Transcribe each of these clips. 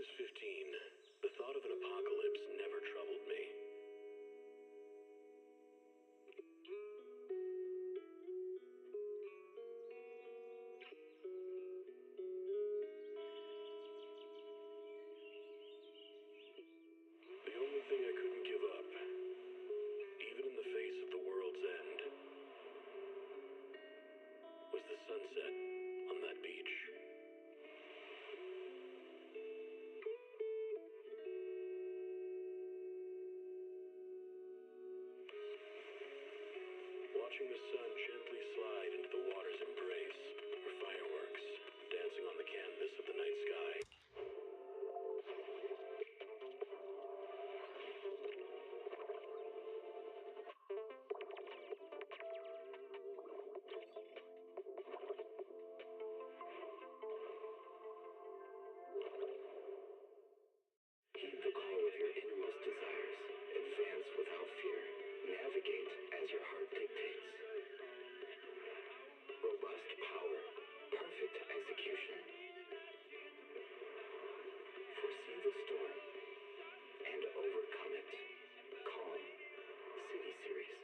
was 15, the thought of an apocalypse never troubled me. The only thing I couldn't give up, even in the face of the world's end, was the sunset on that beach. Watching the sun gently slide into the water's embrace, or fireworks dancing on the canvas of the night sky. Heed the call of your innermost desires. Advance without fear. Navigate as your heart dictates. Robust power. Perfect execution. Foresee the storm and overcome it. Calm. City Series.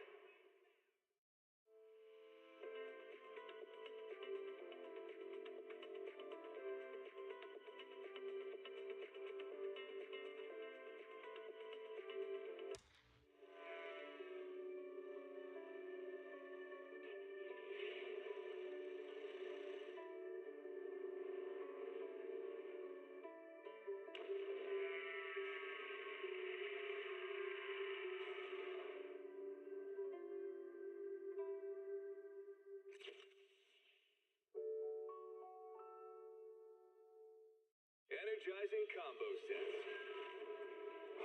Energizing combo sets.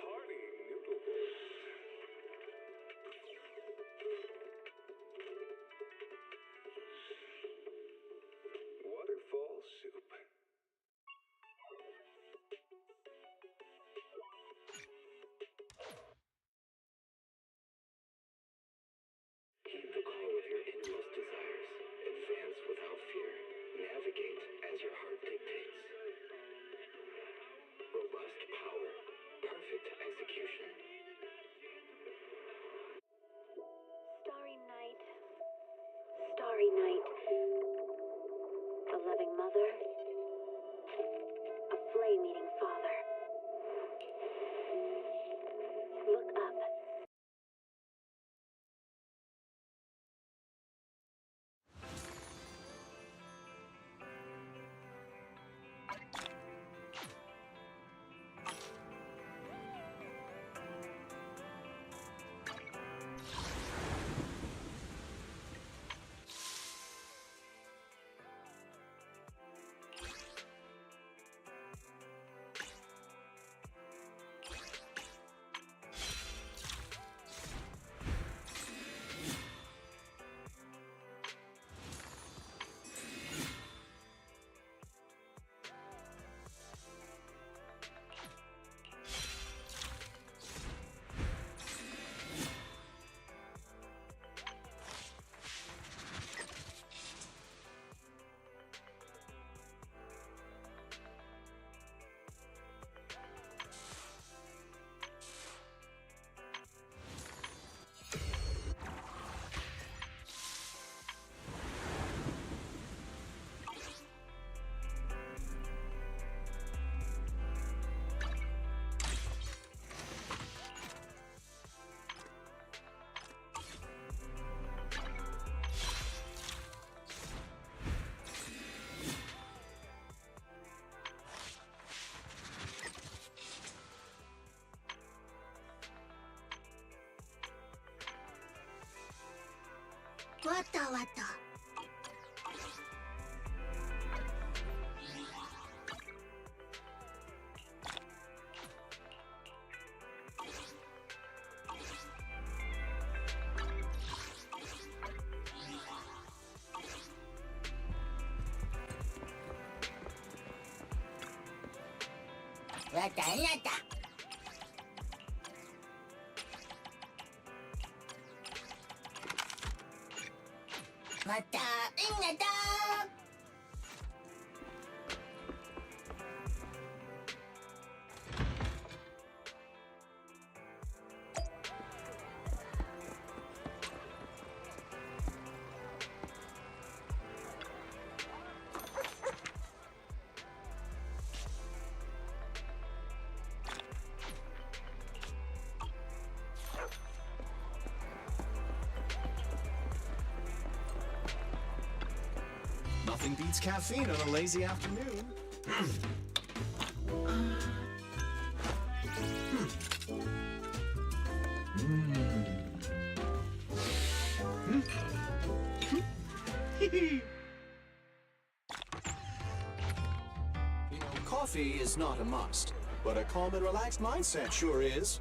Hearty noodle bowls. Waterfall soup. Heed the call of your innermost desires. Advance without fear. Navigate as your heart dictates. Robust power. Perfect execution. Starry night. Starry night. A loving mother. A flame-eating father. Look up. Wata wata. Wata wata. Mata ingata. Nothing beats caffeine on a lazy afternoon. You know, coffee is not a must, but a calm and relaxed mindset sure is.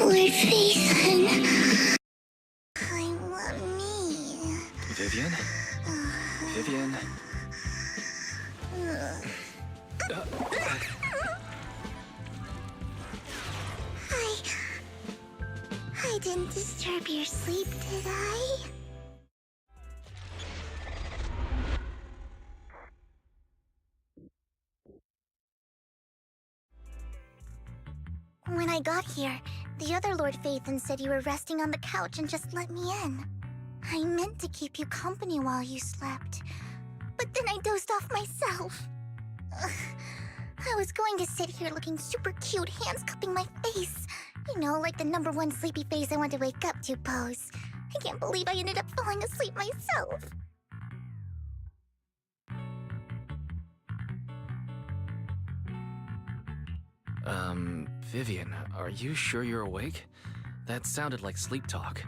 Lord Faison. I want me. Vivian? Vivian? I didn't disturb your sleep, did I? When I got here, the other Lord Faison said you were resting on the couch and just let me in. I meant to keep you company while you slept, but then I dozed off myself. Ugh. I was going to sit here looking super cute, hands cupping my face. You know, like the #1 sleepy face I want to wake up to pose. I can't believe I ended up falling asleep myself. Vivian, are you sure you're awake? That sounded like sleep talk.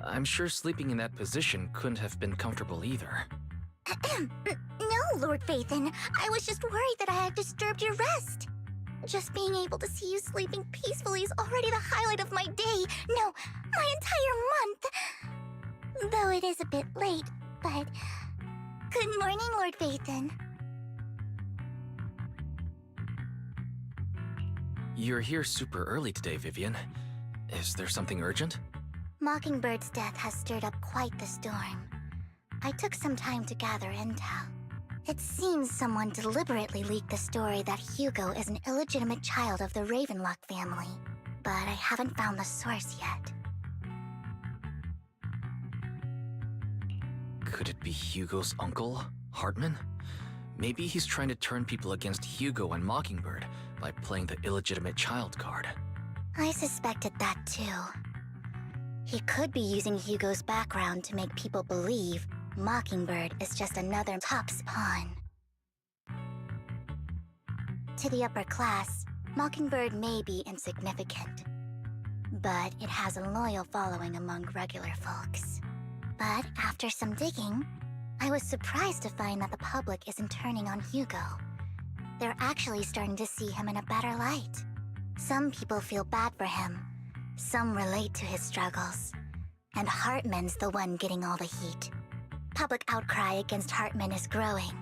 I'm sure sleeping in that position couldn't have been comfortable either. No, Lord Faison. I was just worried that I had disturbed your rest. Just being able to see you sleeping peacefully is already the highlight of my day. No, my entire month. Though it is a bit late, but... Good morning, Lord Faison. You're here super early today, Vivian. Is there something urgent? Mockingbird's death has stirred up quite the storm. I took some time to gather intel. It seems someone deliberately leaked the story that Hugo is an illegitimate child of the Ravenlock family, but I haven't found the source yet. Could it be Hugo's uncle, Hartman? Maybe he's trying to turn people against Hugo and Mockingbird by playing the illegitimate child card. I suspected that too. He could be using Hugo's background to make people believe Mockingbird is just another Top's pawn. To the upper class, Mockingbird may be insignificant, but it has a loyal following among regular folks. But after some digging, I was surprised to find that the public isn't turning on Hugo. They're actually starting to see him in a better light. Some people feel bad for him, some relate to his struggles, and Hartman's the one getting all the heat. Public outcry against Hartman is growing,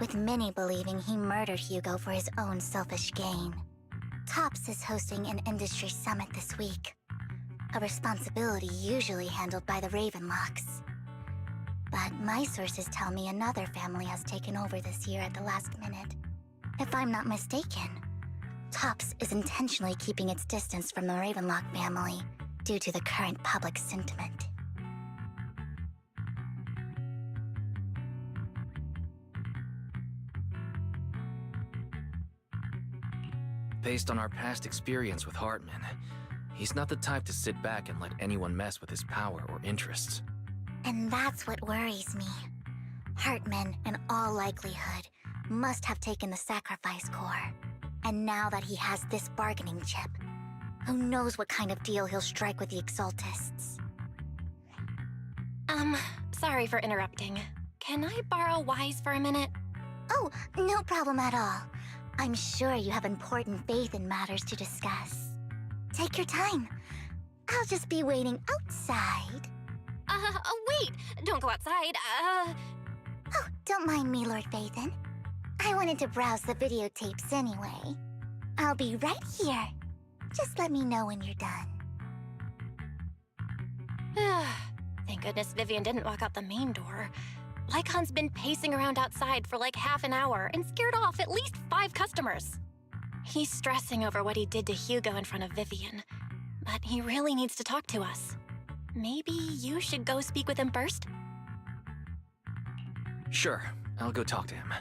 with many believing he murdered Hugo for his own selfish gain. Tops is hosting an industry summit this week, a responsibility usually handled by the Ravenlocks. But my sources tell me another family has taken over this year at the last minute. If I'm not mistaken, Tops is intentionally keeping its distance from the Ravenlock family due to the current public sentiment. Based on our past experience with Hartman, he's not the type to sit back and let anyone mess with his power or interests. And that's what worries me. Hartman, in all likelihood, must have taken the sacrifice core. And now that he has this bargaining chip, who knows what kind of deal he'll strike with the Exaltists. Sorry for interrupting. Can I borrow Wise for a minute? Oh, no problem at all. I'm sure you have important faith in matters to discuss. Take your time. I'll just be waiting outside. Wait! Don't go outside, Oh, don't mind me, Lord Phaethon. I wanted to browse the videotapes anyway. I'll be right here. Just let me know when you're done. Thank goodness Vivian didn't walk out the main door. Lycon's been pacing around outside for like half an hour and scared off at least 5 customers. He's stressing over what he did to Hugo in front of Vivian, but he really needs to talk to us. Maybe you should go speak with him first? Sure, I'll go talk to him.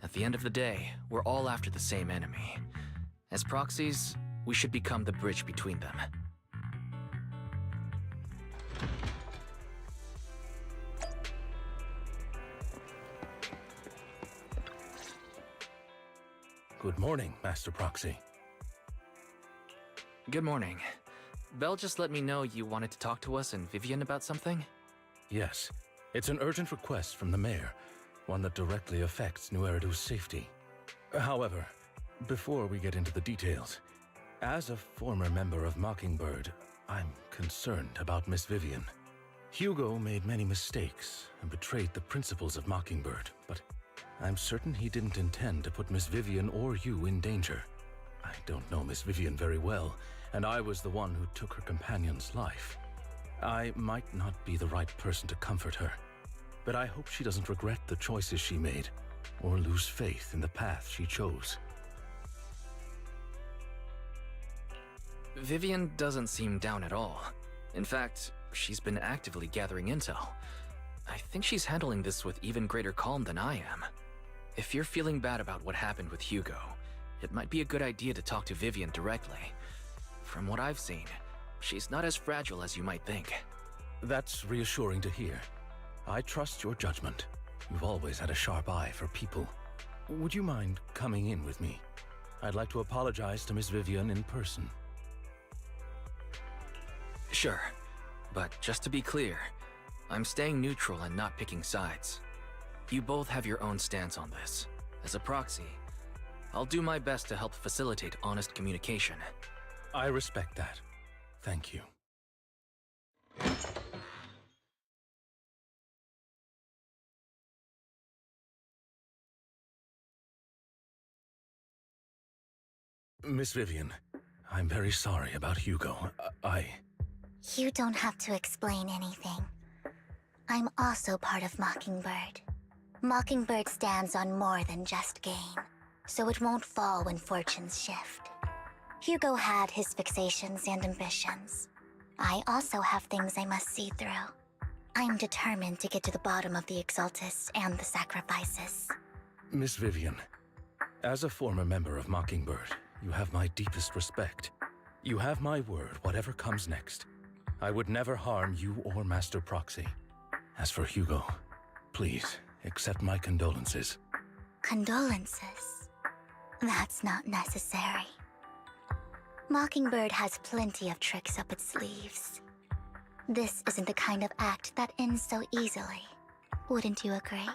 At the end of the day, we're all after the same enemy. As proxies, we should become the bridge between them. Good morning, Master Proxy. Good morning. Belle just let me know you wanted to talk to us and Vivian about something? Yes, it's an urgent request from the mayor, one that directly affects New Eridu's safety. However, before we get into the details, as a former member of Mockingbird, I'm concerned about Miss Vivian. Hugo made many mistakes and betrayed the principles of Mockingbird, but I'm certain he didn't intend to put Miss Vivian or you in danger. I don't know Miss Vivian very well, and I was the one who took her companion's life. I might not be the right person to comfort her, but I hope she doesn't regret the choices she made, or lose faith in the path she chose. Vivian doesn't seem down at all. In fact, she's been actively gathering intel. I think she's handling this with even greater calm than I am. If you're feeling bad about what happened with Hugo, it might be a good idea to talk to Vivian directly. From what I've seen, she's not as fragile as you might think. That's reassuring to hear. I trust your judgment. You've always had a sharp eye for people. Would you mind coming in with me? I'd like to apologize to Miss Vivian in person. Sure, but just to be clear, I'm staying neutral and not picking sides. You both have your own stance on this. As a proxy, I'll do my best to help facilitate honest communication. I respect that. Thank you. Miss Vivian, I'm very sorry about Hugo. You don't have to explain anything. I'm also part of Mockingbird. Mockingbird stands on more than just gain, so it won't fall when fortunes shift. Hugo had his fixations and ambitions. I also have things I must see through. I'm determined to get to the bottom of the Exaltists and the sacrifices. Miss Vivian, as a former member of Mockingbird, you have my deepest respect. You have my word, whatever comes next. I would never harm you or Master Proxy. As for Hugo, please accept my condolences. Condolences? That's not necessary. Mockingbird has plenty of tricks up its sleeves. This isn't the kind of act that ends so easily. Wouldn't you agree?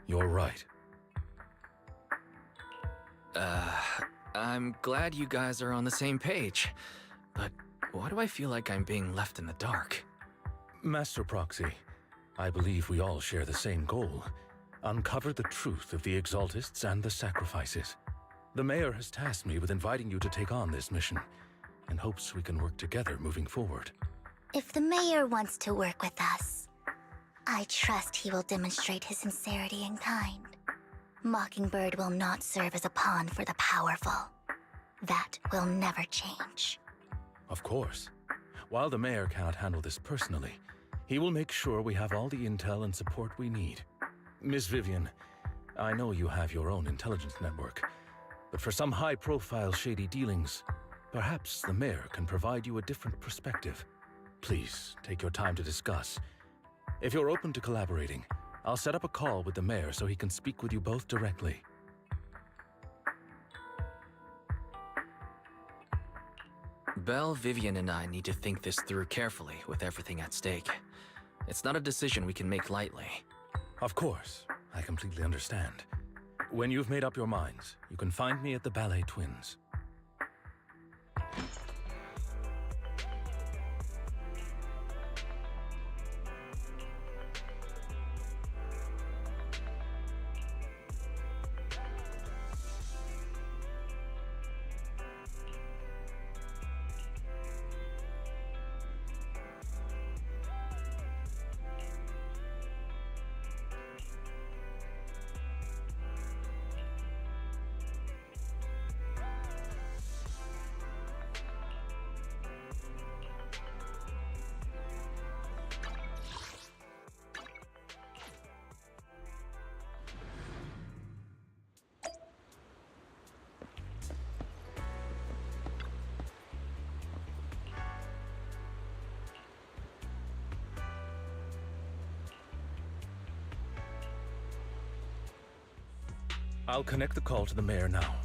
You're right. I'm glad you guys are on the same page, but why do I feel like I'm being left in the dark? Master Proxy, I believe we all share the same goal. Uncover the truth of the Exaltists and the sacrifices. The mayor has tasked me with inviting you to take on this mission, and hopes we can work together moving forward. If the mayor wants to work with us, I trust he will demonstrate his sincerity in kind. Mockingbird will not serve as a pawn for the powerful. That will never change. Of course. While the mayor cannot handle this personally, he will make sure we have all the intel and support we need. Miss Vivian, I know you have your own intelligence network, but for some high-profile shady dealings, perhaps the mayor can provide you a different perspective. Please, take your time to discuss. If you're open to collaborating, I'll set up a call with the mayor so he can speak with you both directly. Belle, Vivian, and I need to think this through carefully with everything at stake. It's not a decision we can make lightly. Of course, I completely understand. When you've made up your minds, you can find me at the Ballet Twins. I'll connect the call to the mayor now.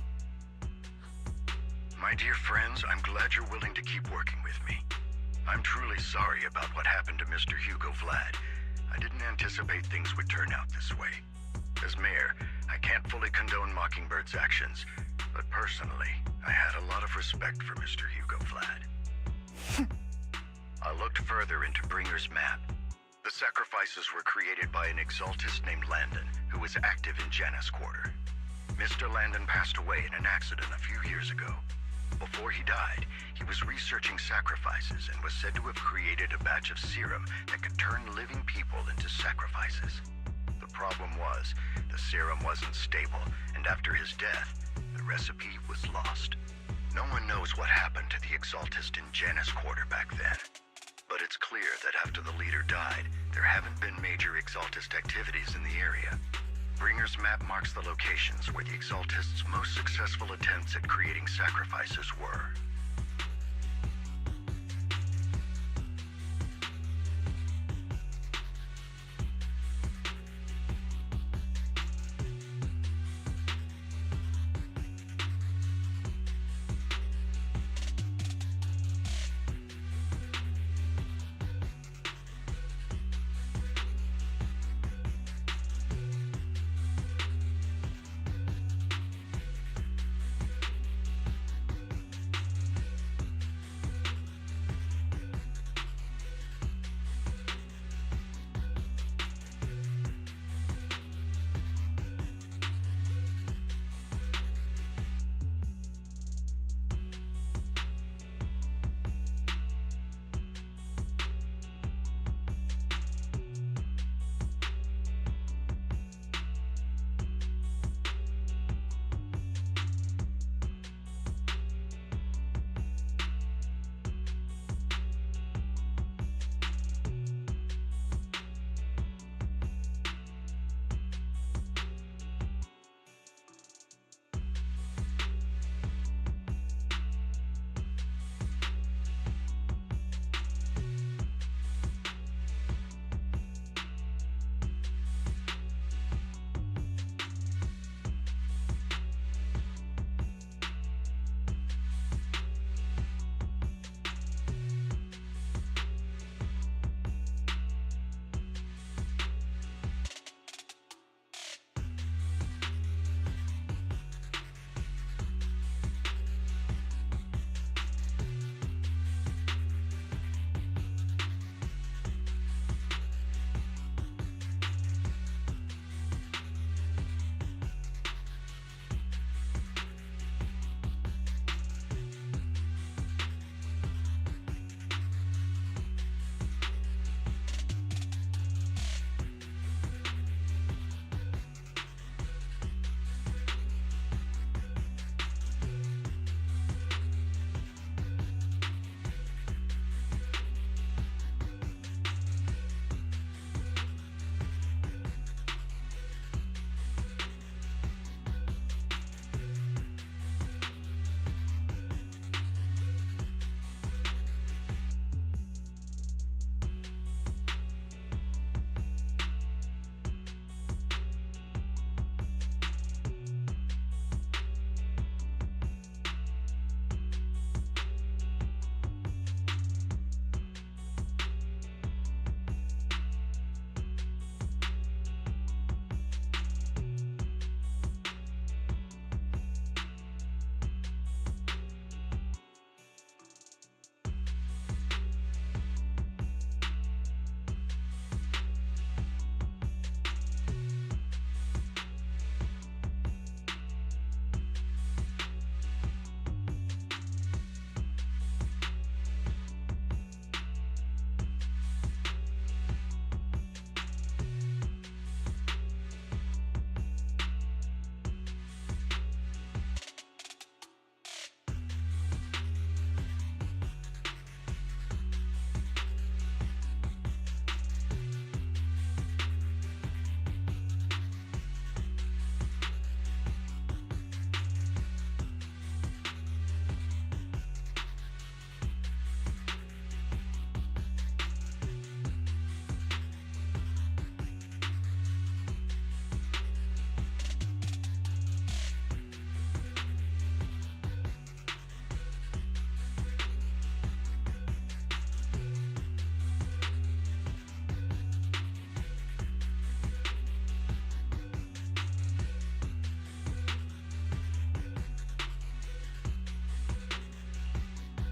My dear friends, I'm glad you're willing to keep working with me. I'm truly sorry about what happened to Mr. Hugo Vlad. I didn't anticipate things would turn out this way. As mayor, I can't fully condone Mockingbird's actions, but personally, I had a lot of respect for Mr. Hugo Vlad. I looked further into Bringer's map. The sacrifices were created by an exaltist named Landon, who was active in Janus Quarter. Mr. Landon passed away in an accident a few years ago. Before he died, he was researching sacrifices and was said to have created a batch of serum that could turn living people into sacrifices. The problem was, the serum wasn't stable, and after his death, the recipe was lost. No one knows what happened to the exaltist in Janus Quarter back then. But it's clear that after the leader died, there haven't been major exaltist activities in the area. Bringer's map marks the locations where the exaltists' most successful attempts at creating sacrifices were.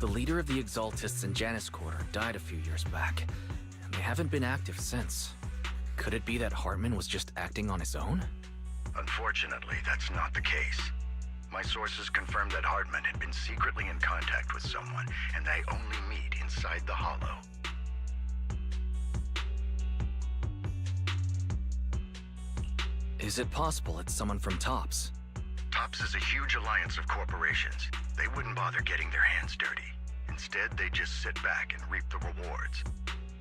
The leader of the Exaltists in Janus Quarter died a few years back, and they haven't been active since. Could it be that Hartman was just acting on his own? Unfortunately, that's not the case. My sources confirmed that Hartman had been secretly in contact with someone, and they only meet inside the Hollow. Is it possible it's someone from TOPS? TOPS is a huge alliance of corporations. They wouldn't bother getting their hands dirty. Instead, they just sit back and reap the rewards.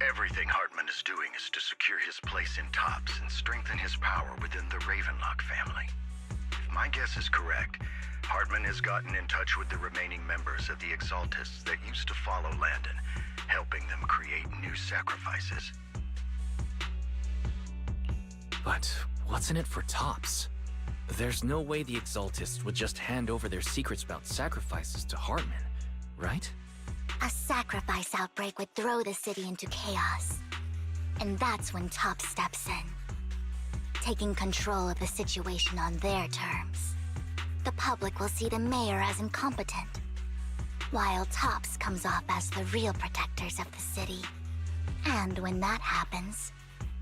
Everything Hartman is doing is to secure his place in TOPS and strengthen his power within the Ravenlock family. If my guess is correct, Hartman has gotten in touch with the remaining members of the Exaltists that used to follow Landon, helping them create new sacrifices. But what's in it for TOPS? There's no way the Exaltists would just hand over their secrets about sacrifices to Hartman, right? A sacrifice outbreak would throw the city into chaos. And that's when TOPS steps in, taking control of the situation on their terms. The public will see the mayor as incompetent, while TOPS comes off as the real protectors of the city. And when that happens,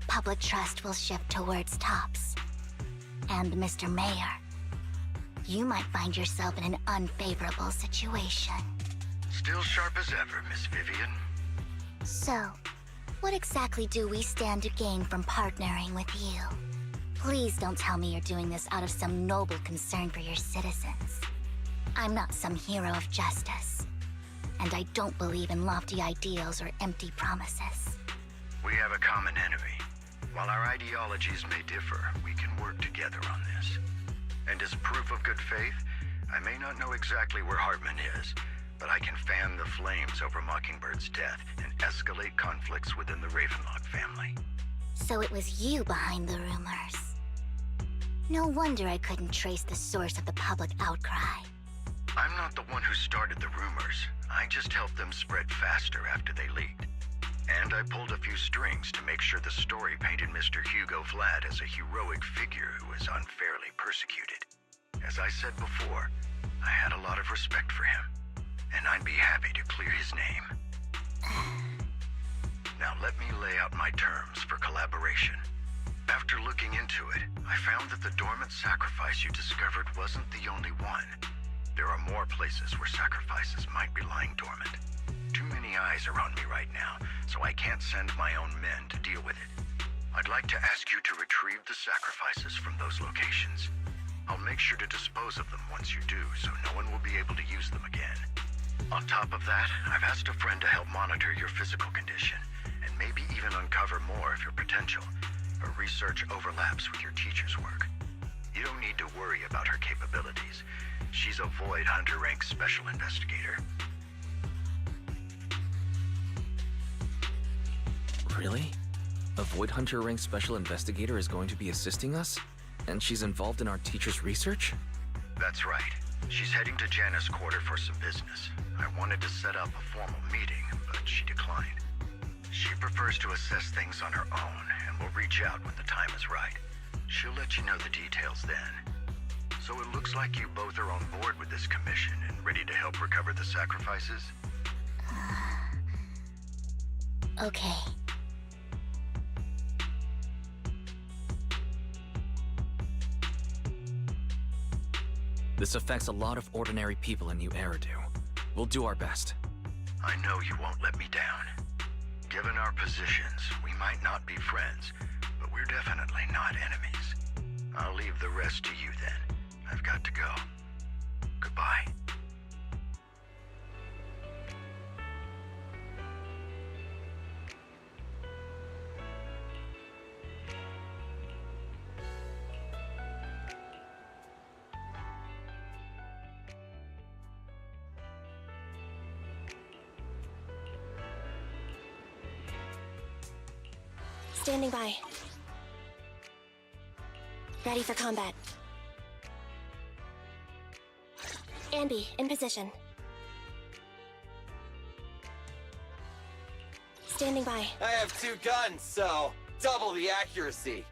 public trust will shift towards TOPS. And Mr. Mayor, you might find yourself in an unfavorable situation. Still sharp as ever, Miss Vivian. So, what exactly do we stand to gain from partnering with you? Please don't tell me you're doing this out of some noble concern for your citizens. I'm not some hero of justice, and I don't believe in lofty ideals or empty promises. We have a common enemy. While our ideologies may differ, we can work together on this. And as proof of good faith, I may not know exactly where Hartman is, but I can fan the flames over Mockingbird's death and escalate conflicts within the Ravenlock family. So it was you behind the rumors. No wonder I couldn't trace the source of the public outcry. I'm not the one who started the rumors. I just helped them spread faster after they leaked. And I pulled a few strings to make sure the story painted Mr. Hugo Vlad as a heroic figure who was unfairly persecuted. As I said before, I had a lot of respect for him, and I'd be happy to clear his name. Now let me lay out my terms for collaboration. After looking into it, I found that the dormant sacrifice you discovered wasn't the only one. There are more places where sacrifices might be lying dormant. Too many eyes are on me right now, so I can't send my own men to deal with it. I'd like to ask you to retrieve the sacrifices from those locations. I'll make sure to dispose of them once you do, so no one will be able to use them again. On top of that, I've asked a friend to help monitor your physical condition, and maybe even uncover more of your potential. Her research overlaps with your teacher's work. You don't need to worry about her capabilities. She's a Void Hunter rank special investigator. Really? A Void Hunter rank special investigator is going to be assisting us? And she's involved in our teacher's research? That's right. She's heading to Janus Quarter for some business. I wanted to set up a formal meeting, but she declined. She prefers to assess things on her own, and will reach out when the time is right. She'll let you know the details then. So it looks like you both are on board with this commission and ready to help recover the sacrifices? Okay. This affects a lot of ordinary people in New Eridu. We'll do our best. I know you won't let me down. Given our positions, we might not be friends, but we're definitely not enemies. I'll leave the rest to you then. I've got to go. Goodbye. Standing by. Ready for combat. Anby, in position. Standing by. I have 2 guns, so double the accuracy.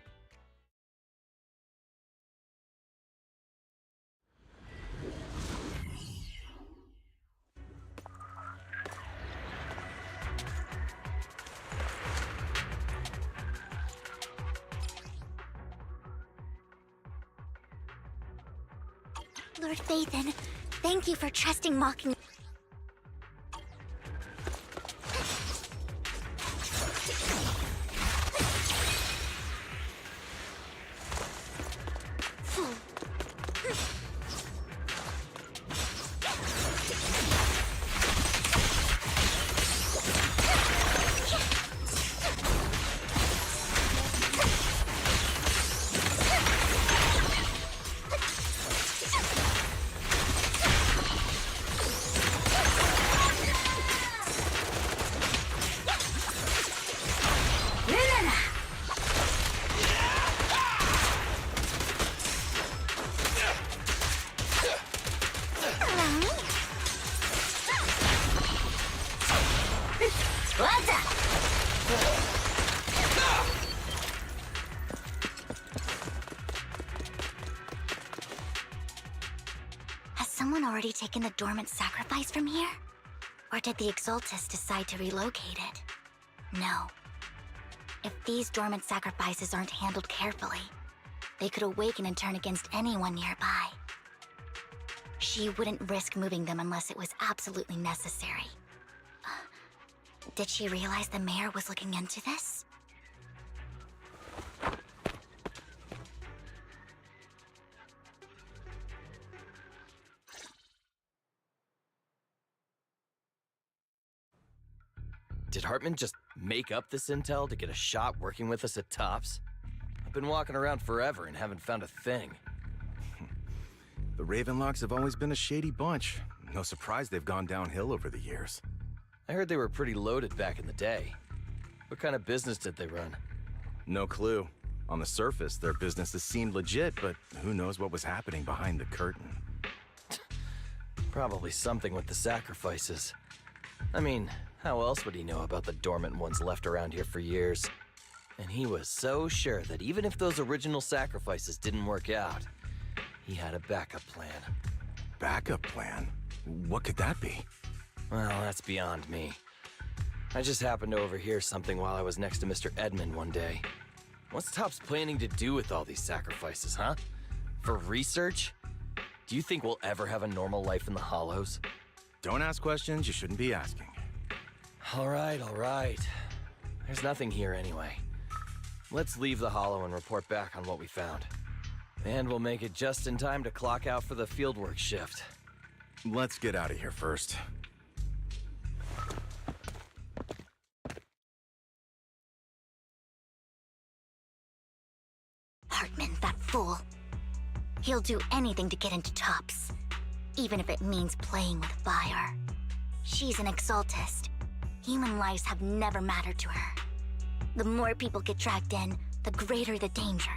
Lord Phaethon, thank you for trusting Mocking. Has someone already taken the dormant sacrifice from here? Or did the Exaltus decide to relocate it? No. If these dormant sacrifices aren't handled carefully, they could awaken and turn against anyone nearby. She wouldn't risk moving them unless it was absolutely necessary. Did she realize the mayor was looking into this? Did Hartman just make up this intel to get a shot working with us at Tops? I've been walking around forever and haven't found a thing. The Ravenlocks have always been a shady bunch. No surprise they've gone downhill over the years. I heard they were pretty loaded back in the day. What kind of business did they run? No clue. On the surface, their businesses seemed legit, but who knows what was happening behind the curtain. Probably something with the sacrifices. I mean, how else would he know about the dormant ones left around here for years? And he was so sure that even if those original sacrifices didn't work out, he had a backup plan. Backup plan? What could that be? Well, that's beyond me. I just happened to overhear something while I was next to Mr. Edmund one day. What's Tops planning to do with all these sacrifices, huh? For research? Do you think we'll ever have a normal life in the Hollows? Don't ask questions you shouldn't be asking. All right. There's nothing here anyway. Let's leave the Hollow and report back on what we found. And we'll make it just in time to clock out for the fieldwork shift. Let's get out of here first. Hartman, that fool. He'll do anything to get into Tops, even if it means playing with fire. She's an Exaltist. Human lives have never mattered to her. The more people get dragged in, the greater the danger.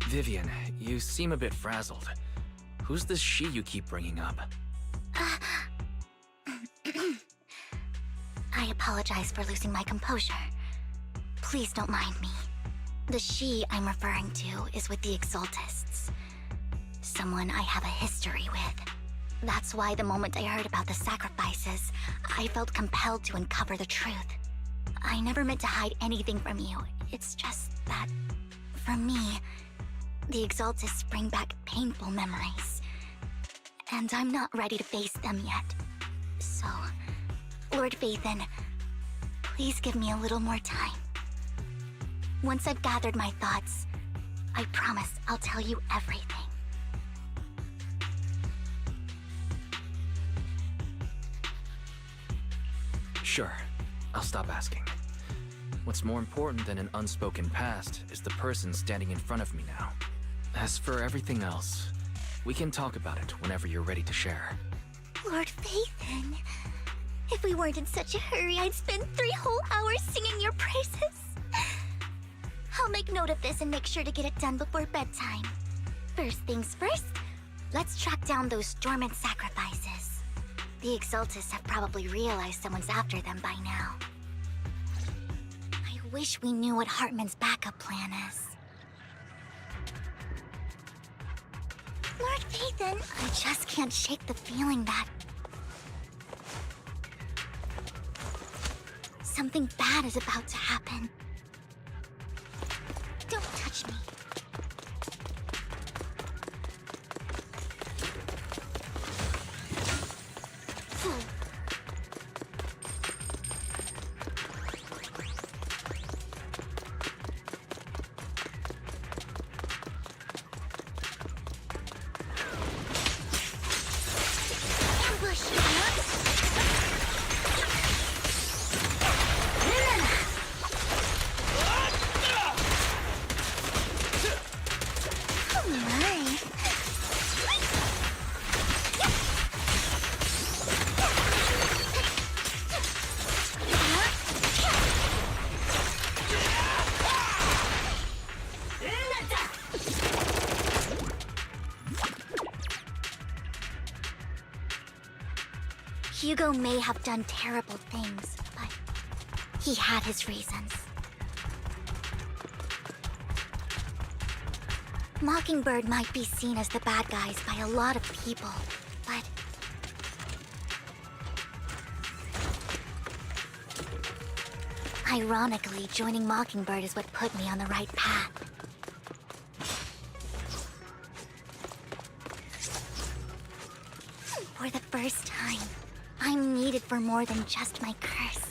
Vivian, you seem a bit frazzled. Who's this she you keep bringing up? I apologize for losing my composure. Please don't mind me. The she I'm referring to is with the Exaltists. Someone I have a history with. That's why the moment I heard about the sacrifices, I felt compelled to uncover the truth. I never meant to hide anything from you. It's just that, for me, the Exaltists bring back painful memories. And I'm not ready to face them yet. So, Lord Phaethon, please give me a little more time. Once I've gathered my thoughts, I promise I'll tell you everything. Sure, I'll stop asking. What's more important than an unspoken past is the person standing in front of me now. As for everything else, we can talk about it whenever you're ready to share. Lord Phaethon, if we weren't in such a hurry, I'd spend 3 whole hours singing your praises. I'll make note of this and make sure to get it done before bedtime. First things first, let's track down those dormant sacrifices. The Exaltists have probably realized someone's after them by now. I wish we knew what Hartman's backup plan is. Lord Phaethon, I just can't shake the feeling that something bad is about to happen. Don't touch me. Hugo may have done terrible things, but he had his reasons. Mockingbird might be seen as the bad guys by a lot of people, but ironically, joining Mockingbird is what put me on the right path. For the first time, I'm needed for more than just my curse.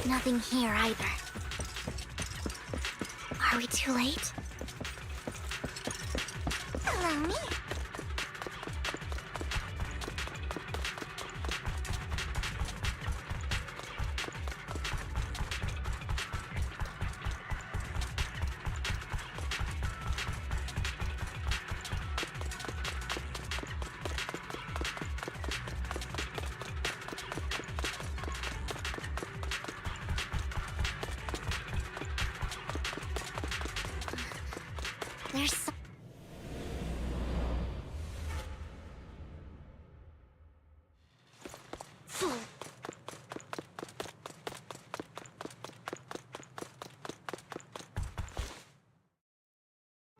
Nothing here either. Are we too late? Allow me? There's some... Fool.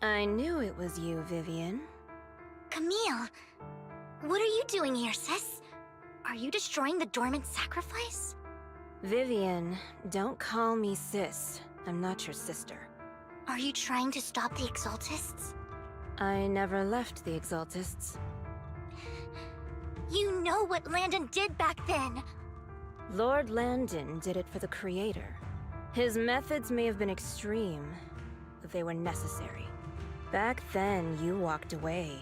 I knew it was you, Vivian. Camille! What are you doing here, sis? Are you destroying the dormant sacrifice? Vivian, don't call me sis. I'm not your sister. Are you trying to stop the Exaltists? I never left the Exaltists. You know what Landon did back then! Lord Landon did it for the Creator. His methods may have been extreme, but they were necessary. Back then, you walked away.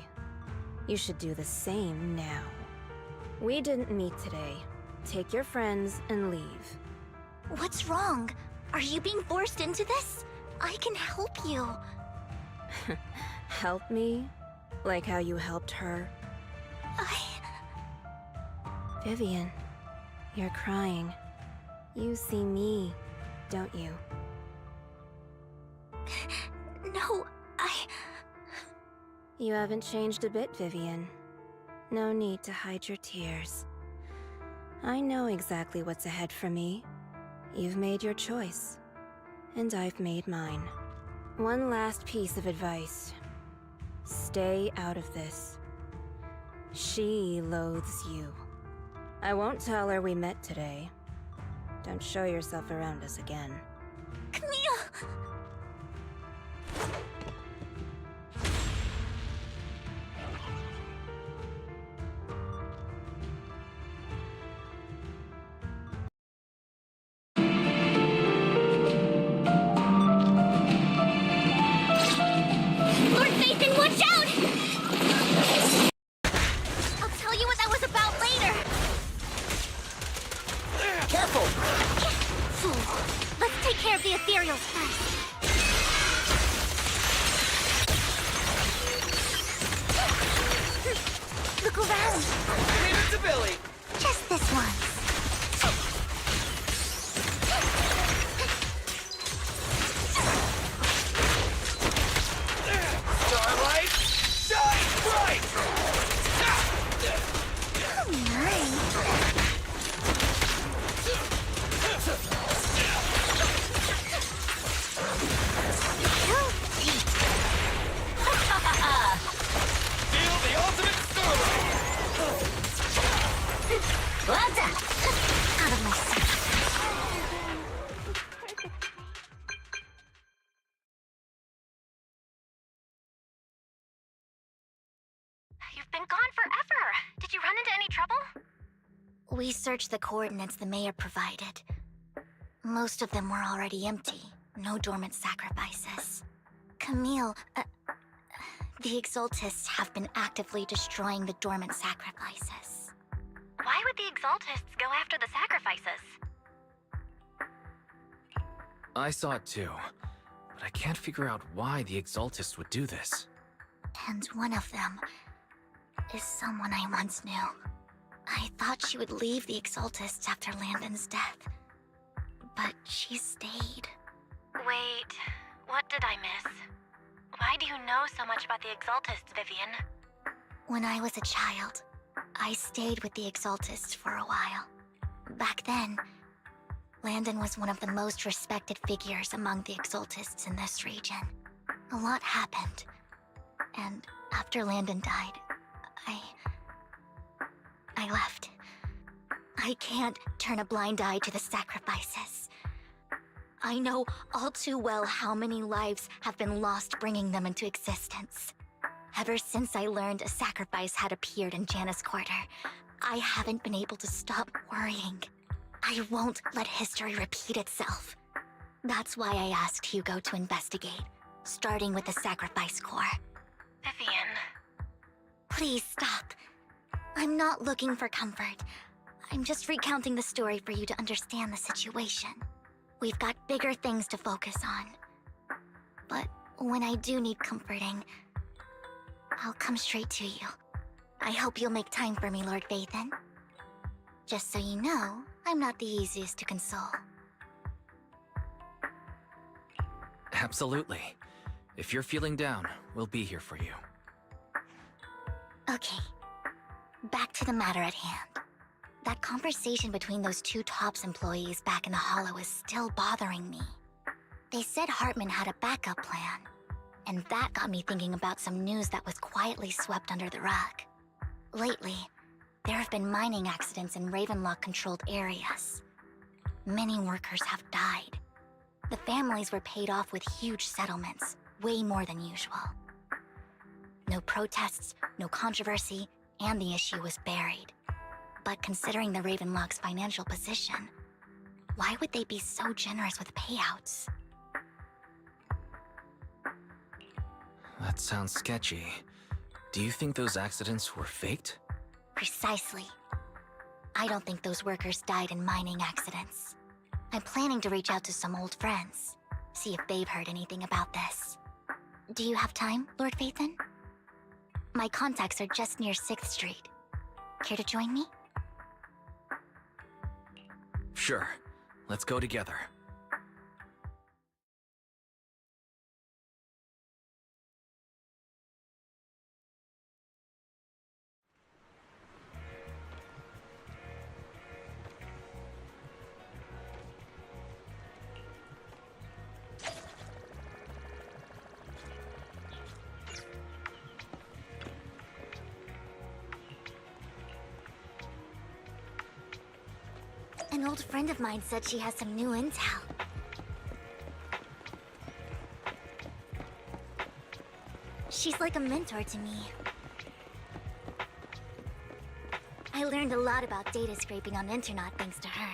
You should do the same now. We didn't meet today. Take your friends and leave. What's wrong? Are you being forced into this? I can help you. Help me? Like how you helped her? Vivian, you're crying. You see me, don't you? No, You haven't changed a bit, Vivian. No need to hide your tears. I know exactly what's ahead for me. You've made your choice, and I've made mine. One last piece of advice. Stay out of this. She loathes you. I won't tell her we met today. Don't show yourself around us again. Camille! Lord Nathan, watch out! I'll tell you what that was about later. Careful! Fool. Let's take care of the ethereals first. Look around. Leave it to Billy! Just this once. Starlight, shine bright! Oh, nice. Feel the ultimate starlight! Out of my sight. You've been gone forever. Did you run into any trouble? We searched the coordinates the mayor provided. Most of them were already empty. No dormant sacrifices. Camille, The Exaltists have been actively destroying the dormant sacrifices. Why would the Exaltists go after the sacrifices? I saw it too, but I can't figure out why the Exaltists would do this. And one of them is someone I once knew. I thought she would leave the Exaltists after Landon's death, but she stayed. Wait, what did I miss? Why do you know so much about the Exaltists, Vivian? When I was a child, I stayed with the Exaltists for a while. Back then, Landon was one of the most respected figures among the Exaltists in this region. A lot happened, and after Landon died, I left. I can't turn a blind eye to the sacrifices. I know all too well how many lives have been lost bringing them into existence. Ever since I learned a sacrifice had appeared in Janus Quarter, I haven't been able to stop worrying. I won't let history repeat itself. That's why I asked Hugo to investigate, starting with the Sacrifice Corps. Vivian. Please stop. I'm not looking for comfort. I'm just recounting the story for you to understand the situation. We've got bigger things to focus on. But when I do need comforting, I'll come straight to you. I hope you'll make time for me, Lord Vathan. Just so you know, I'm not the easiest to console. Absolutely. If you're feeling down, we'll be here for you. Okay. Back to the matter at hand. That conversation between those two TOPS employees back in the Hollow is still bothering me. They said Hartman had a backup plan, and that got me thinking about some news that was quietly swept under the rug. Lately, there have been mining accidents in Ravenlock-controlled areas. Many workers have died. The families were paid off with huge settlements, way more than usual. No protests, no controversy, and the issue was buried. But considering the Ravenlock's financial position, why would they be so generous with payouts? That sounds sketchy. Do you think those accidents were faked? Precisely. I don't think those workers died in mining accidents. I'm planning to reach out to some old friends, see if they've heard anything about this. Do you have time, Lord Vathan? My contacts are just near 6th Street. Care to join me? Sure. Let's go together. An old friend of mine said she has some new intel. She's like a mentor to me. I learned a lot about data scraping on Internet thanks to her.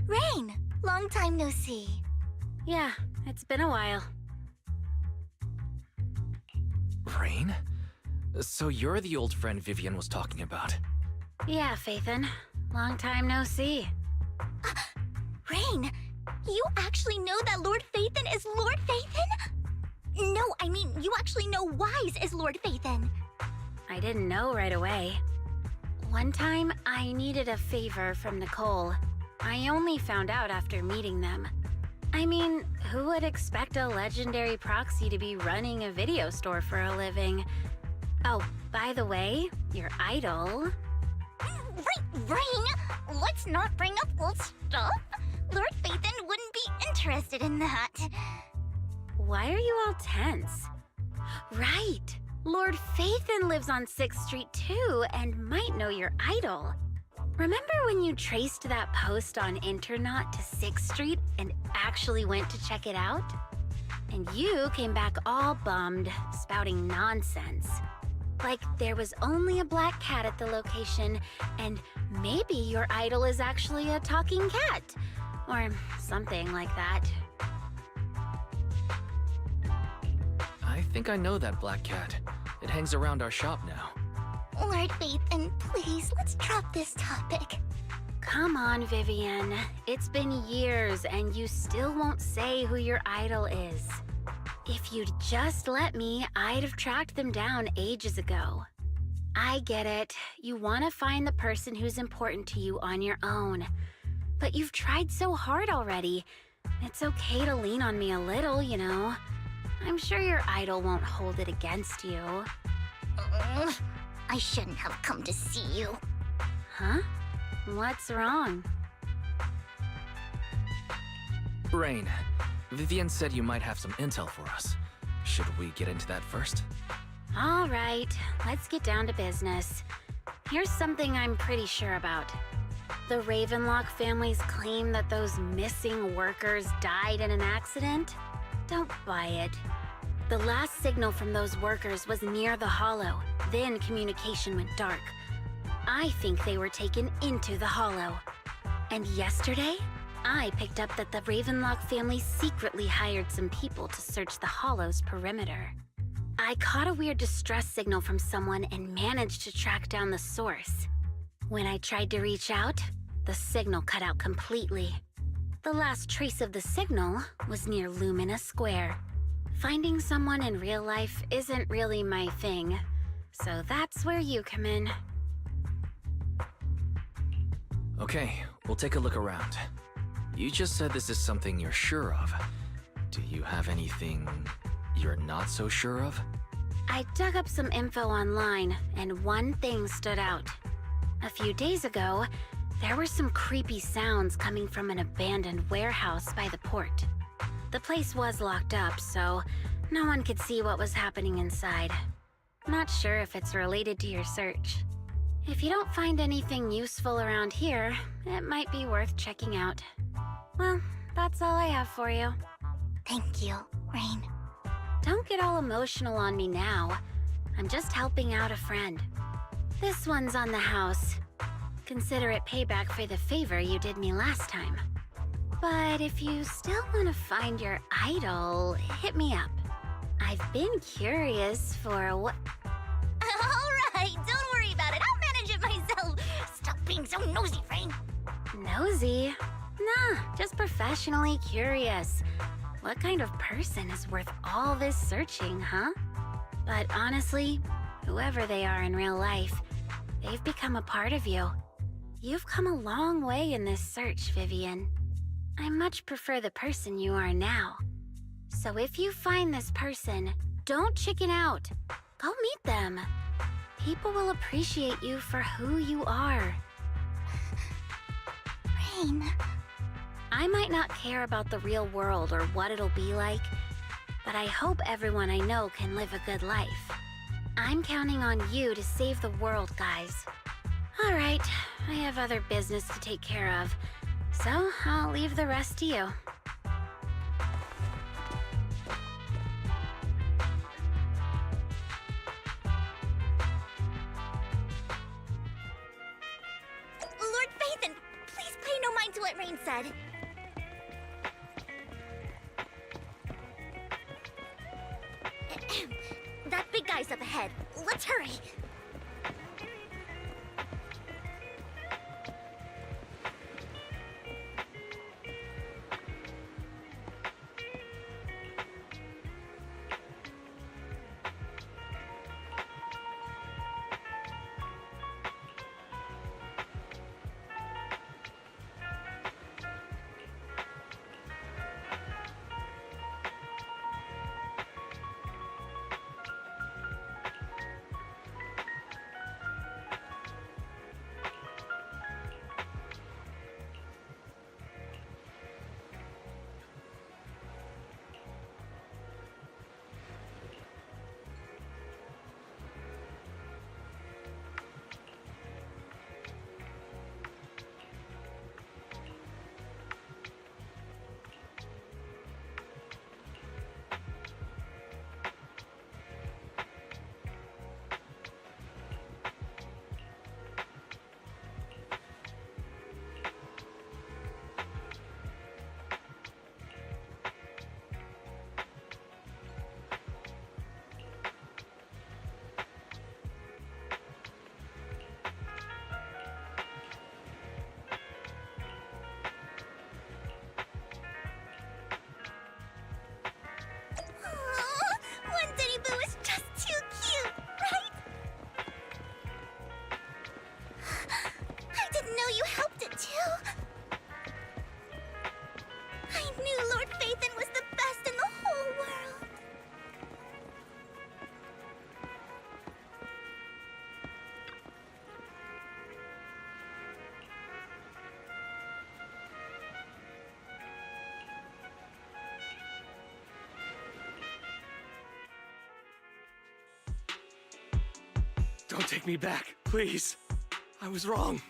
Rain! Long time no see. Yeah, it's been a while. Rain? So you're the old friend Vivian was talking about. Yeah, Phaethon. Long time no see. Rain! You actually know that Lord Phaethon is Lord Phaethon? No, I mean, you actually know Wise is Lord Phaethon. I didn't know right away. One time, I needed a favor from Nicole. I only found out after meeting them. I mean, who would expect a legendary proxy to be running a video store for a living? Oh, by the way, your idol... Rain! Let's not bring up old stuff. Lord Phaethon wouldn't be interested in that. Why are you all tense? Right! Lord Phaethon lives on 6th Street too, and might know your idol. Remember when you traced that post on Internet to 6th Street and actually went to check it out? And you came back all bummed, spouting nonsense. Like there was only a black cat at the location, and maybe your idol is actually a talking cat. Or something like that. I think I know that black cat. It hangs around our shop now. Lord Bathan, please, let's drop this topic. Come on, Vivian. It's been years and you still won't say who your idol is. If you'd just let me, I'd have tracked them down ages ago. I get it. You want to find the person who's important to you on your own. But you've tried so hard already. It's okay to lean on me a little, you know. I'm sure your idol won't hold it against you. I shouldn't have come to see you. Huh? What's wrong? Rain, Vivian said you might have some intel for us. Should we get into that first? All right, let's get down to business. Here's something I'm pretty sure about. The Ravenlock family's claim that those missing workers died in an accident? Don't buy it. The last signal from those workers was near the Hollow. Then communication went dark. I think they were taken into the Hollow. And yesterday, I picked up that the Ravenlock family secretly hired some people to search the Hollow's perimeter. I caught a weird distress signal from someone and managed to track down the source. When I tried to reach out, the signal cut out completely. The last trace of the signal was near Lumina Square. Finding someone in real life isn't really my thing, so that's where you come in. Okay, we'll take a look around. You just said this is something you're sure of. Do you have anything you're not so sure of? I dug up some info online, and one thing stood out. A few days ago, there were some creepy sounds coming from an abandoned warehouse by the port. The place was locked up, so no one could see what was happening inside. Not sure if it's related to your search. If you don't find anything useful around here, it might be worth checking out. Well, that's all I have for you. Thank you, Rain. Don't get all emotional on me now. I'm just helping out a friend. This one's on the house. Consider it payback for the favor you did me last time. But if you still want to find your idol, hit me up. I've been curious for what... Alright, don't worry about it. I'll manage it myself. Stop being so nosy, Rain. Nosy? Nah, just professionally curious. What kind of person is worth all this searching, huh? But honestly, whoever they are in real life, they've become a part of you. You've come a long way in this search, Vivian. I much prefer the person you are now. So if you find this person, don't chicken out. Go meet them. People will appreciate you for who you are. Rain. I might not care about the real world or what it'll be like, but I hope everyone I know can live a good life. I'm counting on you to save the world, guys. All right, I have other business to take care of, so I'll leave the rest to you. Lord Bathan, please pay no mind to what Rain said. That big guy's up ahead. Let's hurry. Don't take me back, please. I was wrong.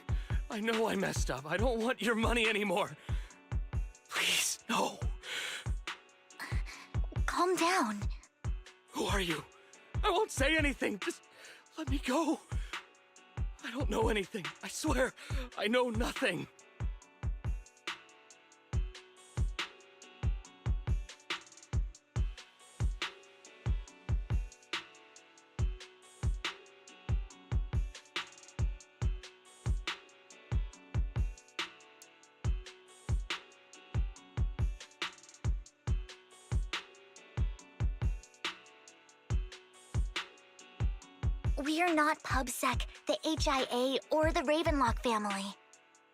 I know I messed up. I don't want your money anymore. Please, no. Calm down. Who are you? I won't say anything. Just let me go. I don't know anything. I swear, I know nothing. We are not PubSec, the HIA, or the Ravenlock family.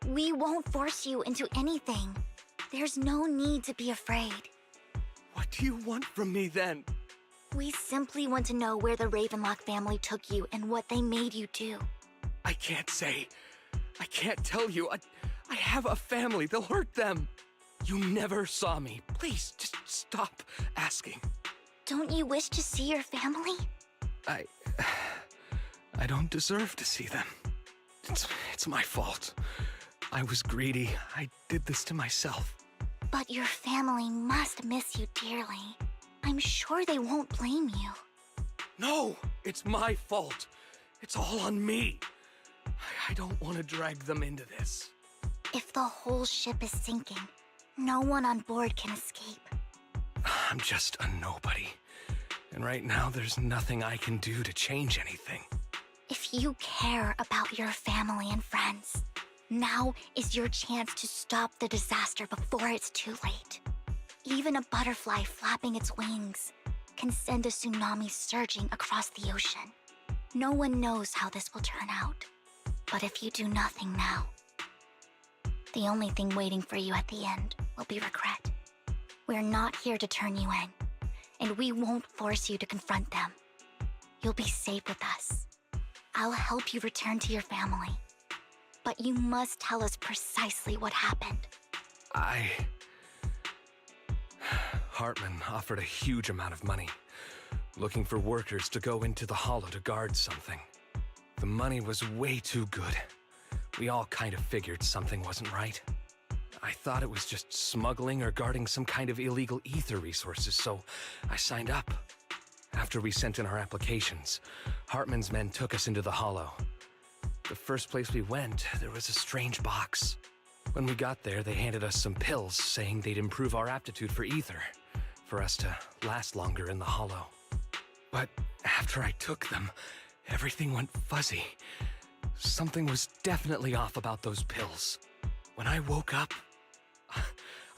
We won't force you into anything. There's no need to be afraid. What do you want from me then? We simply want to know where the Ravenlock family took you and what they made you do. I can't say. I can't tell you. I have a family. They'll hurt them. You never saw me. Please, just stop asking. Don't you wish to see your family? I don't deserve to see them. It's my fault. I was greedy. I did this to myself. But your family must miss you dearly. I'm sure they won't blame you. No, it's my fault. It's all on me. I don't want to drag them into this. If the whole ship is sinking, no one on board can escape. I'm just a nobody. And right now, there's nothing I can do to change anything. If you care about your family and friends, now is your chance to stop the disaster before it's too late. Even a butterfly flapping its wings can send a tsunami surging across the ocean. No one knows how this will turn out. But if you do nothing now, the only thing waiting for you at the end will be regret. We're not here to turn you in, and we won't force you to confront them. You'll be safe with us. I'll help you return to your family. But you must tell us precisely what happened. Hartman offered a huge amount of money, looking for workers to go into the hollow to guard something. The money was way too good. We all kind of figured something wasn't right. I thought it was just smuggling or guarding some kind of illegal ether resources, so I signed up. After we sent in our applications, Hartman's men took us into the hollow. The first place we went, there was a strange box. When we got there, they handed us some pills, saying they'd improve our aptitude for ether, for us to last longer in the hollow. But after I took them, everything went fuzzy. Something was definitely off about those pills. When I woke up,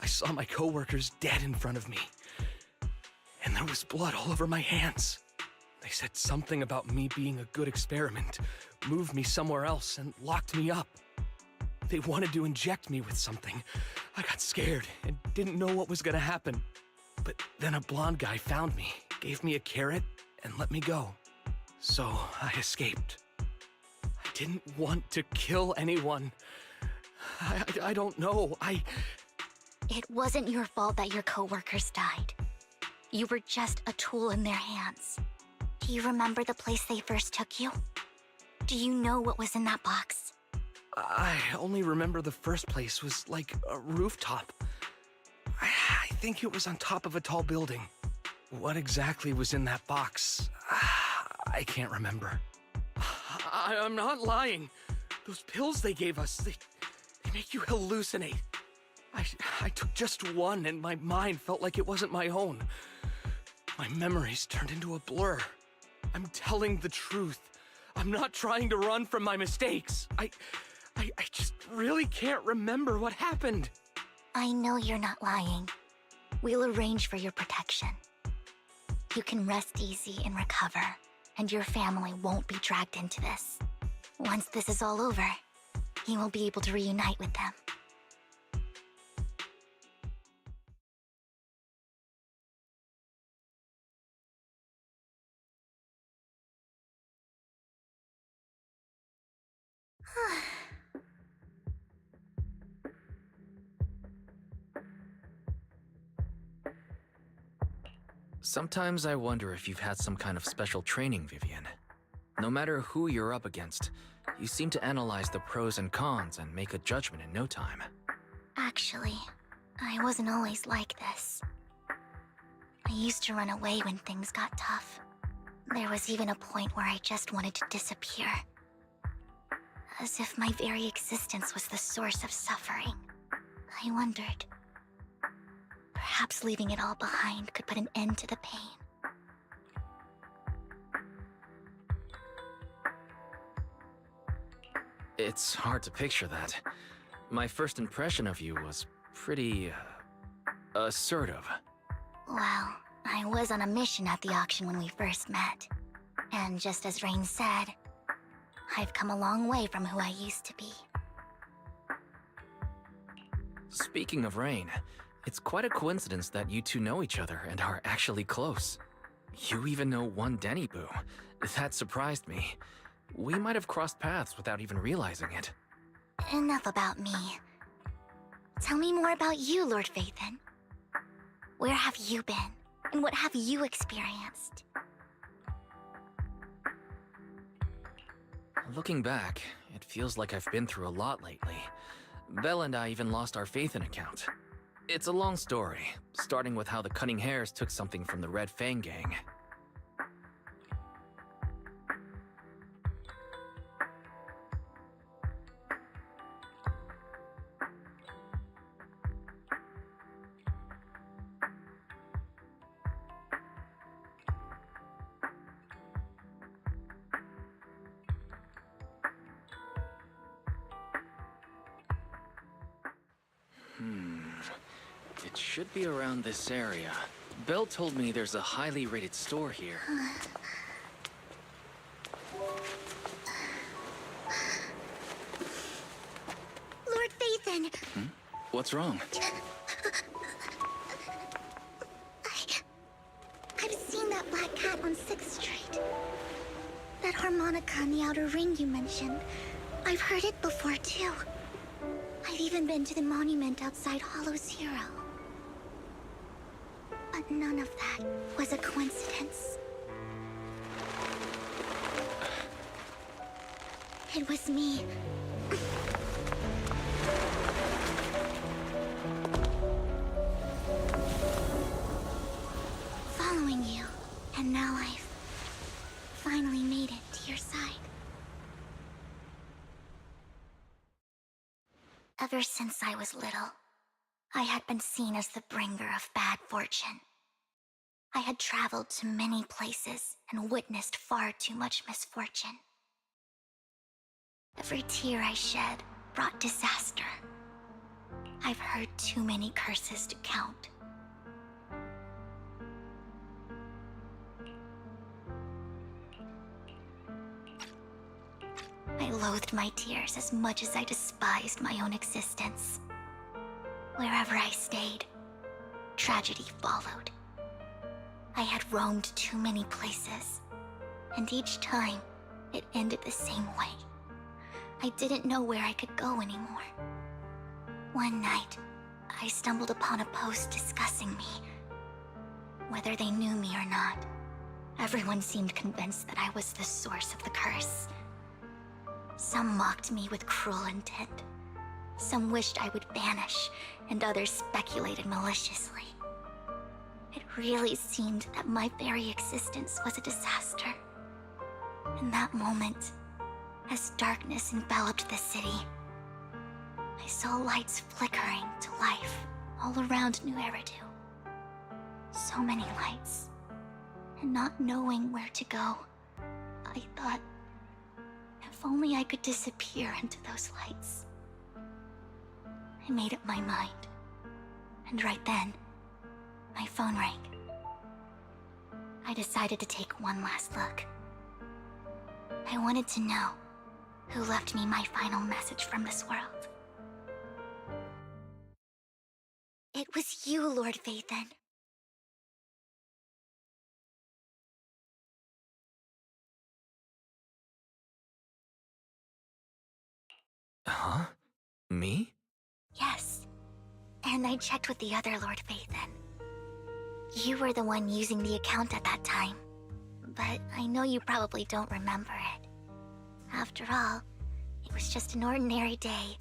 I saw my coworkers dead in front of me. And there was blood all over my hands. They said something about me being a good experiment, moved me somewhere else, and locked me up. They wanted to inject me with something. I got scared and didn't know what was gonna happen. But then a blonde guy found me, gave me a carrot, and let me go. So I escaped. I didn't want to kill anyone. I don't know. It wasn't your fault that your coworkers died. You were just a tool in their hands. Do you remember the place they first took you? Do you know what was in that box? I only remember the first place was like a rooftop. I think it was on top of a tall building. What exactly was in that box? I can't remember. I'm not lying. Those pills they gave us, they make you hallucinate. I took just one and my mind felt like it wasn't my own. My memories turned into a blur. I'm telling the truth. I'm not trying to run from my mistakes. I just really can't remember what happened. I know you're not lying. We'll arrange for your protection. You can rest easy and recover, and your family won't be dragged into this. Once this is all over, you will be able to reunite with them. Sometimes I wonder if you've had some kind of special training, Vivian. No matter who you're up against, you seem to analyze the pros and cons and make a judgment in no time. Actually, I wasn't always like this. I used to run away when things got tough. There was even a point where I just wanted to disappear. As if my very existence was the source of suffering. I wondered. Perhaps leaving it all behind could put an end to the pain. It's hard to picture that. My first impression of you was pretty, assertive. Well, I was on a mission at the auction when we first met. And just as Rain said, I've come a long way from who I used to be. Speaking of Rain, it's quite a coincidence that you two know each other and are actually close. You even know one Denny Boo. That surprised me. We might have crossed paths without even realizing it. Enough about me. Tell me more about you, Lord Phaethon. Where have you been? And what have you experienced? Looking back, it feels like I've been through a lot lately. Belle and I even lost our Phaethon account. It's a long story, starting with how the Cunning Hares took something from the Red Fang gang. It should be around this area. Belle told me there's a highly rated store here. Lord Phaethon! What's wrong? I've seen that black cat on 6th Street. That harmonica in the outer ring you mentioned. I've heard it before, too. I've even been to the monument outside Hollow Zero. But none of that was a coincidence. It was me. Following you, and now I've finally made it to your side. Ever since I was little, I had been seen as the bringer of bad fortune. I had traveled to many places and witnessed far too much misfortune. Every tear I shed brought disaster. I've heard too many curses to count. I loathed my tears as much as I despised my own existence. Wherever I stayed, tragedy followed. I had roamed too many places, and each time, it ended the same way. I didn't know where I could go anymore. One night, I stumbled upon a post discussing me. Whether they knew me or not, everyone seemed convinced that I was the source of the curse. Some mocked me with cruel intent. Some wished I would vanish, and others speculated maliciously. It really seemed that my very existence was a disaster. In that moment, as darkness enveloped the city, I saw lights flickering to life all around New Eridu. So many lights, and not knowing where to go, I thought, if only I could disappear into those lights. I made up my mind, and right then, my phone rang. I decided to take one last look. I wanted to know who left me my final message from this world. It was you, Lord Phaethon. Huh? Me? Yes. And I checked with the other Lord Phaethon. You were the one using the account at that time. But I know you probably don't remember it. After all, it was just an ordinary day,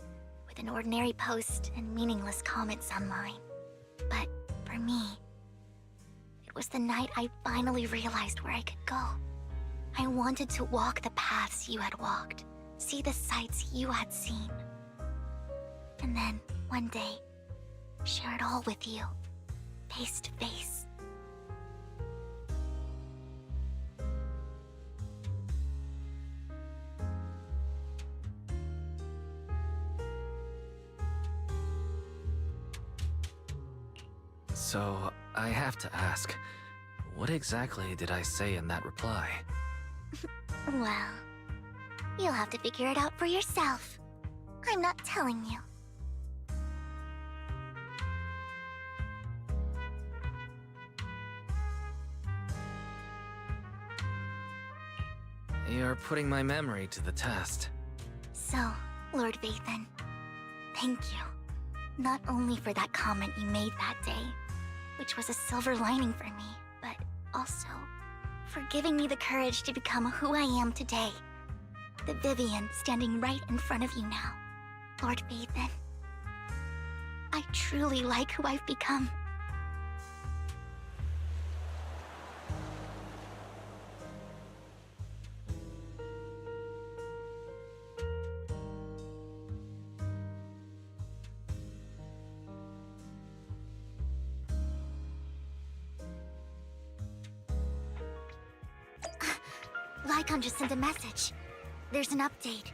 with an ordinary post and meaningless comments online. But for me, it was the night I finally realized where I could go. I wanted to walk the paths you had walked, see the sights you had seen. And then, one day, share it all with you, face to face. So, I have to ask, what exactly did I say in that reply? Well, you'll have to figure it out for yourself. I'm not telling you. You're putting my memory to the test. So, Lord Vathan, thank you. Not only for that comment you made that day, which was a silver lining for me, but also for giving me the courage to become who I am today. The Vivian standing right in front of you now. Lord Vathan, I truly like who I've become. Lycon just sent a message. There's an update.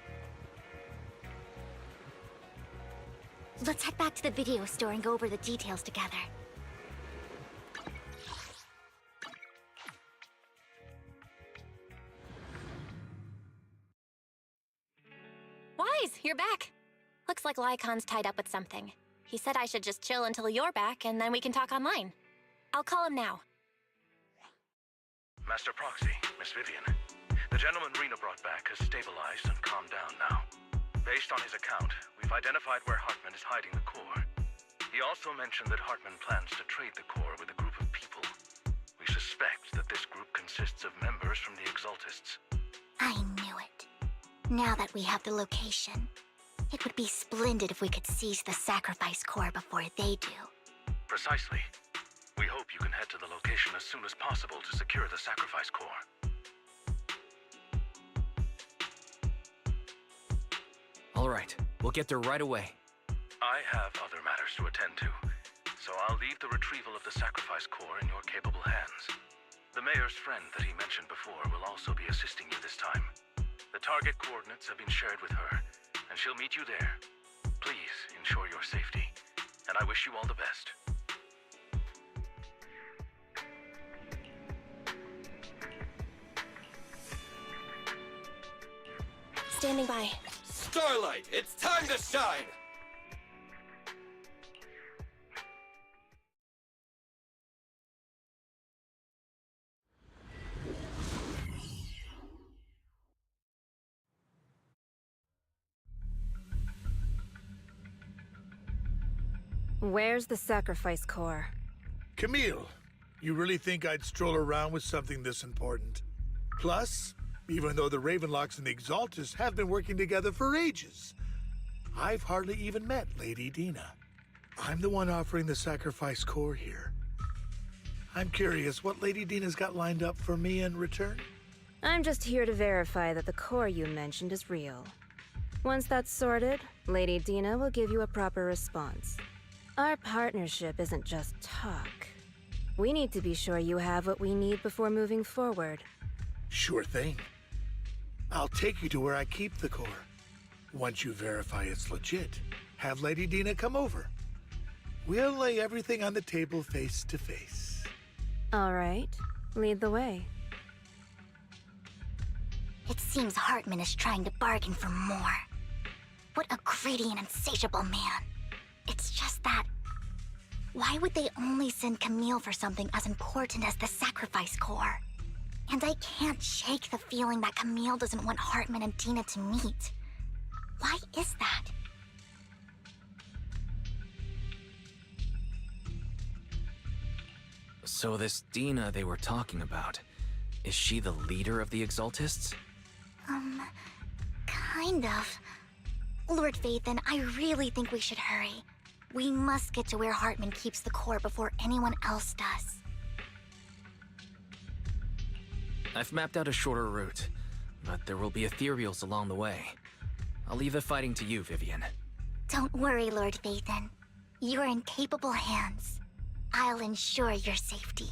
Let's head back to the video store and go over the details together. Wise, you're back. Looks like Lycon's tied up with something. He said I should just chill until you're back, and then we can talk online. I'll call him now. Master Proxy, Miss Vivian. The gentleman Rena brought back has stabilized and calmed down now. Based on his account, we've identified where Hartman is hiding the core. He also mentioned that Hartman plans to trade the core with a group of people. We suspect that this group consists of members from the Exaltists. I knew it. Now that we have the location, it would be splendid if we could seize the sacrifice core before they do. Precisely. We hope you can head to the location as soon as possible to secure the sacrifice core. All right, we'll get there right away. I have other matters to attend to, so I'll leave the retrieval of the sacrifice core in your capable hands. The mayor's friend that he mentioned before will also be assisting you this time. The target coordinates have been shared with her, and she'll meet you there. Please ensure your safety, and I wish you all the best. Standing by. Starlight, it's time to shine! Where's the sacrifice core? Camille, you really think I'd stroll around with something this important? Plus, even though the Ravenlocks and the Exaltists have been working together for ages, I've hardly even met Lady Dina. I'm the one offering the sacrifice core here. I'm curious what Lady Dina's got lined up for me in return? I'm just here to verify that the core you mentioned is real. Once that's sorted, Lady Dina will give you a proper response. Our partnership isn't just talk. We need to be sure you have what we need before moving forward. Sure thing. I'll take you to where I keep the core. Once you verify it's legit, have Lady Dina come over. We'll lay everything on the table face to face. All right, lead the way. It seems Hartman is trying to bargain for more. What a greedy and insatiable man. It's just that... why would they only send Camille for something as important as the sacrifice core? And I can't shake the feeling that Camille doesn't want Hartman and Dina to meet. Why is that? So this Dina they were talking about, is she the leader of the Exaltists? Kind of. Lord Vathan, I really think we should hurry. We must get to where Hartman keeps the core before anyone else does. I've mapped out a shorter route, but there will be ethereals along the way. I'll leave the fighting to you, Vivian. Don't worry, Lord Vathan. You're in capable hands. I'll ensure your safety.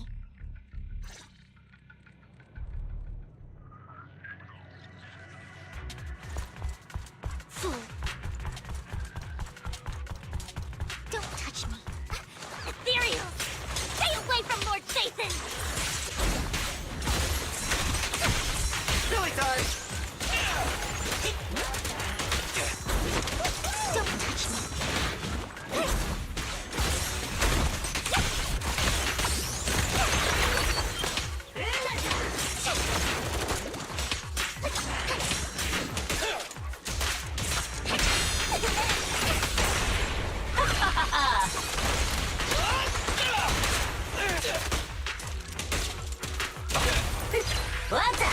Fool. Don't touch me. Ethereal! Stay away from Lord Vathan! Silly time! Don't touch me. What the?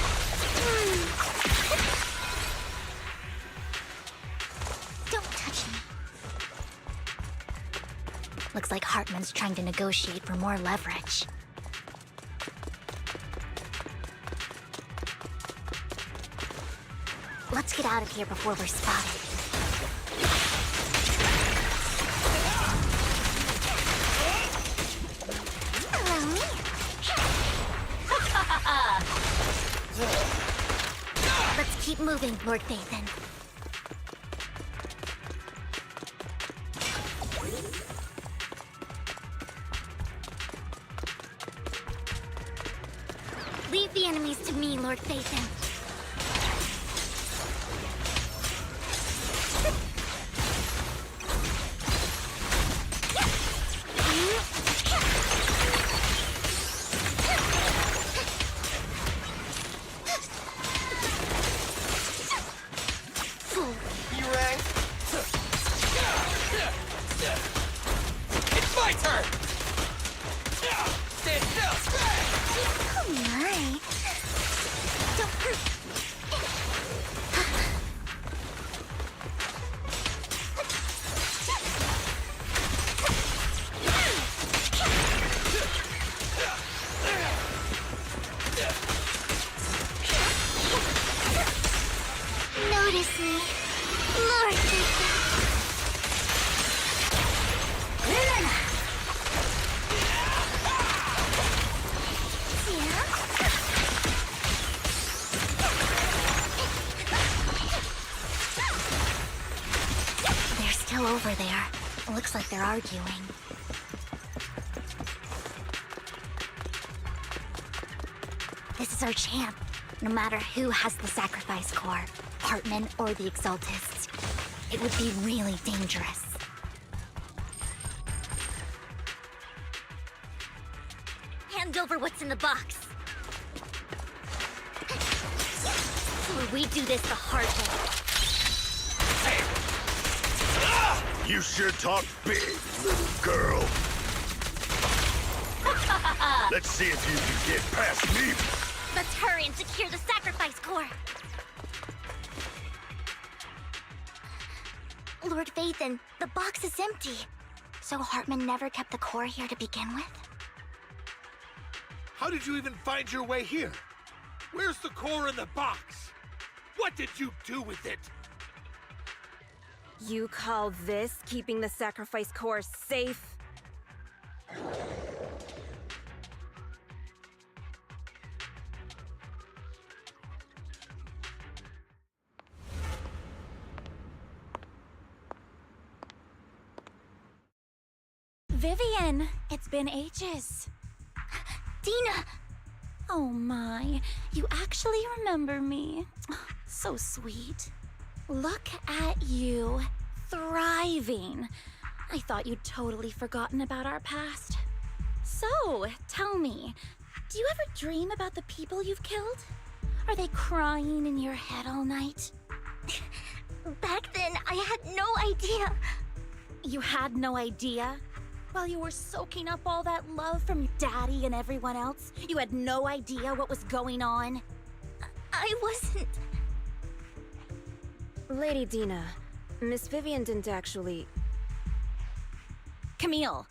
Don't touch me. Looks like Hartman's trying to negotiate for more leverage. Let's get out of here before we're spotted. Let's keep moving, Lord Vathan. Leave the enemies to me, Lord Vathan. It's my turn! Stand still! Oh my. Don't hurt. Notice me, Lord Vathan. They're still over there. Looks like they're arguing. This is our chance. No matter who has the sacrifice core, Hartman or the Exaltists, it would be really dangerous. Hand over what's in the box. Or we do this the hard way. You sure talk big, little girl. Let's see if you can get past me. Let's hurry and secure the sacrifice core. Lord Vathan, the box is empty. So Hartman never kept the core here to begin with? How did you even find your way here? Where's the core in the box? What did you do with it? You call this keeping the sacrifice core safe? Vivian, it's been ages. Dina! Oh my, you actually remember me. So sweet. Look at you, thriving. I thought you'd totally forgotten about our past. So, tell me, do you ever dream about the people you've killed? Are they crying in your head all night? Back then, I had no idea. You had no idea? While you were soaking up all that love from your daddy and everyone else, you had no idea what was going on? I wasn't... Lady Dina, Miss Vivian didn't actually... Camille,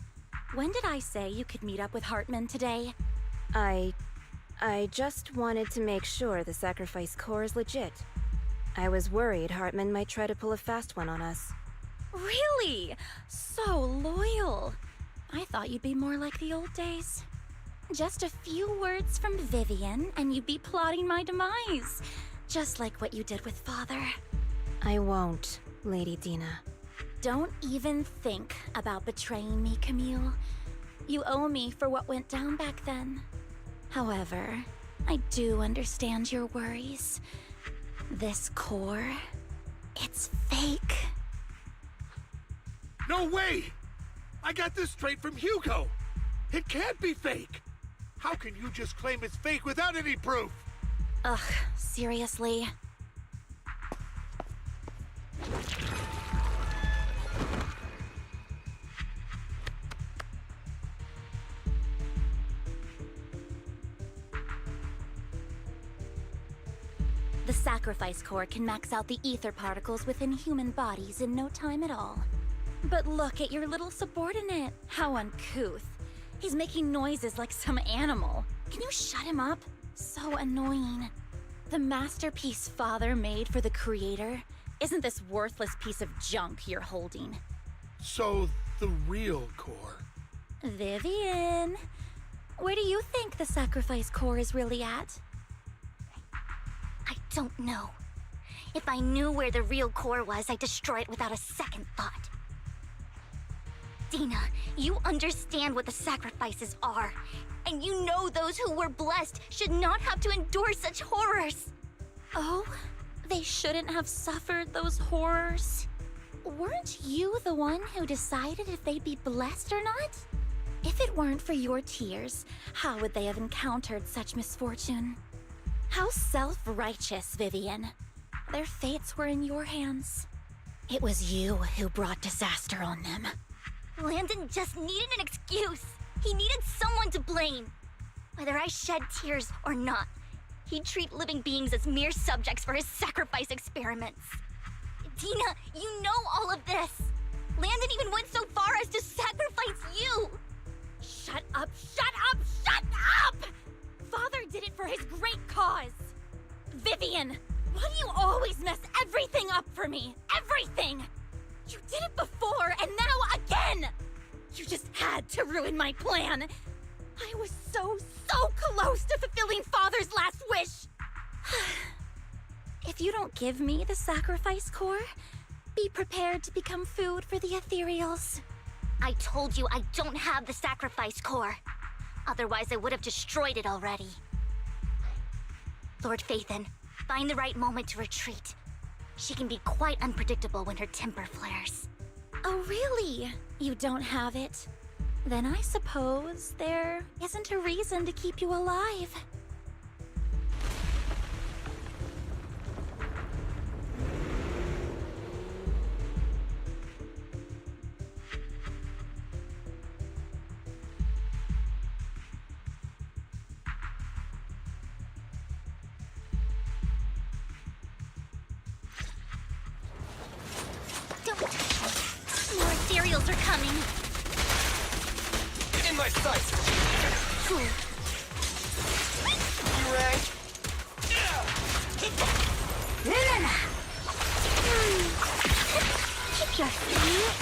when did I say you could meet up with Hartman today? I just wanted to make sure the sacrifice core is legit. I was worried Hartman might try to pull a fast one on us. Really? So loyal. I thought you'd be more like the old days. Just a few words from Vivian, and you'd be plotting my demise. Just like what you did with Father. I won't, Lady Dina. Don't even think about betraying me, Camille. You owe me for what went down back then. However, I do understand your worries. This core, it's fake. No way! I got this straight from Hugo! It can't be fake! How can you just claim it's fake without any proof? Ugh, seriously? The sacrifice core can max out the ether particles within human bodies in no time at all. But look at your little subordinate. How uncouth. He's making noises like some animal. Can you shut him up? So annoying. The masterpiece Father made for the Creator isn't this worthless piece of junk you're holding. So, the real core. Vivian, where do you think the sacrifice core is really at? I don't know. If I knew where the real core was, I'd destroy it without a second thought. Dina, you understand what the sacrifices are. And you know those who were blessed should not have to endure such horrors. Oh, they shouldn't have suffered those horrors. Weren't you the one who decided if they'd be blessed or not? If it weren't for your tears, how would they have encountered such misfortune? How self-righteous, Vivian. Their fates were in your hands. It was you who brought disaster on them. Landon just needed an excuse. He needed someone to blame. Whether I shed tears or not, he'd treat living beings as mere subjects for his sacrifice experiments. Dina, you know all of this. Landon even went so far as to sacrifice you. Shut up, shut up, shut up! Father did it for his great cause. Vivian, why do you always mess everything up for me? Everything! You did it before, and now again! You just had to ruin my plan. I was so close to fulfilling Father's last wish. If you don't give me the sacrifice core, be prepared to become food for the ethereals. I told you I don't have the sacrifice core. Otherwise, I would have destroyed it already. Lord Phaethon, find the right moment to retreat. She can be quite unpredictable when her temper flares. Oh, really? You don't have it? Then I suppose there isn't a reason to keep you alive. More ethereals are coming. In my sight! Cool. You rang? Keep your feet.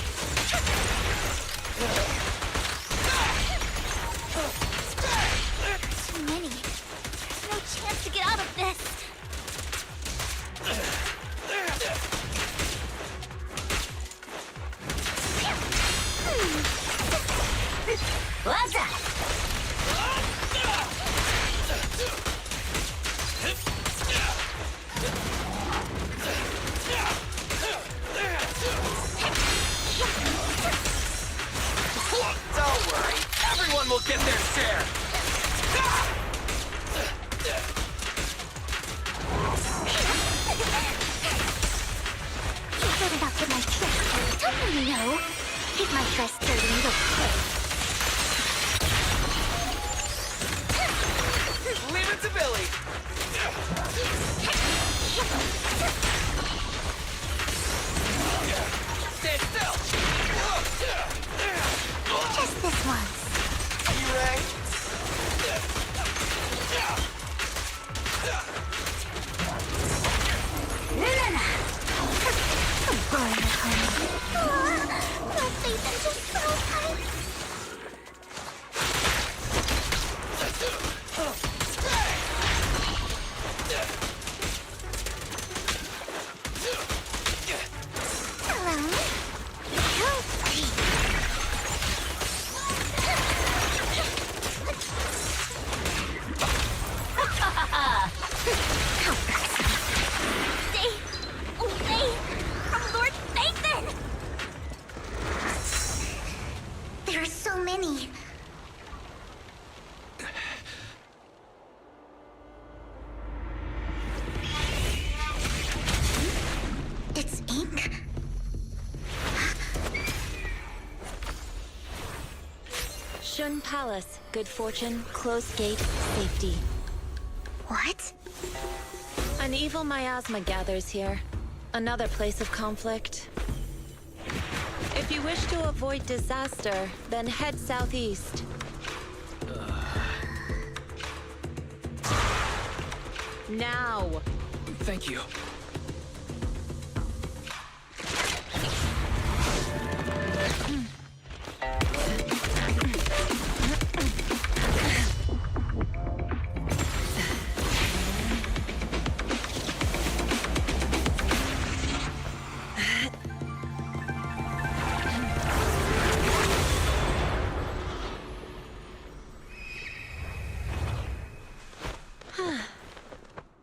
Too many. There's no chance to get out of this. What's that? Don't worry, everyone will get their share! You better not get my dress. Don't you know? Get my dress dirty and look quick. Leave it to Billy! There are so many. It's ink? Shun Palace. Good fortune, closed gate, safety. What? An evil miasma gathers here. Another place of conflict. If you wish to avoid disaster, then head southeast. Now! Thank you.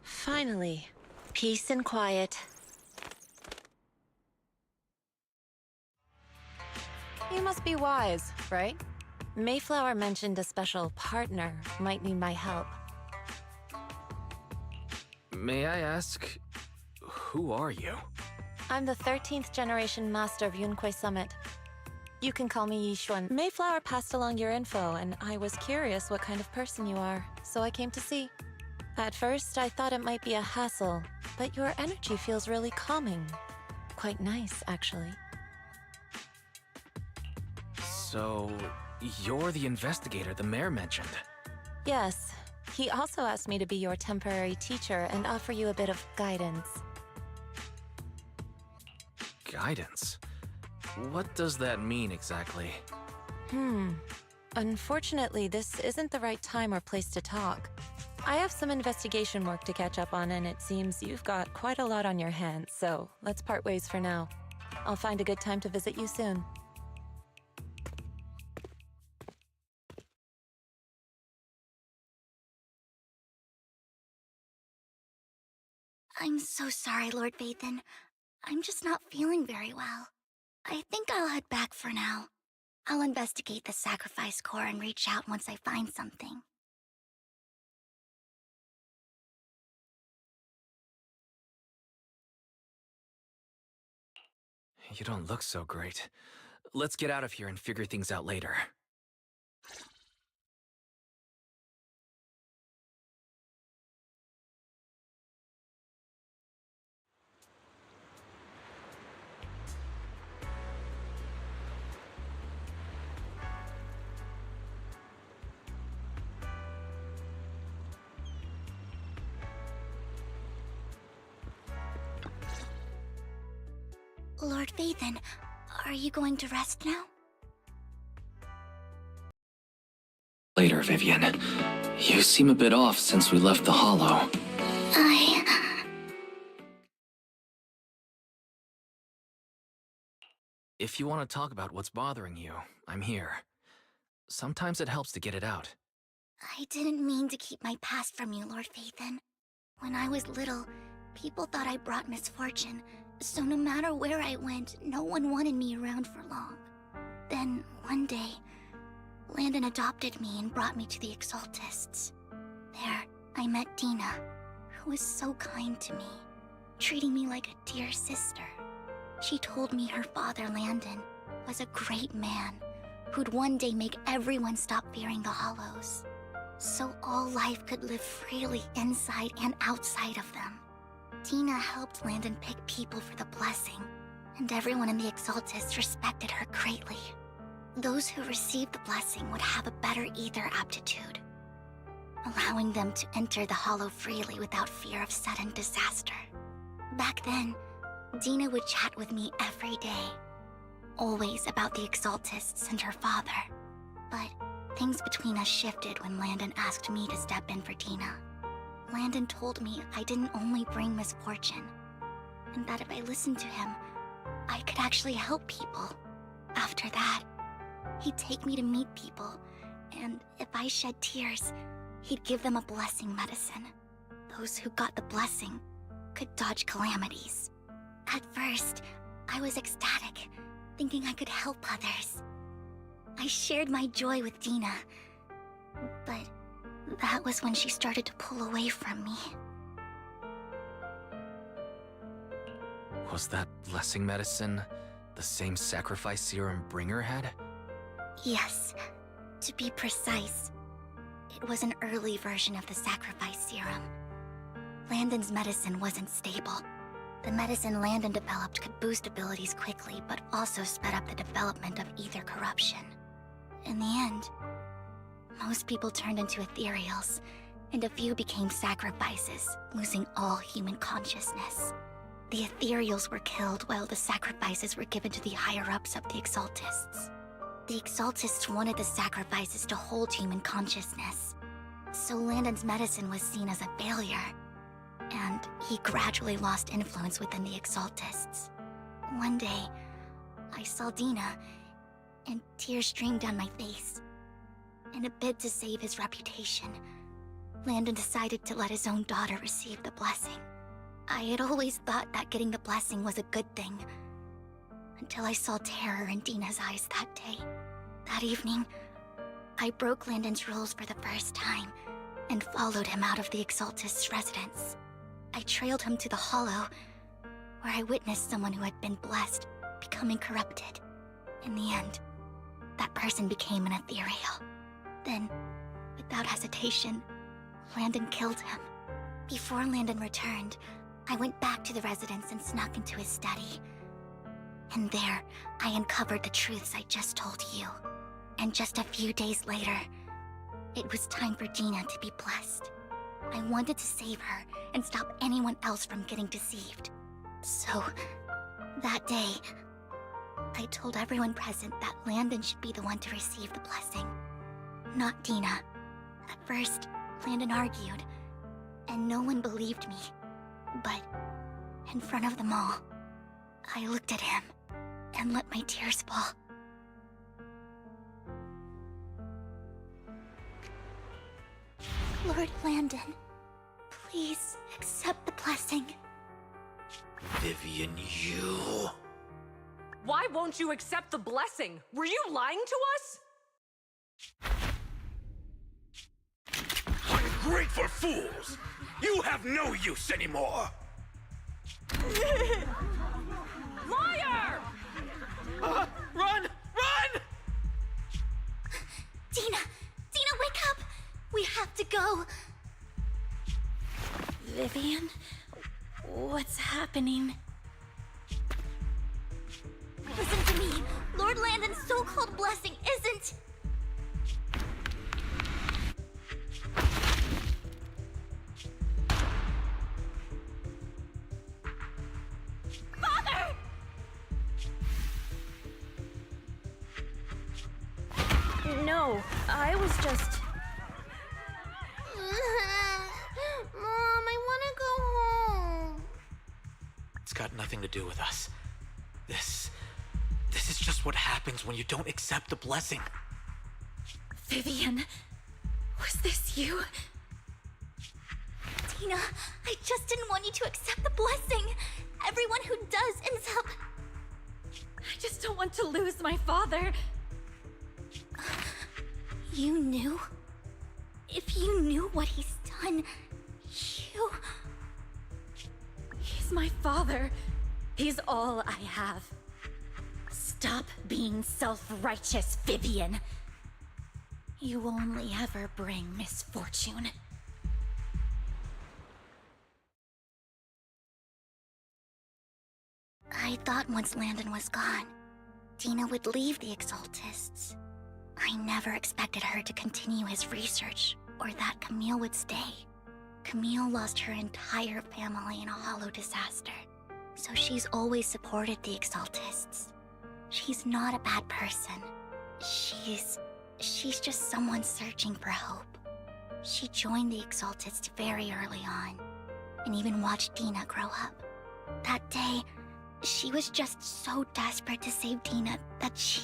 Finally, peace and quiet. You must be wise, right? Mayflower mentioned a special partner might need my help. May I ask, who are you? I'm the 13th generation master of Yunquei Summit. You can call me Yixuan. Mayflower passed along your info, and I was curious what kind of person you are, so I came to see. At first, I thought it might be a hassle, but your energy feels really calming. Quite nice, actually. So, you're the investigator the mayor mentioned? Yes. He also asked me to be your temporary teacher and offer you a bit of guidance. Guidance? What does that mean exactly? Unfortunately, this isn't the right time or place to talk. I have some investigation work to catch up on, and it seems you've got quite a lot on your hands, so let's part ways for now. I'll find a good time to visit you soon. I'm so sorry, Lord Vathan. I'm just not feeling very well. I think I'll head back for now. I'll investigate the sacrifice core and reach out once I find something. You don't look so great. Let's get out of here and figure things out later. Lord Vathan, are you going to rest now? Later, Vivian. You seem a bit off since we left the Hollow. If you want to talk about what's bothering you, I'm here. Sometimes it helps to get it out. I didn't mean to keep my past from you, Lord Vathan. When I was little, people thought I brought misfortune, so no matter where I went, no one wanted me around for long. Then, one day, Landon adopted me and brought me to the Exaltists. There, I met Dina, who was so kind to me, treating me like a dear sister. She told me her father, Landon, was a great man who'd one day make everyone stop fearing the Hollows, so all life could live freely inside and outside of them. Tina helped Landon pick people for the blessing, and everyone in the Exaltists respected her greatly. those who received the blessing would have a better ether aptitude, allowing them to enter the hollow freely without fear of sudden disaster. Back then, Dina would chat with me every day, always about the Exaltists and her father. But things between us shifted when Landon asked me to step in for Dina. Landon told me I didn't only bring misfortune, and that if I listened to him, I could actually help people. After that, he'd take me to meet people, and if I shed tears, he'd give them a blessing medicine. Those who got the blessing could dodge calamities. At first, I was ecstatic, thinking I could help others. I shared my joy with Dina, but that was when she started to pull away from me. Was that blessing medicine the same sacrifice serum Bringer had? Yes, to be precise, it was an early version of the sacrifice serum. Landon's medicine wasn't stable. The medicine Landon developed could boost abilities quickly, but also sped up the development of ether corruption. In the end, most people turned into ethereals, and a few became sacrifices, losing all human consciousness. The ethereals were killed while the sacrifices were given to the higher-ups of the Exaltists. The Exaltists wanted the sacrifices to hold human consciousness, so Landon's medicine was seen as a failure, and he gradually lost influence within the Exaltists. One day, I saw Dina, and tears streamed down my face. In a bid to save his reputation, Landon decided to let his own daughter receive the blessing. I had always thought that getting the blessing was a good thing, until I saw terror in Dina's eyes that day. That evening, I broke Landon's rules for the first time, and followed him out of the Exaltist's residence. I trailed him to the Hollow, where I witnessed someone who had been blessed becoming corrupted. In the end, that person became an ethereal. Then, without hesitation, Landon killed him. Before Landon returned, I went back to the residence and snuck into his study. And there, I uncovered the truths I just told you. And just a few days later, it was time for Dina to be blessed. I wanted to save her and stop anyone else from getting deceived. So, that day, I told everyone present that Landon should be the one to receive the blessing, not Dina. At first, Landon argued, and no one believed me. But, in front of them all, I looked at him and let my tears fall. Lord Landon, please accept the blessing. Vivian, you... Why won't you accept the blessing? Were you lying to us? Ungrateful fools! You have no use anymore! Liar! Run! Run! Dina! Dina, wake up! We have to go! Vivian? What's happening? Listen to me! Lord Landon's so-called blessing isn't... Father! No, I was just... Mom, I want to go home. It's got nothing to do with us. This is just what happens when you don't accept the blessing. Vivian, was this you? Dina, I just didn't want you to accept the blessing. Everyone who does ends up... I just don't want to lose my father. You knew? If you knew what he's done, you... He's my father. He's all I have. Stop being self-righteous, Vivian. You only ever bring misfortune. I thought once Landon was gone, Dina would leave the Exaltists. I never expected her to continue his research, or that Camille would stay. Camille lost her entire family in a hollow disaster, so she's always supported the Exaltists. She's not a bad person. She's just someone searching for hope. She joined the Exaltists very early on, and even watched Dina grow up. That day, she was just so desperate to save Dina that she...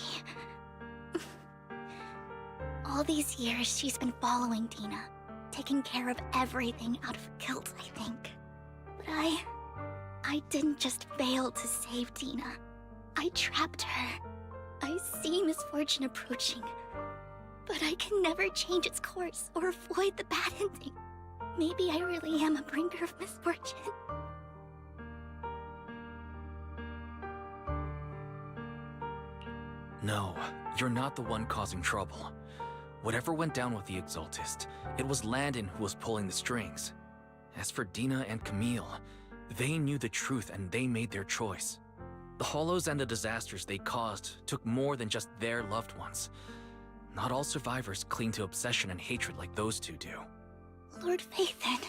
All these years, she's been following Dina, taking care of everything out of guilt, I think. But I didn't just fail to save Dina. I trapped her. I see misfortune approaching, but I can never change its course or avoid the bad ending. Maybe I really am a bringer of misfortune. No, you're not the one causing trouble. Whatever went down with the Exaltist, it was Landon who was pulling the strings. As for Dina and Camille, they knew the truth and they made their choice. The Hollows and the disasters they caused took more than just their loved ones. Not all survivors cling to obsession and hatred like those two do. Lord Phaethon.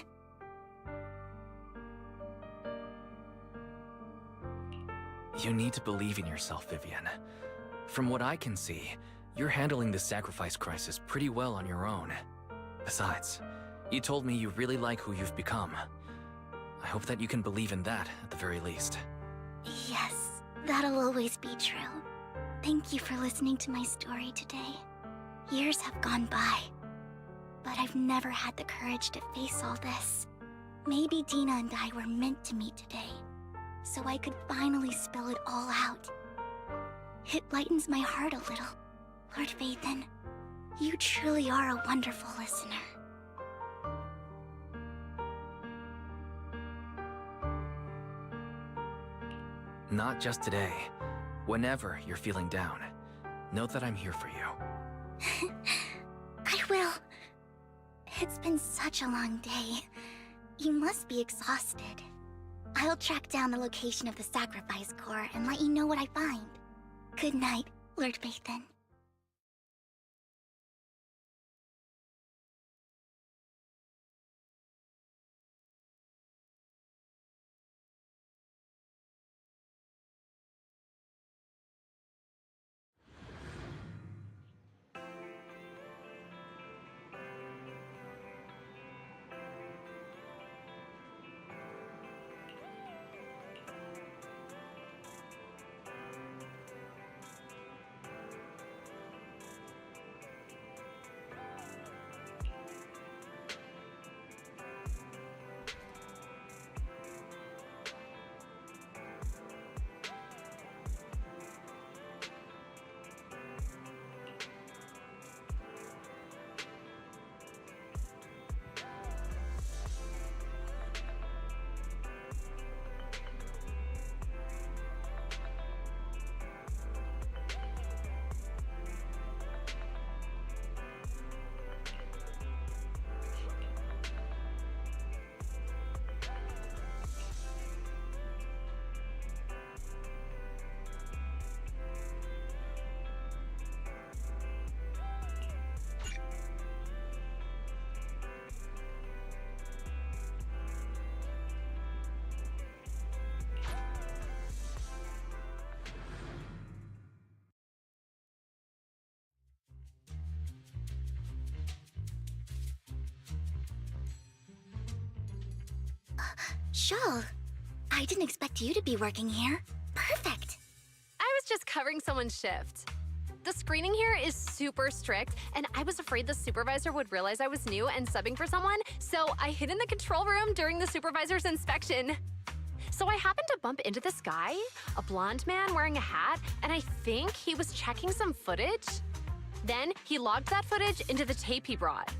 You need to believe in yourself, Vivian. From what I can see, you're handling this sacrifice crisis pretty well on your own. Besides, you told me you really like who you've become. I hope that you can believe in that, at the very least. Yes, that'll always be true. Thank you for listening to my story today. Years have gone by, but I've never had the courage to face all this. Maybe Dina and I were meant to meet today, so I could finally spill it all out. It lightens my heart a little. Lord Phaethon, you truly are a wonderful listener. Not just today. Whenever you're feeling down, know that I'm here for you. I will. It's been such a long day. You must be exhausted. I'll track down the location of the sacrifice core and let you know what I find. Good night, Lord Phaethon. Shawl, I didn't expect you to be working here. Perfect. I was just covering someone's shift. The screening here is super strict, and I was afraid the supervisor would realize I was new and subbing for someone, so I hid in the control room during the supervisor's inspection. So I happened to bump into this guy, a blonde man wearing a hat, and I think he was checking some footage. Then he logged that footage into the tape he brought.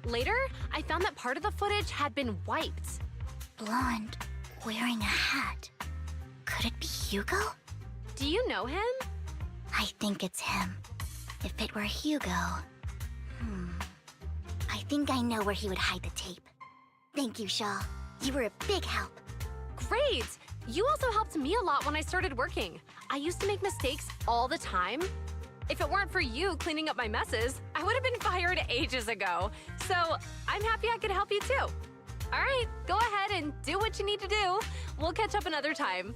Later, I found that part of the footage had been wiped. Blonde, wearing a hat. Could it be Hugo? Do you know him? I think it's him. If it were Hugo... I think I know where he would hide the tape. Thank you, Shaw. You were a big help. Great! You also helped me a lot when I started working. I used to make mistakes all the time. If it weren't for you cleaning up my messes, I would have been fired ages ago. So I'm happy I could help you too. All right, go ahead and do what you need to do. We'll catch up another time.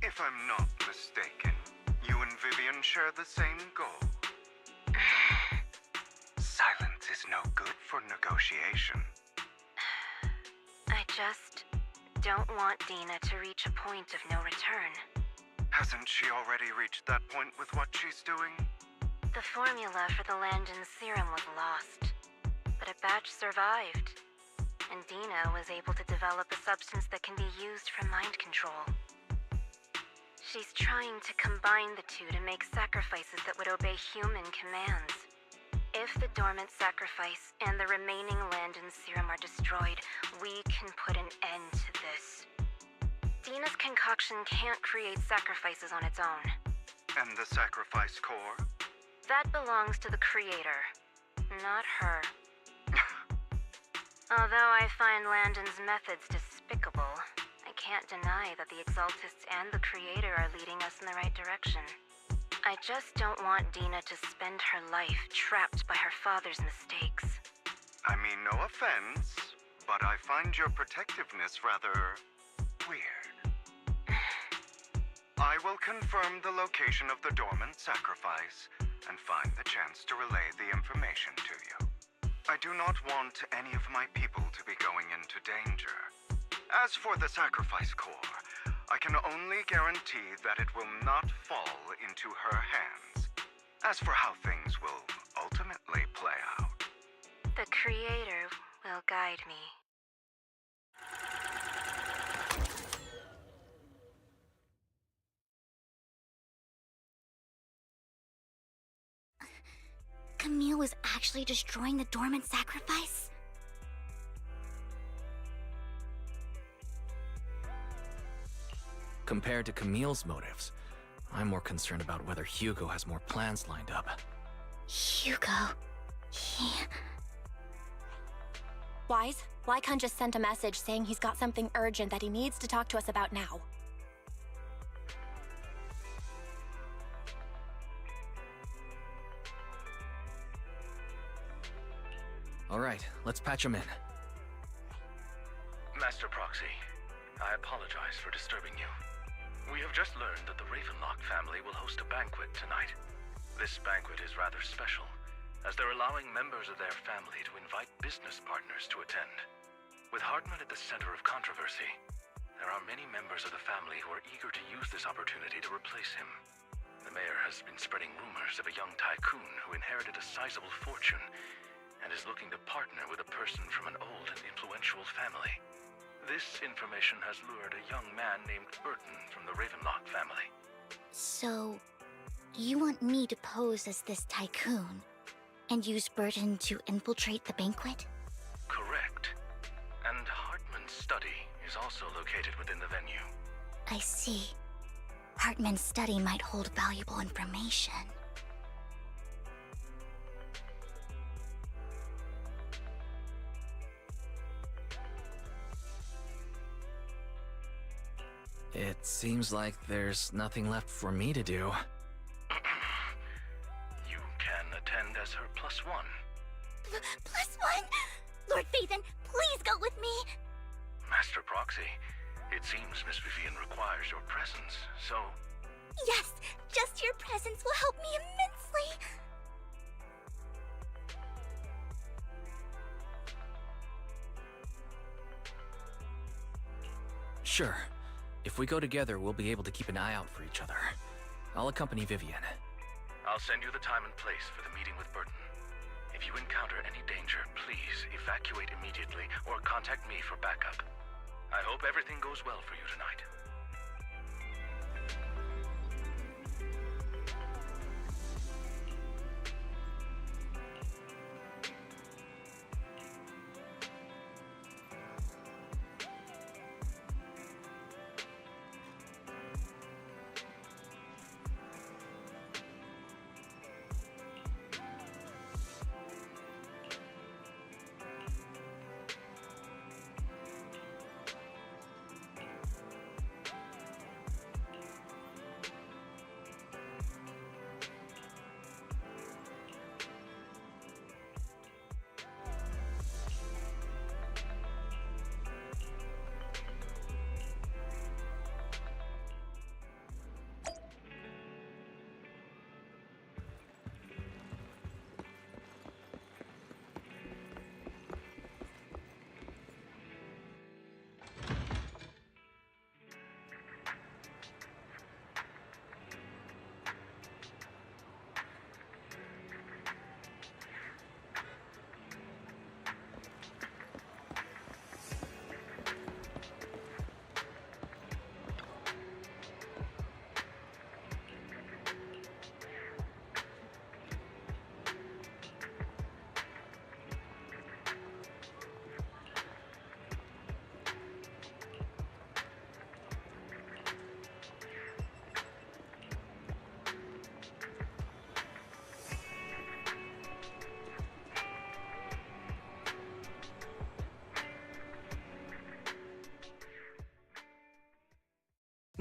If I'm not mistaken, you and Vivian share the same goal. Silence is no good for negotiation. I just don't want Dina to reach a point of no return. Hasn't she already reached that point with what she's doing? The formula for the Landon serum was lost, but a batch survived, and Dina was able to develop a substance that can be used for mind control. She's trying to combine the two to make sacrifices that would obey human commands. If the dormant sacrifice and the remaining land and serum are destroyed, we can put an end to this. Dina's concoction can't create sacrifices on its own. And the sacrifice core? That belongs to the creator, not her. Although I find Landon's methods despicable, I can't deny that the Exaltists and the creator are leading us in the right direction. I just don't want Dina to spend her life trapped by her father's mistakes. I mean, no offense, but I find your protectiveness rather weird. I will confirm the location of the dormant sacrifice and find the chance to relay the information to you. I do not want any of my people to be going into danger. As for the sacrifice core, I can only guarantee that it will not fall into her hands. As for how things will ultimately play out, The creator will guide me. Camille was actually destroying the dormant sacrifice? Compared to Camille's motives, I'm more concerned about whether Hugo has more plans lined up. Hugo... Wise, Lycon just sent a message saying he's got something urgent that he needs to talk to us about now. All right, let's patch him in. Master Proxy, I apologize for disturbing you. We have just learned that the Ravenlock family will host a banquet tonight. This banquet is rather special, as they're allowing members of their family to invite business partners to attend. With Hartman at the center of controversy, there are many members of the family who are eager to use this opportunity to replace him. The mayor has been spreading rumors of a young tycoon who inherited a sizable fortune and is looking to partner with a person from an old and influential family. This information has lured a young man named Burton from the Ravenlock family. So, you want me to pose as this tycoon and use Burton to infiltrate the banquet? Correct. And Hartman's study is also located within the venue. I see. Hartman's study might hold valuable information. It seems like there's nothing left for me to do. You can attend as her +1. +1? Lord Phaethon, please go with me! Master Proxy, it seems Miss Vivian requires your presence, so... Yes, just your presence will help me immensely! Sure. If we go together, we'll be able to keep an eye out for each other. I'll accompany Vivian. I'll send you the time and place for the meeting with Burton. If you encounter any danger, please evacuate immediately or contact me for backup. I hope everything goes well for you tonight.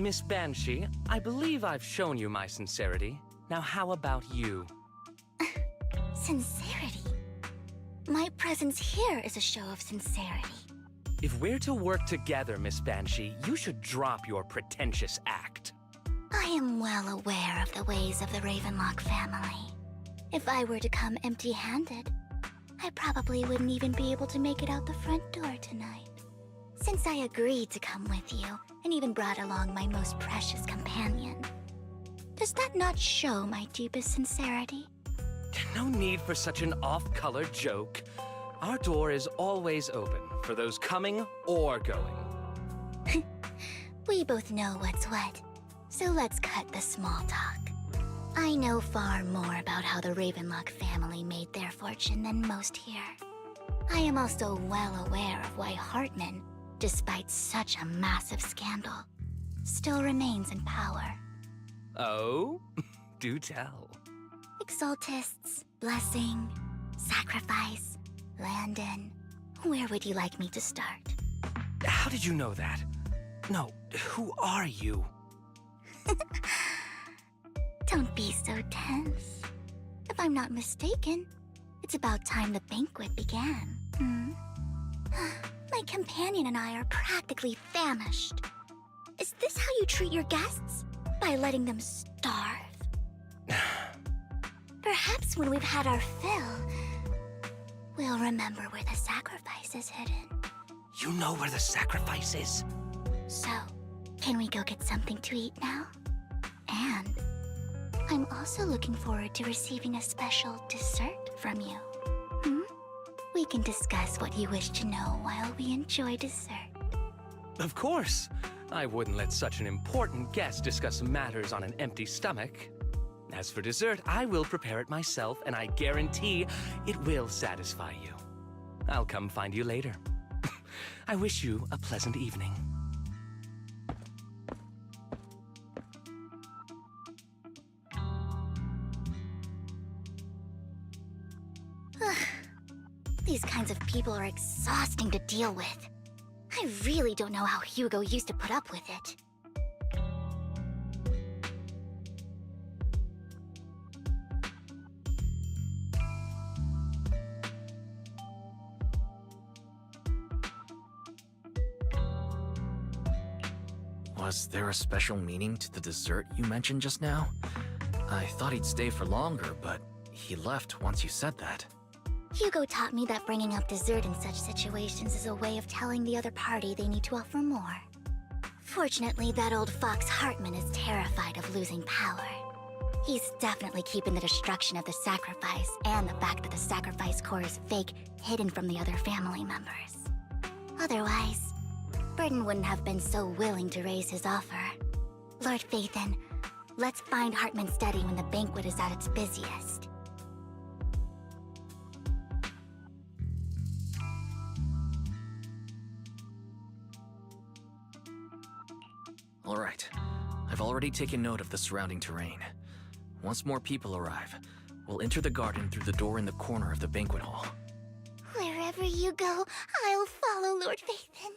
Miss Banshee, I believe I've shown you my sincerity. Now how about you? Sincerity? My presence here is a show of sincerity. If we're to work together, Miss Banshee, you should drop your pretentious act. I am well aware of the ways of the Ravenlock family. If I were to come empty-handed, I probably wouldn't even be able to make it out the front door tonight. Since I agreed to come with you, and even brought along my most precious companion, does that not show my deepest sincerity? No need for such an off-color joke. Our door is always open for those coming or going. We both know what's what, so let's cut the small talk. I know far more about how the Ravenlock family made their fortune than most here. I am also well aware of why Hartman, despite such a massive scandal, still remains in power. Oh? Do tell. Exaltists, blessing, sacrifice, Landon. Where would you like me to start? How did you know that? No, who are you? Don't be so tense. If I'm not mistaken, it's about time the banquet began. My companion and I are practically famished. Is this how you treat your guests? By letting them starve? Perhaps when we've had our fill, we'll remember where the sacrifice is hidden. You know where the sacrifice is? So, can we go get something to eat now? And I'm also looking forward to receiving a special dessert from you. We can discuss what you wish to know while we enjoy dessert. Of course. I wouldn't let such an important guest discuss matters on an empty stomach. As for dessert, I will prepare it myself, and I guarantee it will satisfy you. I'll come find you later. I wish you a pleasant evening. These kinds of people are exhausting to deal with. I really don't know how Hugo used to put up with it. Was there a special meaning to the dessert you mentioned just now? I thought he'd stay for longer, but he left once you said that. Hugo taught me that bringing up dessert in such situations is a way of telling the other party they need to offer more. Fortunately, that old fox Hartman is terrified of losing power. He's definitely keeping the destruction of the sacrifice and the fact that the sacrifice core is fake hidden from the other family members. Otherwise, Burden wouldn't have been so willing to raise his offer. Lord Phaethon, let's find Hartman's study when the banquet is at its busiest. All right. I've already taken note of the surrounding terrain. Once more people arrive, we'll enter the garden through the door in the corner of the banquet hall. Wherever you go, I'll follow, Lord Phaethon.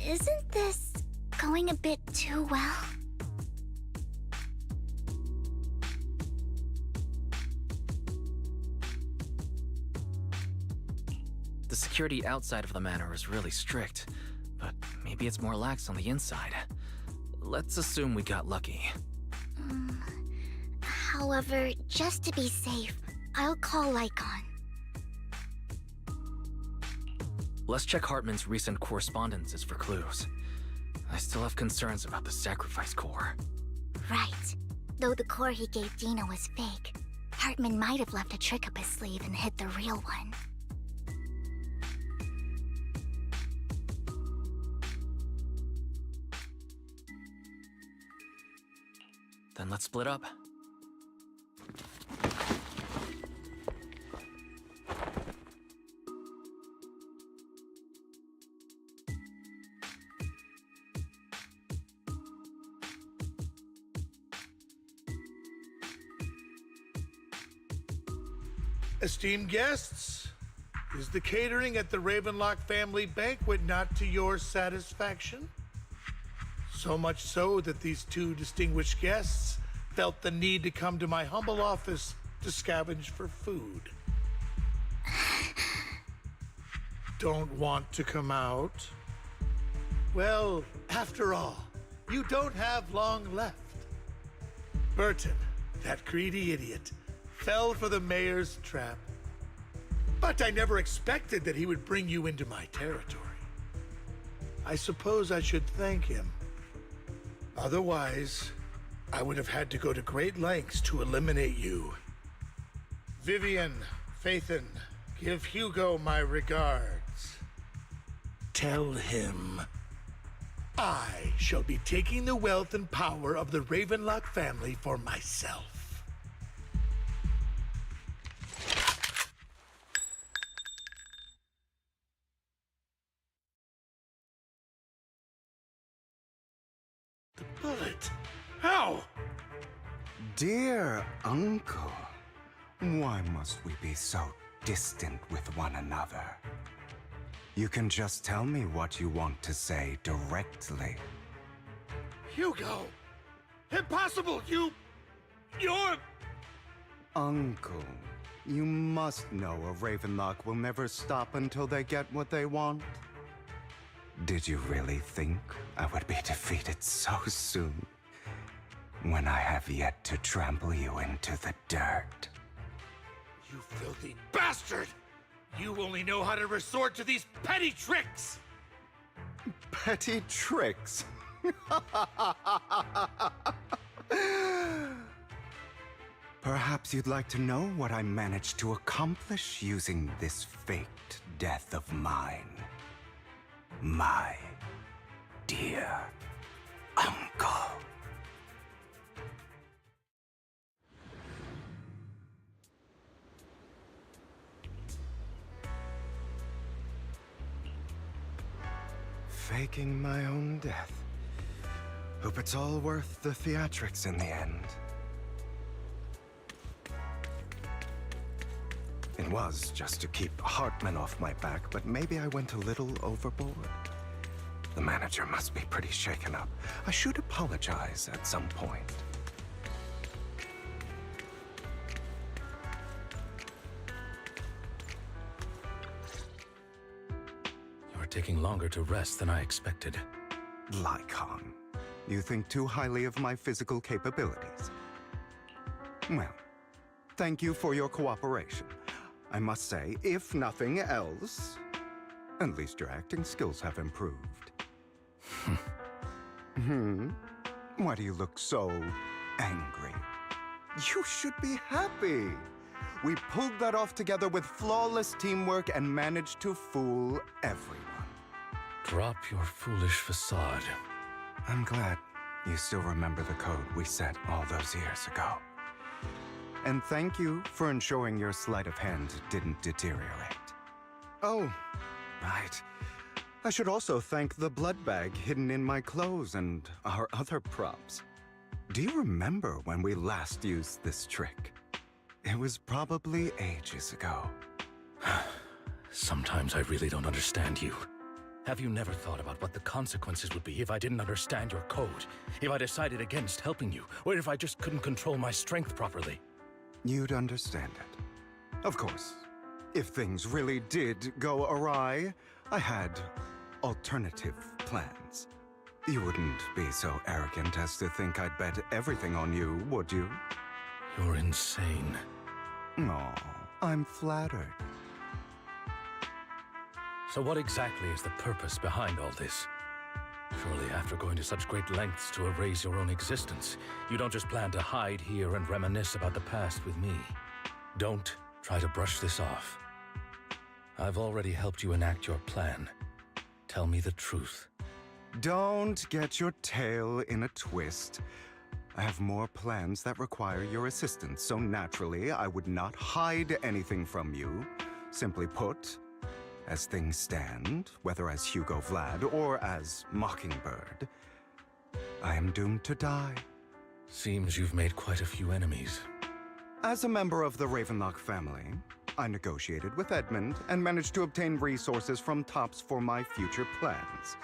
Isn't this going a bit too well? The security outside of the manor is really strict, but maybe it's more lax on the inside. Let's assume we got lucky. However, just to be safe, I'll call Lycon. Let's check Hartman's recent correspondences for clues. I still have concerns about the sacrifice core. Right. Though the core he gave Dina was fake, Hartman might have left a trick up his sleeve and hid the real one. Then let's split up. Esteemed guests, is the catering at the Ravenlock family banquet not to your satisfaction? So much so that these two distinguished guests felt the need to come to my humble office to scavenge for food. Don't want to come out? Well, after all, you don't have long left. Burton, that greedy idiot, fell for the mayor's trap. But I never expected that he would bring you into my territory. I suppose I should thank him. Otherwise, I would have had to go to great lengths to eliminate you. Vivian, Phaethon, give Hugo my regards. Tell him I shall be taking the wealth and power of the Ravenlock family for myself. The bullet? How? Dear Uncle, why must we be so distant with one another? You can just tell me what you want to say directly. Hugo! Impossible! You're... Uncle, you must know a Ravenlock will never stop until they get what they want. Did you really think I would be defeated so soon? When I have yet to trample you into the dirt. You filthy bastard! You only know how to resort to these petty tricks! Petty tricks? Perhaps you'd like to know what I managed to accomplish using this faked death of mine. My dear uncle. Faking my own death. Hope it's all worth the theatrics in the end. It was just to keep Hartman off my back, but maybe I went a little overboard. The manager must be pretty shaken up. I should apologize at some point. You're taking longer to rest than I expected. Lycon, you think too highly of my physical capabilities. Well, thank you for your cooperation. I must say, if nothing else, at least your acting skills have improved. Why do you look so angry? You should be happy. We pulled that off together with flawless teamwork and managed to fool everyone. Drop your foolish facade. I'm glad you still remember the code we set all those years ago. And thank you for ensuring your sleight of hand didn't deteriorate. Oh, right. I should also thank the blood bag hidden in my clothes and our other props. Do you remember when we last used this trick? It was probably ages ago. Sometimes I really don't understand you. Have you never thought about what the consequences would be if I didn't understand your code? If I decided against helping you? Or if I just couldn't control my strength properly? You'd understand it. Of course, if things really did go awry, I had alternative plans. You wouldn't be so arrogant as to think I'd bet everything on you, would you? You're insane. Aw, I'm flattered. So what exactly is the purpose behind all this? Surely after going to such great lengths to erase your own existence, you don't just plan to hide here and reminisce about the past with me. Don't try to brush this off. I've already helped you enact your plan. Tell me the truth. Don't get your tail in a twist. I have more plans that require your assistance, so naturally I would not hide anything from you. Simply put, as things stand, whether as Hugo Vlad or as Mockingbird, I am doomed to die. Seems you've made quite a few enemies. As a member of the Ravenlock family, I negotiated with Edmund and managed to obtain resources from Tops for my future plans.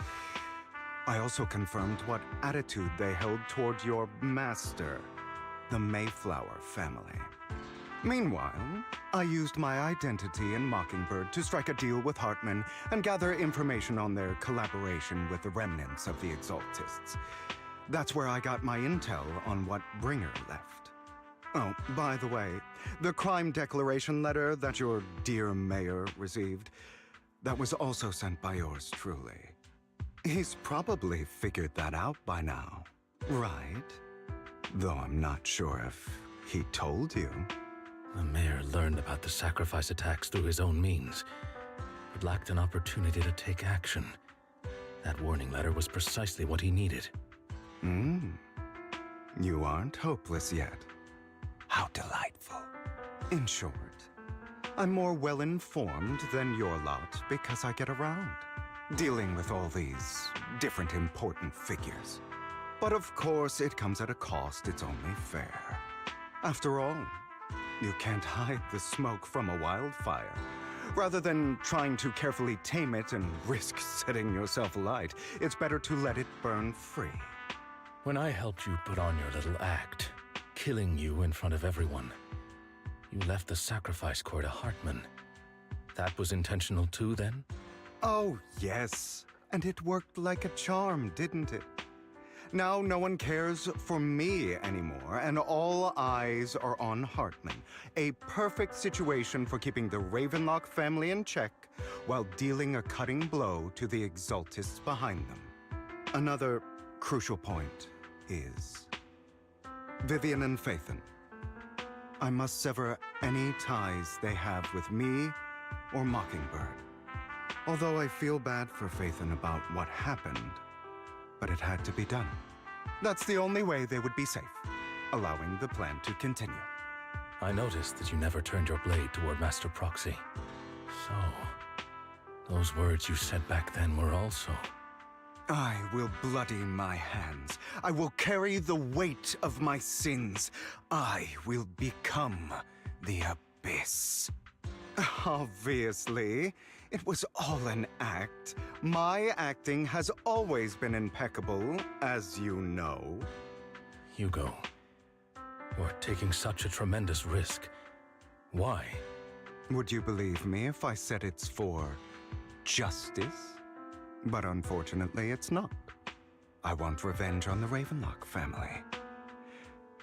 I also confirmed what attitude they held toward your master, the Mayflower family. Meanwhile, I used my identity in Mockingbird to strike a deal with Hartman and gather information on their collaboration with the remnants of the Exaltists. That's where I got my intel on what Bringer left. Oh, by the way, the crime declaration letter that your dear mayor received, that was also sent by yours truly. He's probably figured that out by now, right? Though I'm not sure if he told you. The mayor learned about the sacrifice attacks through his own means, but lacked an opportunity to take action. That warning letter was precisely what he needed. You aren't hopeless yet. How delightful. In short, I'm more well-informed than your lot because I get around, dealing with all these different important figures. But of course, it comes at a cost, it's only fair. After all, you can't hide the smoke from a wildfire. Rather than trying to carefully tame it and risk setting yourself alight, it's better to let it burn free. When I helped you put on your little act, killing you in front of everyone, you left the sacrifice core to Hartman. That was intentional too, then? Oh, yes. And it worked like a charm, didn't it? Now no one cares for me anymore, and all eyes are on Hartman. A perfect situation for keeping the Ravenlock family in check while dealing a cutting blow to the Exaltists behind them. Another crucial point is Vivian and Phaethon. I must sever any ties they have with me or Mockingbird. Although I feel bad for Phaethon about what happened, but it had to be done. That's the only way they would be safe, allowing the plan to continue. I noticed that you never turned your blade toward Master Proxy. So, those words you said back then were also... I will bloody my hands. I will carry the weight of my sins. I will become the Abyss. Obviously, it was all an act. My acting has always been impeccable, as you know. Hugo, you're taking such a tremendous risk. Why? Would you believe me if I said it's for justice? But unfortunately, it's not. I want revenge on the Ravenlock family.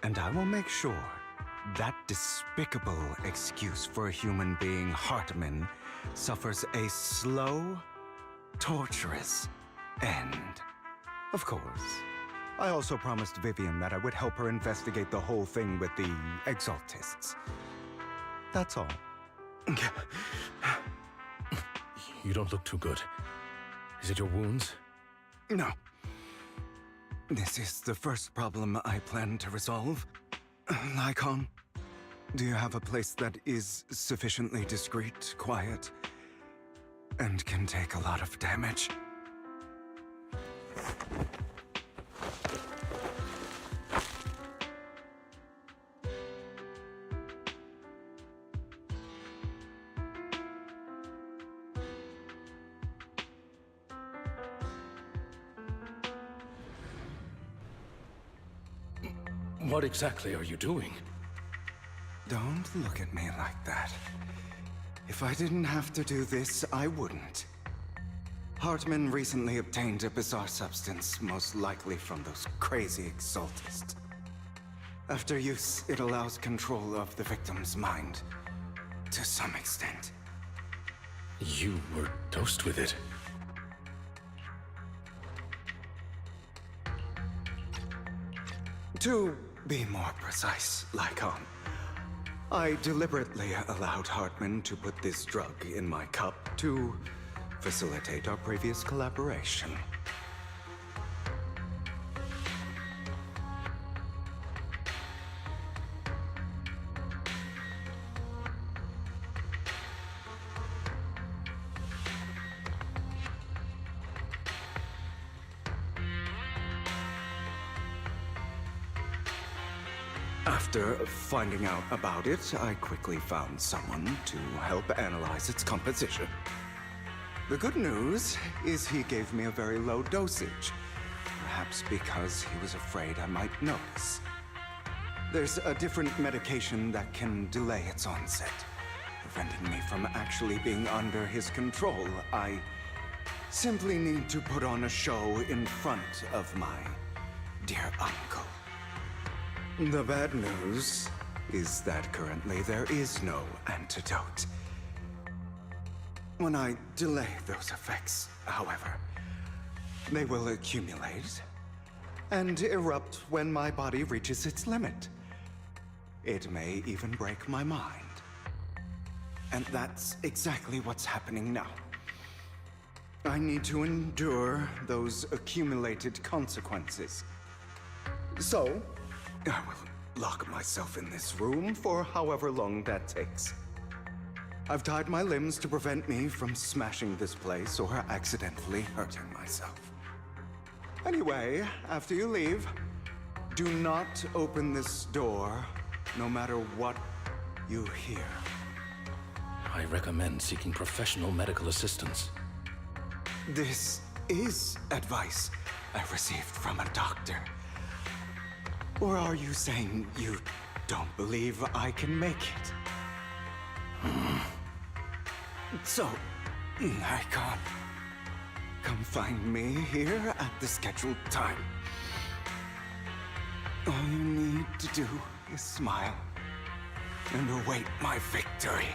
And I will make sure that despicable excuse for a human being, Hartman, suffers a slow, torturous end. Of course, I also promised Vivian that I would help her investigate the whole thing with the Exaltists. That's all. You don't look too good. Is it your wounds? No. This is the first problem I plan to resolve. Lycon, do you have a place that is sufficiently discreet, quiet, and can take a lot of damage? What exactly are you doing? Don't look at me like that. If I didn't have to do this, I wouldn't. Hartman recently obtained a bizarre substance, most likely from those crazy Exaltists. After use, it allows control of the victim's mind, to some extent. You were dosed with it. To be more precise, Lycon, I deliberately allowed Hartman to put this drug in my cup to facilitate our previous collaboration. After finding out about it, I quickly found someone to help analyze its composition. The good news is he gave me a very low dosage, perhaps because he was afraid I might notice. There's a different medication that can delay its onset, preventing me from actually being under his control. I simply need to put on a show in front of my dear uncle. The bad news is that currently there is no antidote. When I delay those effects, however, they will accumulate and erupt when my body reaches its limit. It may even break my mind. And that's exactly what's happening now. I need to endure those accumulated consequences. So, I will lock myself in this room for however long that takes. I've tied my limbs to prevent me from smashing this place or accidentally hurting myself. Anyway, after you leave, do not open this door, no matter what you hear. I recommend seeking professional medical assistance. This is advice I received from a doctor. Or are you saying you don't believe I can make it? So, Icon, come find me here at the scheduled time. All you need to do is smile and await my victory.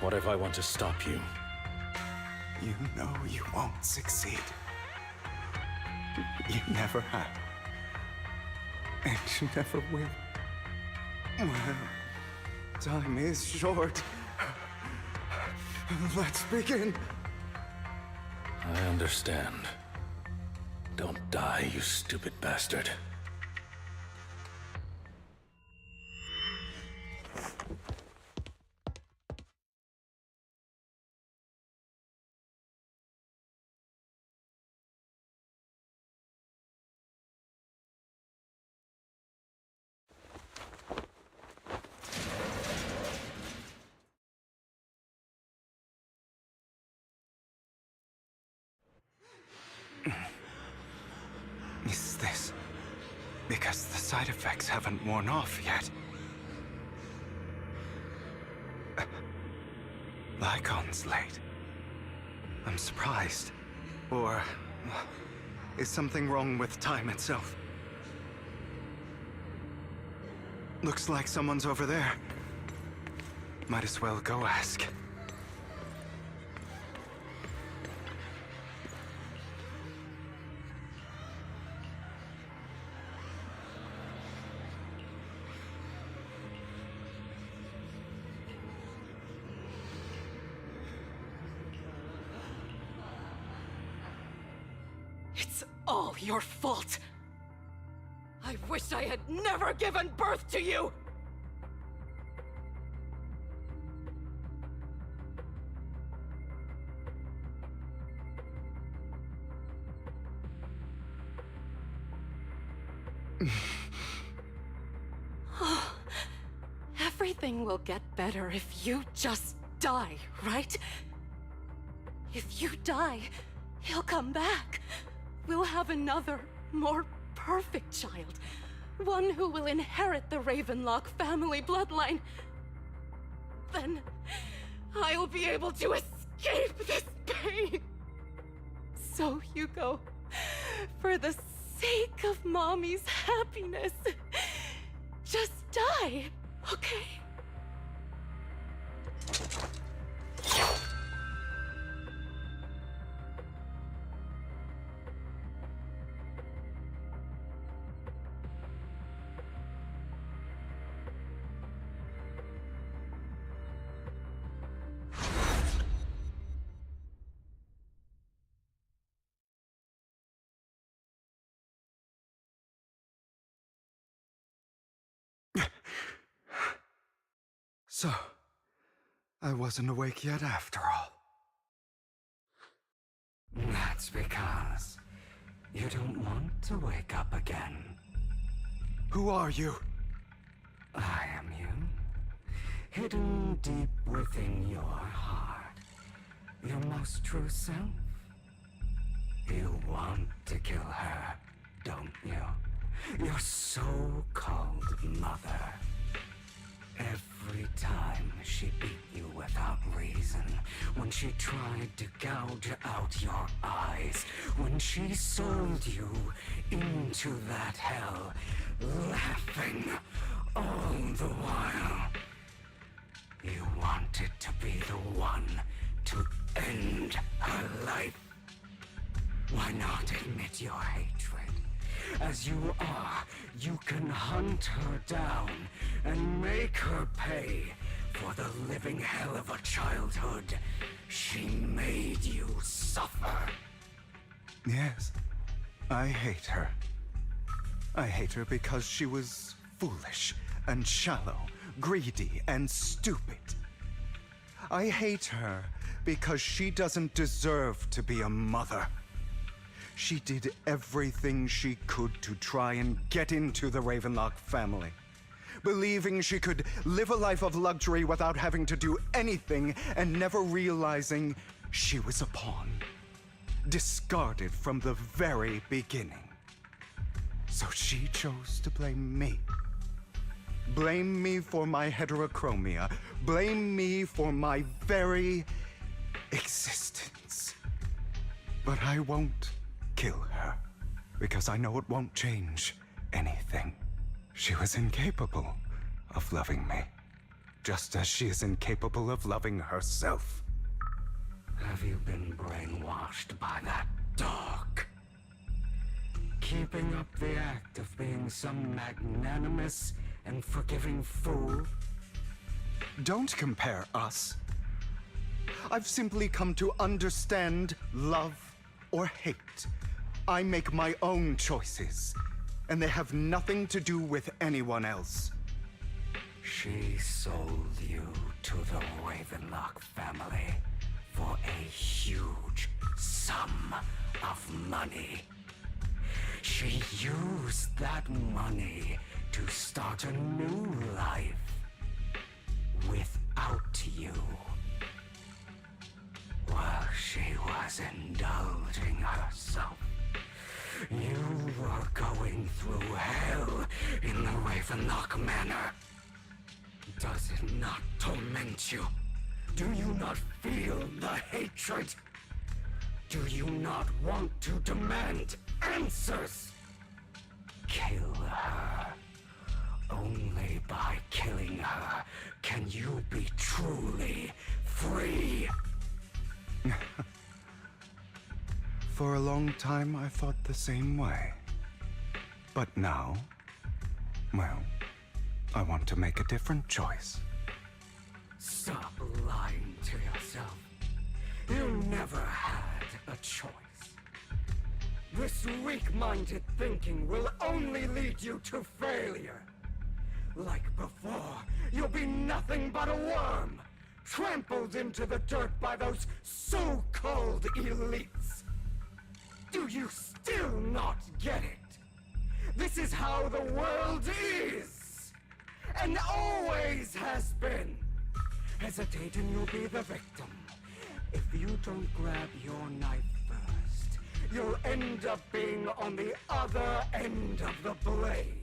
What if I want to stop you? You know you won't succeed. You never have. And you never will. Well, time is short. Let's begin. I understand. Don't die, you stupid bastard. Is this because the side effects haven't worn off yet? Lycon's late. I'm surprised. Or is something wrong with time itself? Looks like someone's over there. Might as well go ask. It's all your fault. I wish I had never given birth to you! Everything will get better if you just die, right? If you die, he'll come back. We'll have another, more perfect child. One who will inherit the Ravenlock family bloodline. Then I'll be able to escape this pain. So, Hugo, for the sake of Mommy's happiness, just die, okay? So, I wasn't awake yet after all. That's because you don't want to wake up again. Who are you? hidden deep within your heart, your most true self. You want to kill her, don't you? Your so-called mother. Every time she beat you without reason, when she tried to gouge out your eyes, when she sold you into that hell, laughing all the while. You wanted to be the one to end her life. Why not admit your hatred? As you are, you can hunt her down and make her pay for the living hell of a childhood she made you suffer. Yes, I hate her. I hate her because she was foolish and shallow, greedy and stupid. I hate her because she doesn't deserve to be a mother. She did everything she could to try and get into the Ravenlock family, believing she could live a life of luxury without having to do anything and never realizing she was a pawn, discarded from the very beginning. So she chose to blame me. Blame me for my heterochromia. Blame me for my very existence. But I won't kill her, because I know it won't change anything. She was incapable of loving me, just as she is incapable of loving herself. Have you been brainwashed by that dog? Keeping up the act of being some magnanimous and forgiving fool? Don't compare us. I've simply come to understand love or hate. I make my own choices, and they have nothing to do with anyone else. She sold you to the Ravenlock family for a huge sum of money. She used that money to start a new life without you. While she was indulging herself, you were going through hell in the Ravenlock Manor. Does it not torment you? Do you not feel the hatred? Do you not want to demand answers? Kill her. Only by killing her can you be truly free. For a long time, I thought the same way. But now, well, I want to make a different choice. Stop lying to yourself. You never had a choice. This weak-minded thinking will only lead you to failure. Like before, you'll be nothing but a worm, trampled into the dirt by those so-called elites. Do you still not get it? This is how the world is, and always has been. Hesitate and you'll be the victim. If you don't grab your knife first, you'll end up being on the other end of the blade.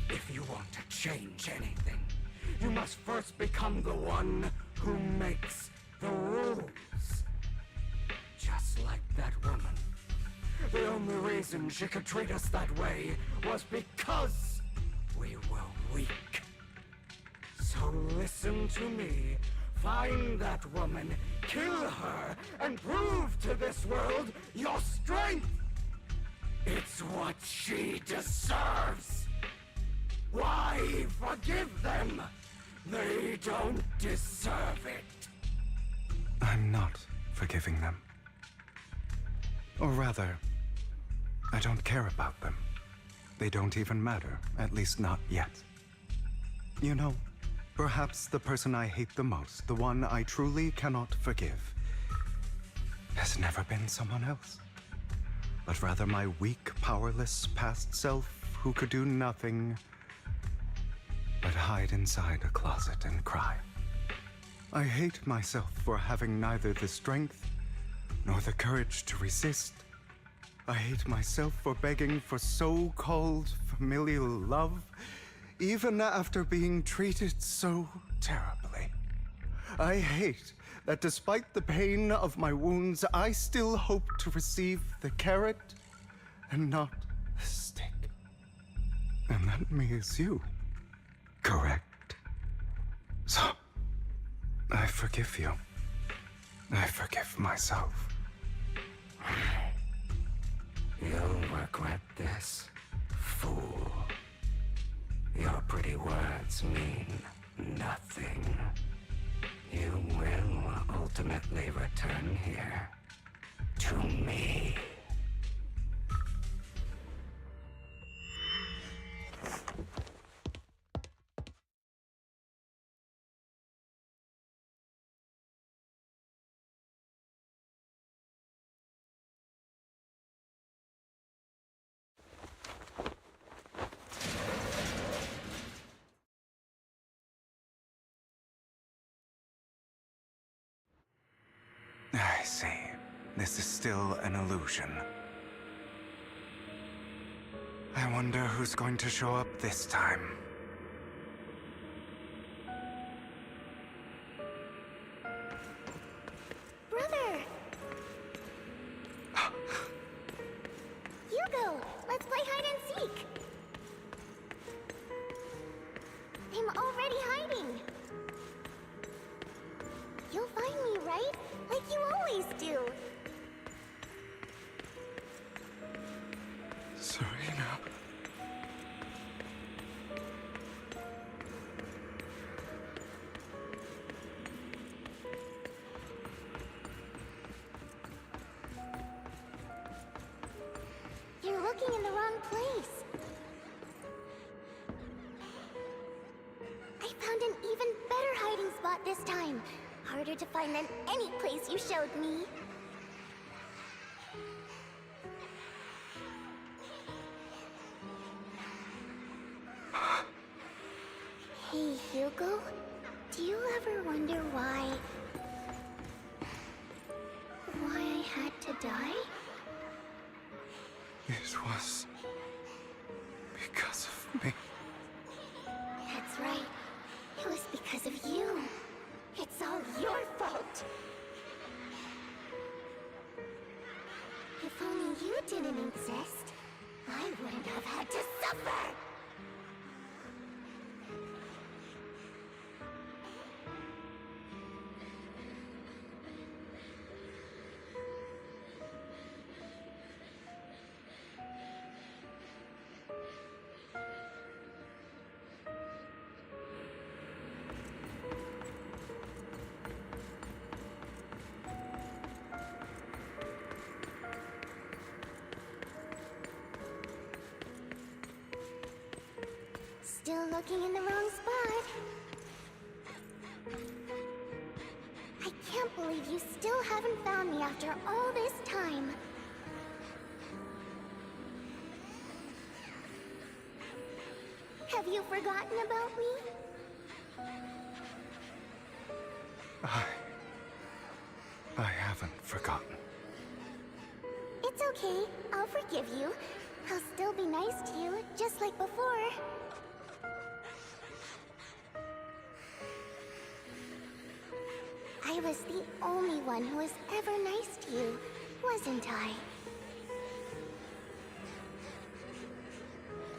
If you want to change anything, you must first become the one who makes the rules. Just like that woman. The only reason she could treat us that way was because we were weak. So listen to me. Find that woman, kill her, and prove to this world your strength. It's what she deserves. Why forgive them? They don't deserve it. I'm not forgiving them. Or rather, I don't care about them. They don't even matter, at least not yet. You know, perhaps the person I hate the most, the one I truly cannot forgive, has never been someone else, but rather my weak, powerless past self who could do nothing but I'd hide inside a closet and cry. I hate myself for having neither the strength nor the courage to resist. I hate myself for begging for so-called familial love, even after being treated so terribly. I hate that despite the pain of my wounds, I still hope to receive the carrot and not the stick. And that me is you, correct? So, I forgive you. I forgive myself. You'll regret this, fool. Your pretty words mean nothing. You will ultimately return here to me. I see. This is still an illusion. I wonder who's going to show up this time. Brother! Hugo, let's play hide and seek! I'm already hiding! You'll find me, right? Like you always do! Serena. You're looking in the wrong place. I found an even better hiding spot this time. Harder to find than any place you showed me. Hey, Hugo. Do you ever wonder why I had to die? It was because of me. That's right. It was because of you. It's all your fault. If only you didn't exist, I wouldn't have had to suffer. Still looking in the wrong spot. I can't believe you still haven't found me after all this time. Have you forgotten about me? I haven't forgotten. It's okay. I'll forgive you. I'll still be nice to you, just like before. I was the only one who was ever nice to you, wasn't I?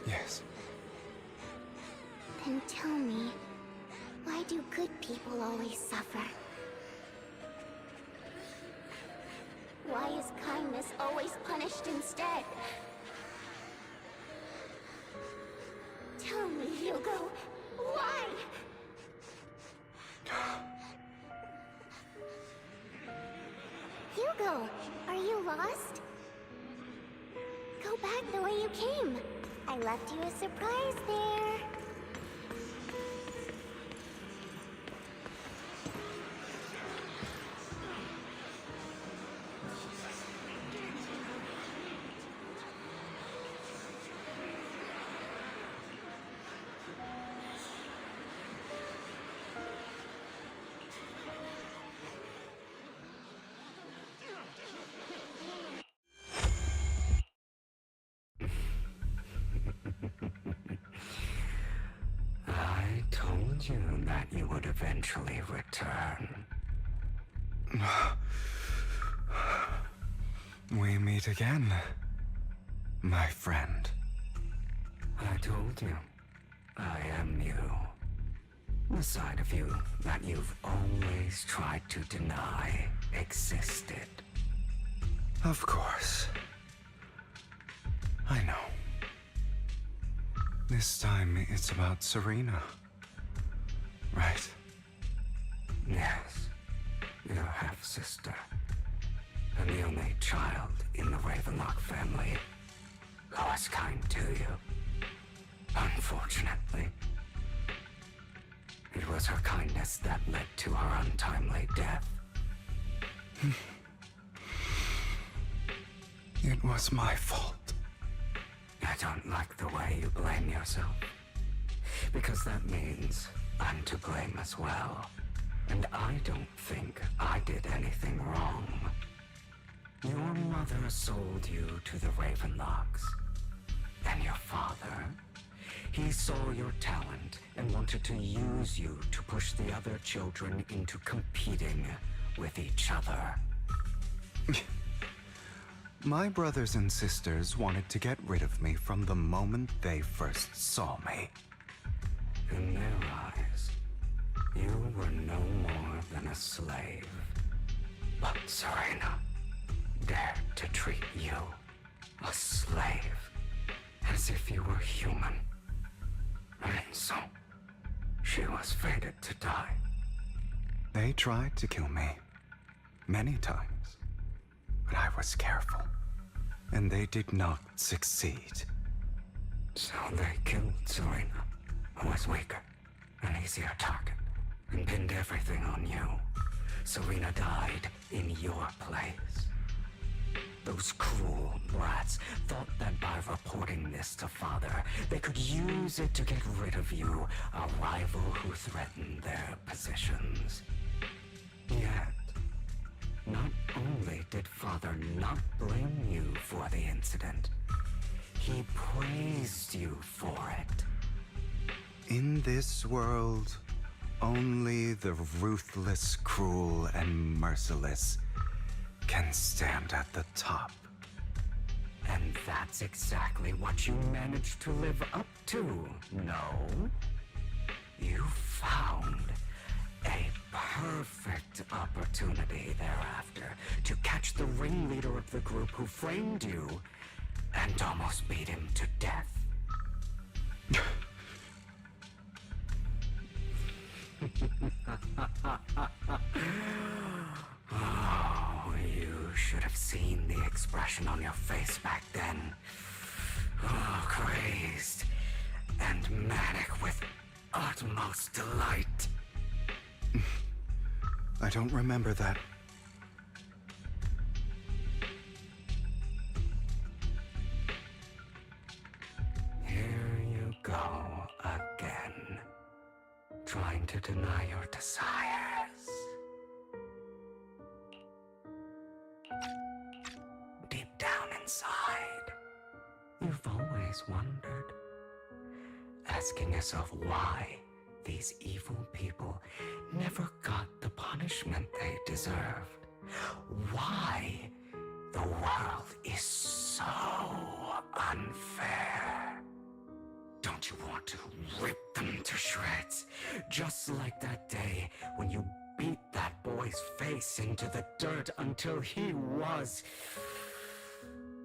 Yes. Then tell me, why do good people always suffer? Why is kindness always punished instead? Tell me, Hugo, why? Hugo, are you lost? Go back the way you came. I left you a surprise there. told you that you would eventually return. We meet again, my friend. I told you, I am you. The side of you that you've always tried to deny existed. Of course. I know. This time it's about Serena. Right? Yes. Your half-sister. And the only child in the Ravenlock family who was kind to you. Unfortunately. It was her kindness that led to her untimely death. It was my fault. I don't like the way you blame yourself. Because that means I'm to blame as well. And I don't think I did anything wrong. Your mother sold you to the Ravenlocks. And your father, he saw your talent and wanted to use you to push the other children into competing with each other. My brothers and sisters wanted to get rid of me from the moment they first saw me. In their eyes, you were no more than a slave. But Serena dared to treat you, a slave, as if you were human. And so, she was fated to die. They tried to kill me. Many times. But I was careful. And they did not succeed. So they killed Serena, who was weaker, an easier target, and pinned everything on you. Serena died in your place. Those cruel brats thought that by reporting this to Father, they could use it to get rid of you, a rival who threatened their positions. Yet, not only did Father not blame you for the incident, he praised you for it. In this world, only the ruthless, cruel, and merciless can stand at the top. And that's exactly what you managed to live up to, no? You found a perfect opportunity thereafter to catch the ringleader of the group who framed you and almost beat him to death. Oh, you should have seen the expression on your face back then. Oh, crazed and manic with utmost delight. I don't remember that. Here you go again, trying to deny your desires. Deep down inside, you've always wondered, asking yourself why these evil people never got the punishment they deserved. Why the world is so unfair. Don't you want to rip them to shreds? Just like that day when you beat that boy's face into the dirt until he was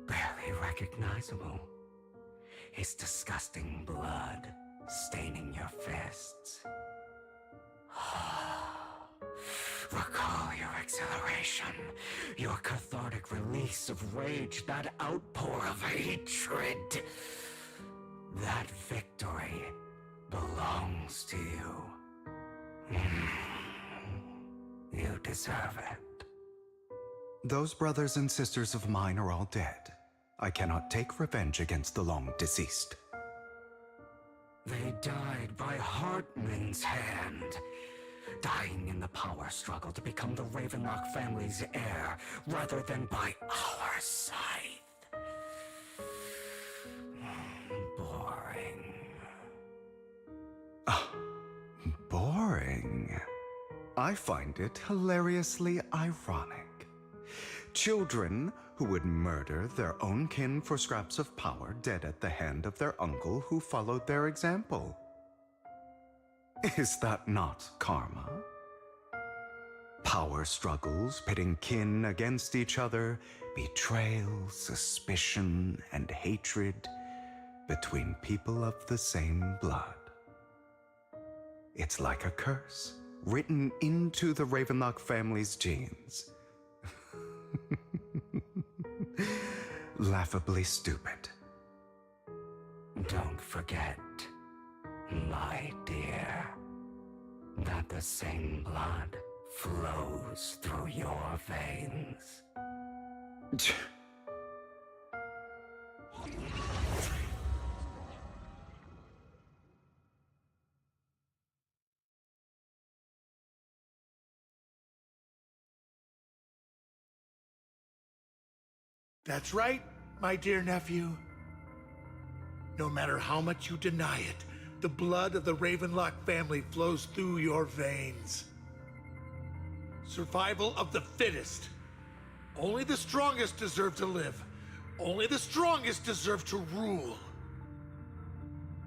barely recognizable. His disgusting blood staining your fists. Recall your exhilaration, your cathartic release of rage, that outpour of hatred. That victory belongs to you. You deserve it. Those brothers and sisters of mine are all dead. I cannot take revenge against the long deceased. They died by Hartman's hand, dying in the power struggle to become the Ravenlock family's heir, rather than by our scythe. Boring. I find it hilariously ironic. Children who would murder their own kin for scraps of power dead at the hand of their uncle who followed their example. Is that not karma? Power struggles pitting kin against each other, betrayal, suspicion, and hatred between people of the same blood. It's like a curse written into the Ravenlock family's genes. Laughably stupid. Don't forget, my dear, that the same blood flows through your veins. That's right, my dear nephew. No matter how much you deny it, the blood of the Ravenlock family flows through your veins. Survival of the fittest. Only the strongest deserve to live. Only the strongest deserve to rule.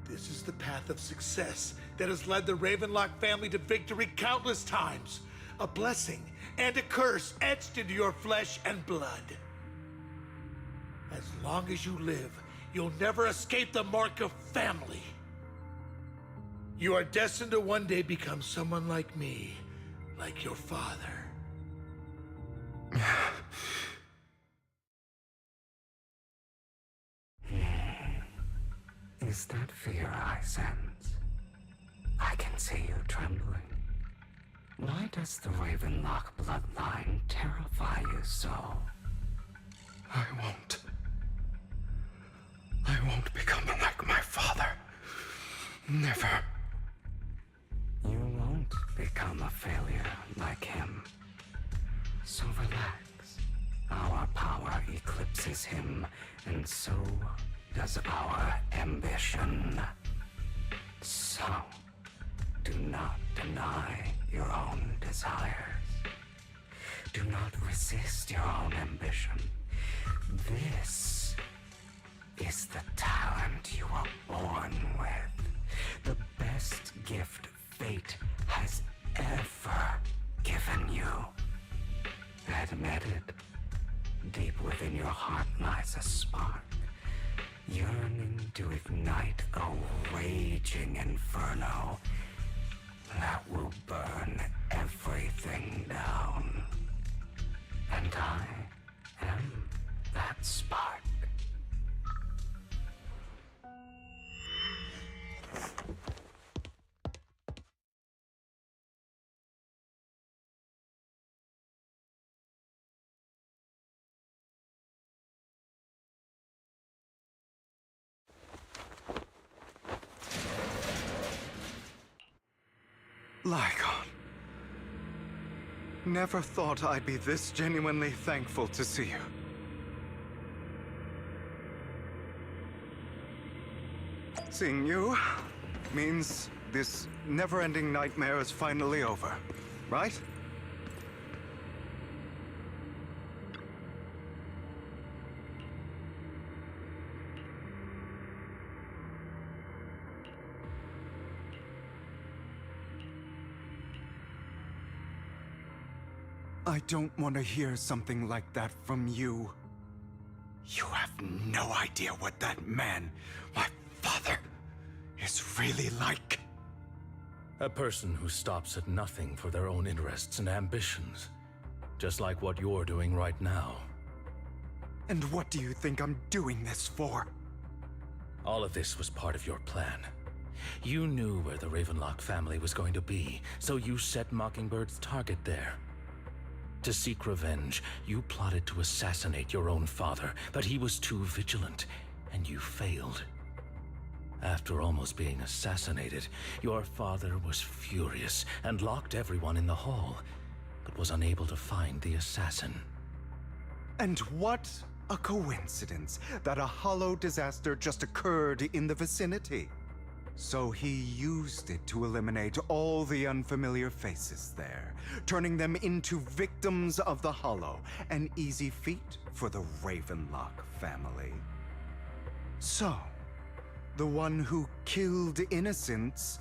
This is the path of success that has led the Ravenlock family to victory countless times. A blessing and a curse etched into your flesh and blood. As long as you live, you'll never escape the mark of family. You are destined to one day become someone like me, like your father. Is that fear I sense? I can see you trembling. Why does the Ravenlock bloodline terrify you so? I won't become like my father. Never. You won't become a failure like him. So relax. Our power eclipses him, and so does our ambition. So, do not deny your own desires. Do not resist your own ambition. This is the talent you were born with. The best gift fate has ever given you. Admit it. Deep within your heart lies a spark, yearning to ignite a raging inferno that will burn everything down. And I am that spark. Lygon. Never thought I'd be this genuinely thankful to see you. Seeing you means this never-ending nightmare is finally over, right? I don't want to hear something like that from you. You have no idea what that man, my father, is really like. A person who stops at nothing for their own interests and ambitions. Just like what you're doing right now. And what do you think I'm doing this for? All of this was part of your plan. You knew where the Ravenlock family was going to be, so you set Mockingbird's target there. To seek revenge, you plotted to assassinate your own father, but he was too vigilant, and you failed. After almost being assassinated, your father was furious and locked everyone in the hall, but was unable to find the assassin. And what a coincidence that a hollow disaster just occurred in the vicinity. So he used it to eliminate all the unfamiliar faces there, turning them into victims of the Hollow, an easy feat for the Ravenlock family. So, the one who killed innocents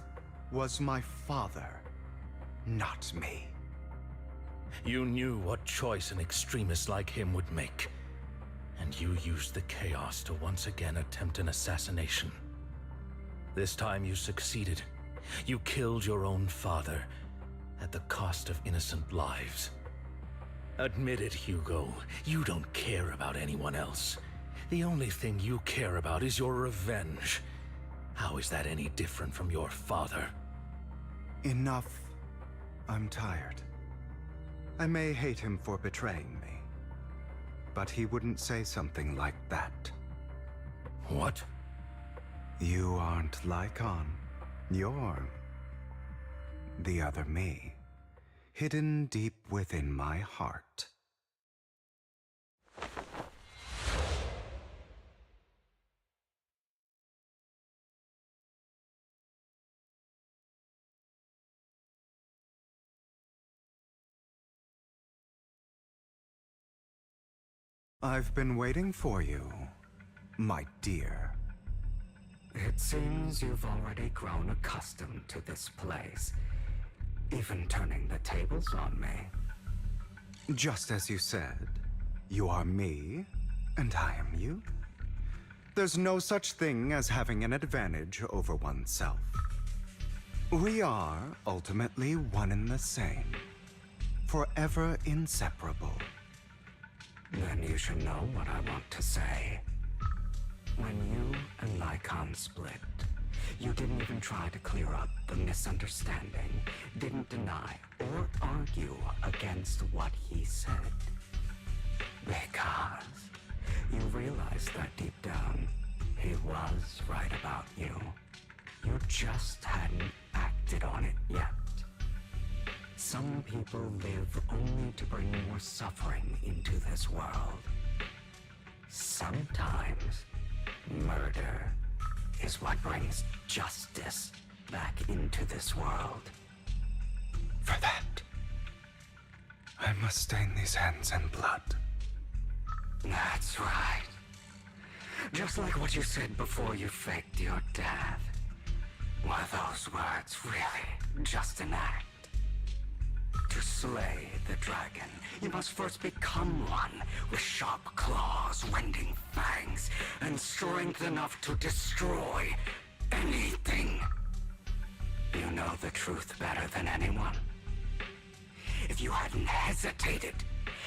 was my father, not me. You knew what choice an extremist like him would make, and you used the chaos to once again attempt an assassination. This time you succeeded. You killed your own father at the cost of innocent lives. Admit it, Hugo. You don't care about anyone else. The only thing you care about is your revenge. How is that any different from your father? Enough. I'm tired. I may hate him for betraying me, but he wouldn't say something like that. What? You aren't Lycon. You're the other me, hidden deep within my heart. I've been waiting for you, my dear. It seems you've already grown accustomed to this place, even turning the tables on me. Just as you said, you are me, and I am you. There's no such thing as having an advantage over oneself. We are ultimately one and the same, forever inseparable. Then you should know what I want to say. When you and Lycon split, you didn't even try to clear up the misunderstanding, didn't deny or argue against what he said. Because you realized that deep down, he was right about you. You just hadn't acted on it yet. Some people live only to bring more suffering into this world. Sometimes, murder is what brings justice back into this world. For that, I must stain these hands in blood. That's right. Just like what you said before you faked your death. Were those words really just an act? To slay the dragon, you must first become one with sharp claws, rending fangs, and strength enough to destroy anything. You know the truth better than anyone. If you hadn't hesitated,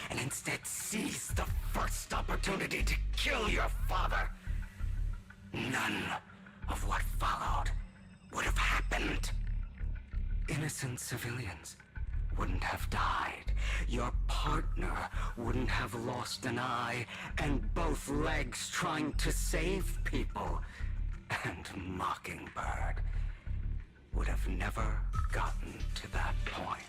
and instead seized the first opportunity to kill your father, none of what followed would have happened. Innocent civilians wouldn't have died. Your partner wouldn't have lost an eye and both legs trying to save people. And Mockingbird would have never gotten to that point.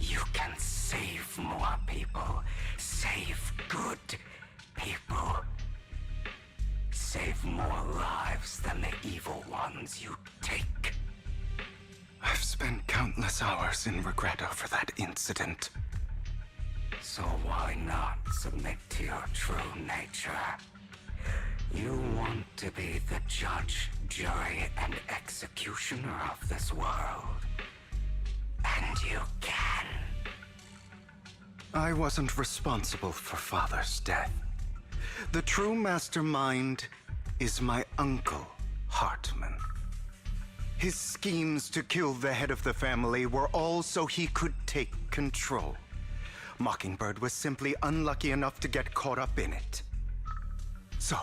You can save more people. Save good people. Save more lives than the evil ones you take. I've spent countless hours in regret over that incident. So why not submit to your true nature? You want to be the judge, jury, and executioner of this world. And you can. I wasn't responsible for Father's death. The true mastermind is my uncle, Hartman. His schemes to kill the head of the family were all so he could take control. Mockingbird was simply unlucky enough to get caught up in it. So,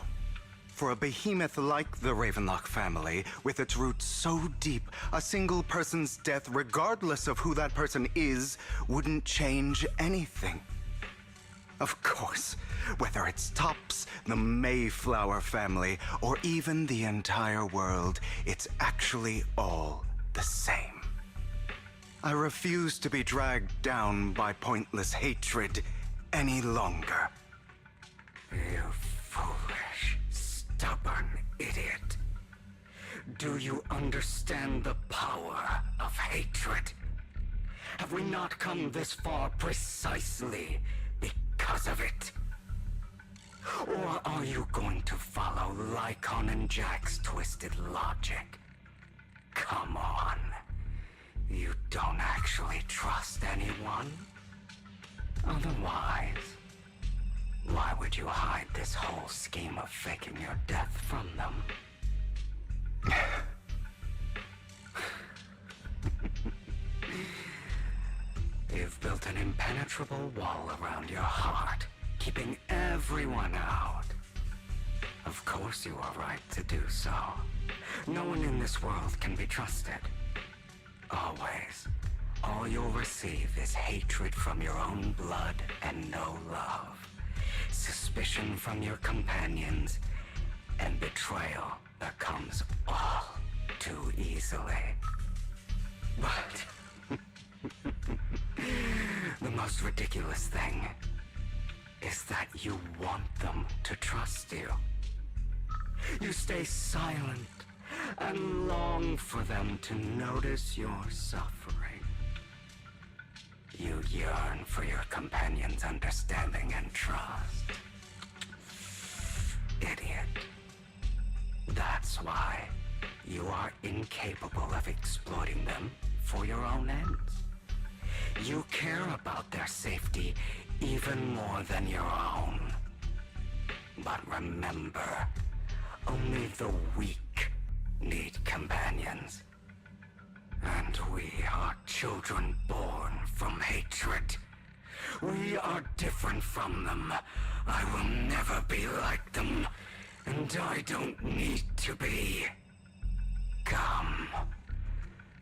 for a behemoth like the Ravenlock family, with its roots so deep, a single person's death, regardless of who that person is, wouldn't change anything. Of course, whether it's Tops, the Mayflower family, or even the entire world, it's actually all the same. I refuse to be dragged down by pointless hatred any longer. You foolish, stubborn idiot. do you understand the power of hatred? Have we not come this far precisely because of it? Or are you going to follow Lycon and Jack's twisted logic? Come on. You don't actually trust anyone? Otherwise, why would you hide this whole scheme of faking your death from them? You've built an impenetrable wall around your heart, keeping everyone out. Of course you are right to do so. No one in this world can be trusted. Always. All you'll receive is hatred from your own blood and no love. Suspicion from your companions, and betrayal that comes all too easily. But the most ridiculous thing is that you want them to trust you. You stay silent and long for them to notice your suffering. You yearn for your companion's understanding and trust. Idiot. That's why you are incapable of exploiting them for your own ends. You care about their safety even more than your own. But remember, only the weak need companions. And we are children born from hatred. We are different from them. I will never be like them. And I don't need to be. Come.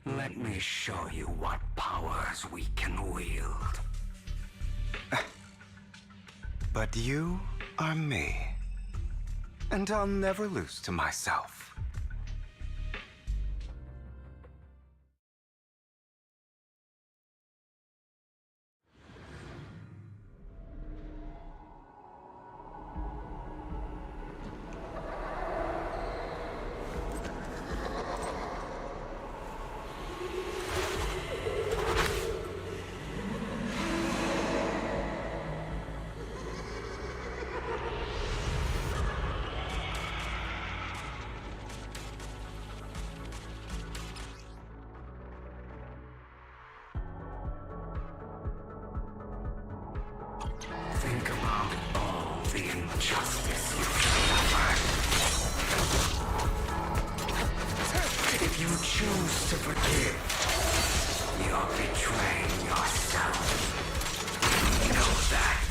Let me show you what powers we can wield. But you are me. And I'll never lose to myself. Think about all the injustice you've suffered. If you choose to forgive, you're betraying yourself. Know that.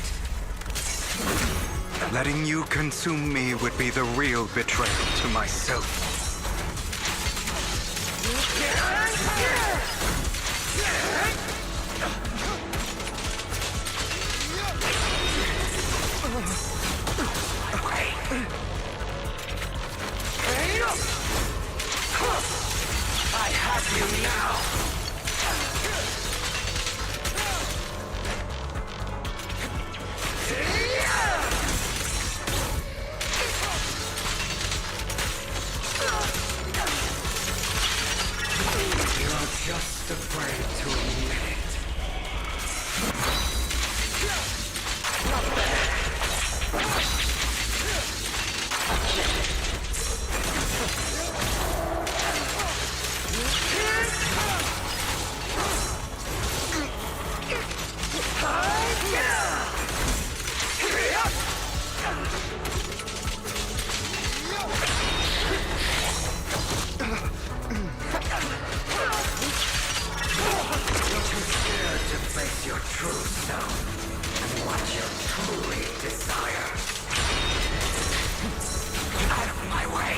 Letting you consume me would be the real betrayal to myself. I have you now! You're just afraid to admit it. Not bad. Your true self and what you truly desire. Out of my way.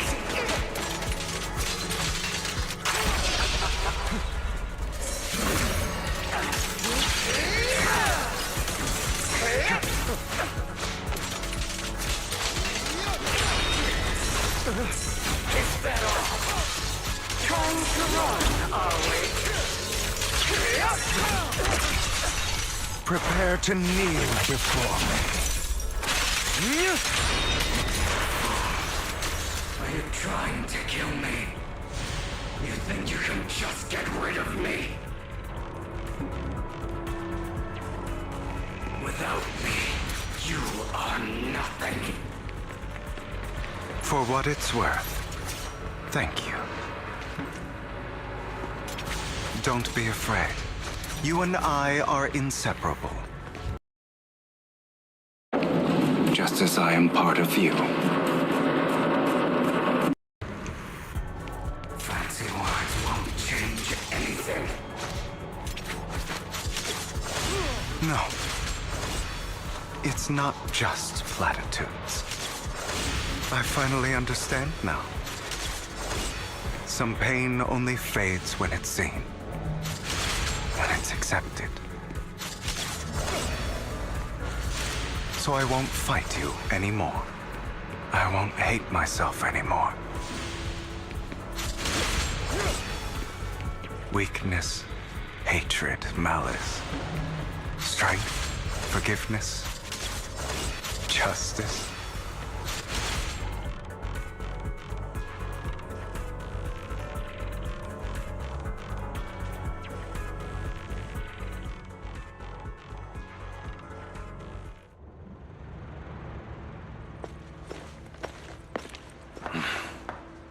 Is that all? Trying to run, are we? Prepare to kneel before me. Are you trying to kill me? You think you can just get rid of me? Without me, you are nothing. For what it's worth, thank you. Don't be afraid. You and I are inseparable. Just as I am part of you. Fancy words won't change anything. No. It's not just platitudes. I finally understand now. Some pain only fades when it's seen. When it's accepted. So I won't fight you anymore. I won't hate myself anymore. Weakness, hatred, malice, strength, forgiveness, justice.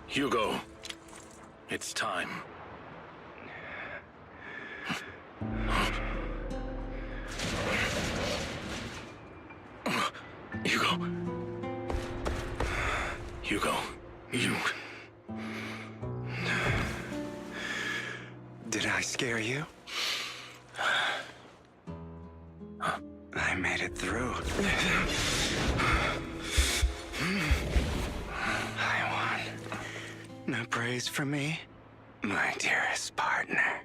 Hugo, it's time. Hugo. Hugo, you... Did I scare you? I made it through. I won. No praise for me, my dearest partner.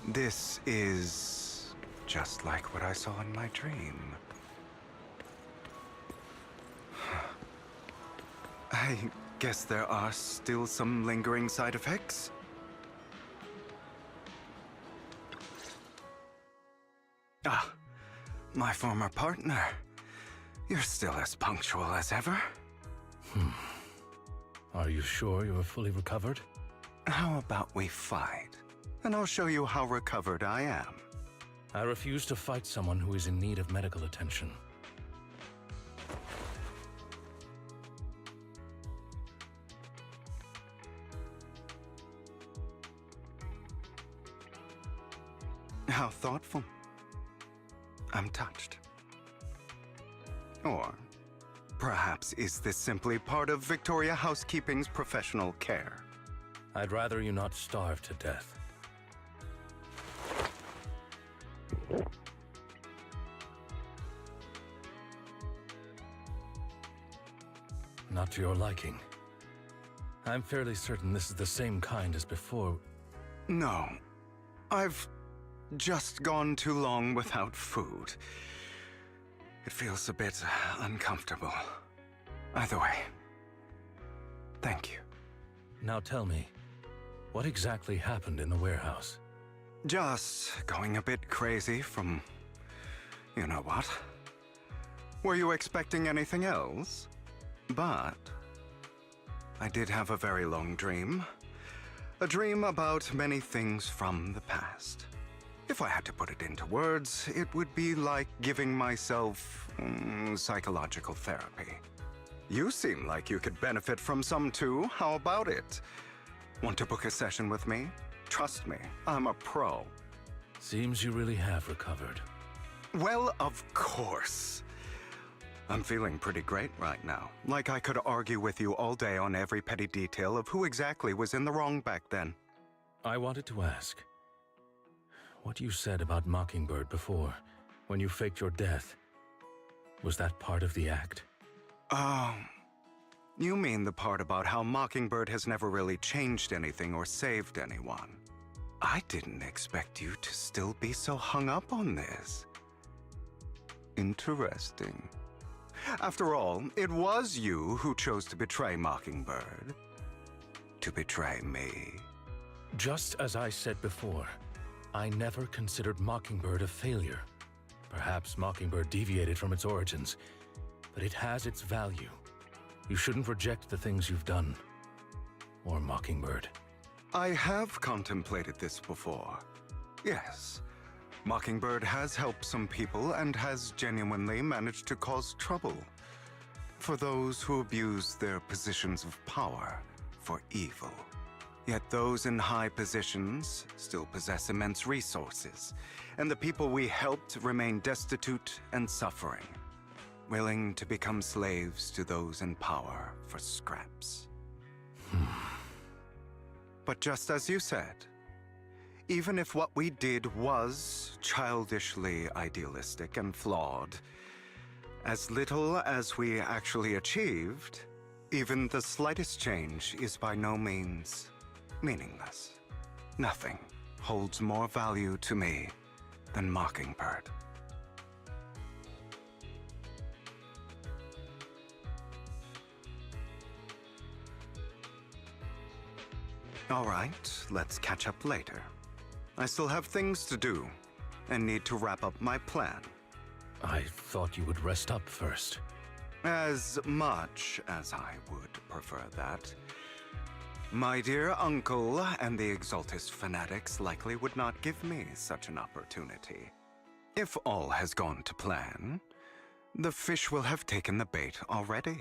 This is just like what I saw in my dream. I guess there are still some lingering side effects. Ah, my former partner. You're still as punctual as ever. Are you sure you're fully recovered? How about we fight? And I'll show you how recovered I am. I refuse to fight someone who is in need of medical attention. How thoughtful. I'm touched. Or perhaps is this simply part of Victoria Housekeeping's professional care? I'd rather you not starve to death. Not to your liking. I'm fairly certain this is the same kind as before. No. I've just gone too long without food. It feels a bit uncomfortable. Either way, thank you. Now tell me, what exactly happened in the warehouse? Just going a bit crazy from... you know what? Were you expecting anything else? But I did have a very long dream. A dream about many things from the past. If I had to put it into words, it would be like giving myself psychological therapy. You seem like you could benefit from some too. How about it? Want to book a session with me? Trust me, I'm a pro. Seems you really have recovered. Well, of course. I'm feeling pretty great right now. Like I could argue with you all day on every petty detail of who exactly was in the wrong back then. I wanted to ask, what you said about Mockingbird before, when you faked your death, was that part of the act? You mean the part about how Mockingbird has never really changed anything or saved anyone. I didn't expect you to still be so hung up on this. Interesting. After all, it was you who chose to betray Mockingbird. To betray me. Just as I said before, I never considered Mockingbird a failure. Perhaps Mockingbird deviated from its origins, but it has its value. You shouldn't reject the things you've done. Or Mockingbird. I have contemplated this before. Yes. Mockingbird has helped some people and has genuinely managed to cause trouble for those who abuse their positions of power for evil. Yet those in high positions still possess immense resources, and the people we helped remain destitute and suffering, willing to become slaves to those in power for scraps. But just as you said, even if what we did was childishly idealistic and flawed, as little as we actually achieved, even the slightest change is by no means meaningless. Nothing holds more value to me than Mockingbird. All right, let's catch up later. I still have things to do and need to wrap up my plan. I thought you would rest up first. As much as I would prefer that. My dear uncle and the Exaltist fanatics likely would not give me such an opportunity. If all has gone to plan, the fish will have taken the bait already.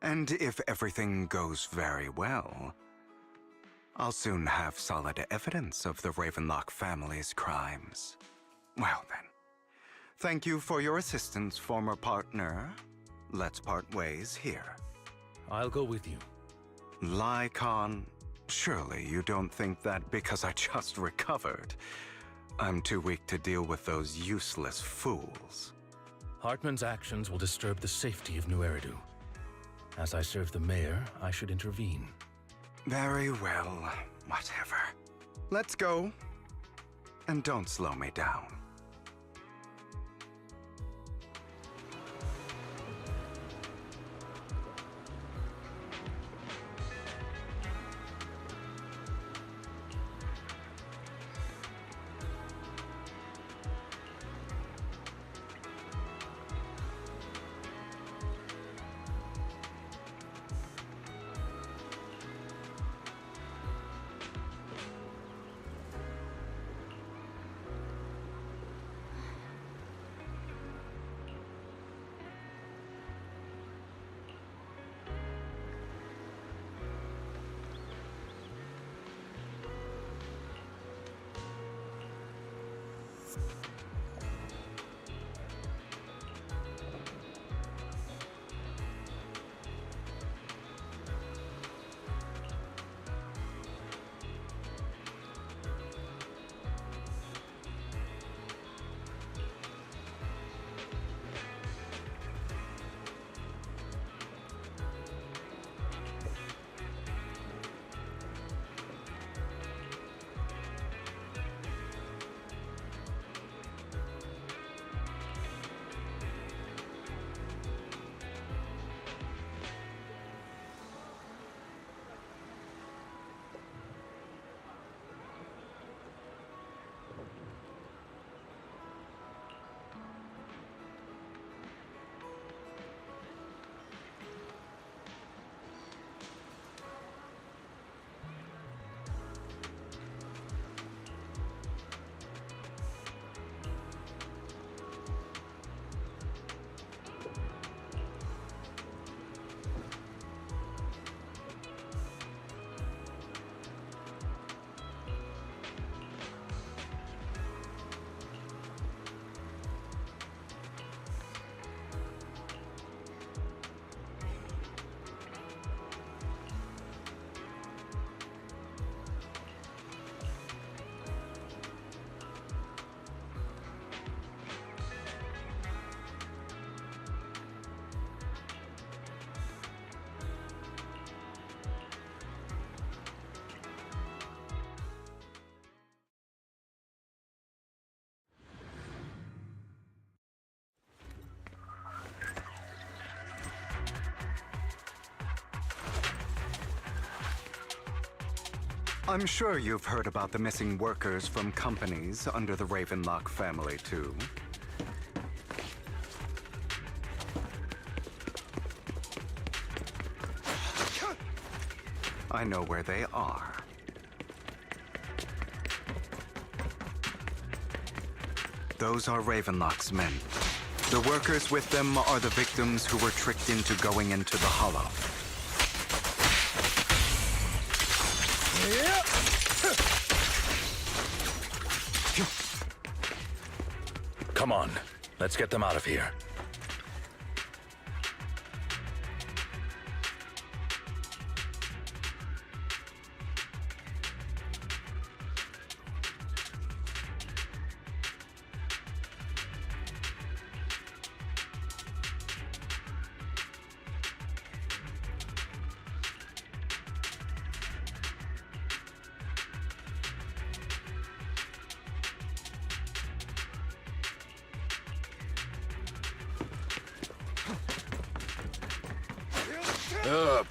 And if everything goes very well, I'll soon have solid evidence of the Ravenlock family's crimes. Well then, thank you for your assistance, former partner. Let's part ways here. I'll go with you. Lycon, surely you don't think that because I just recovered, I'm too weak to deal with those useless fools. Hartman's actions will disturb the safety of New Eridu. As I serve the mayor, I should intervene. Very well, whatever. Let's go. And don't slow me down. I'm sure you've heard about the missing workers from companies under the Ravenlock family, too. I know where they are. Those are Ravenlock's men. The workers with them are the victims who were tricked into going into the Hollow. Come on, let's get them out of here.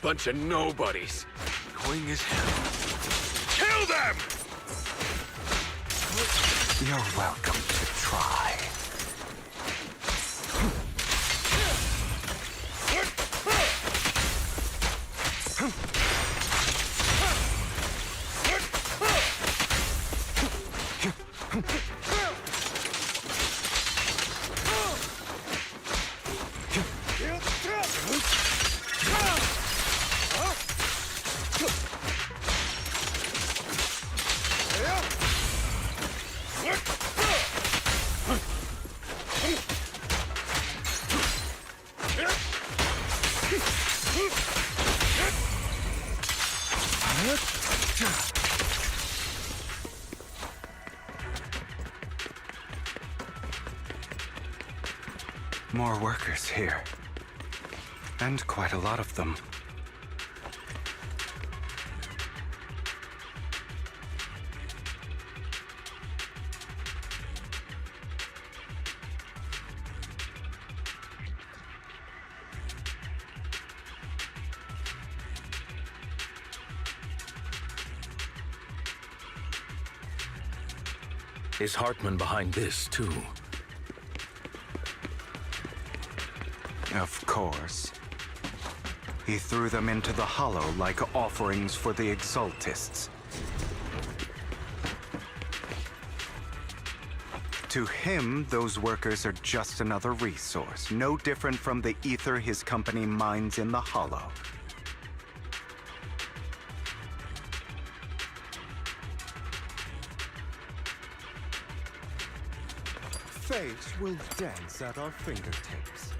Bunch of nobodies. Annoying as hell. Kill them! You're welcome to try. More workers here. And quite a lot of them. Is Hartman behind this, too? Of course. He threw them into the Hollow like offerings for the Exaltists. To him, those workers are just another resource, no different from the ether his company mines in the Hollow. Fate will dance at our fingertips.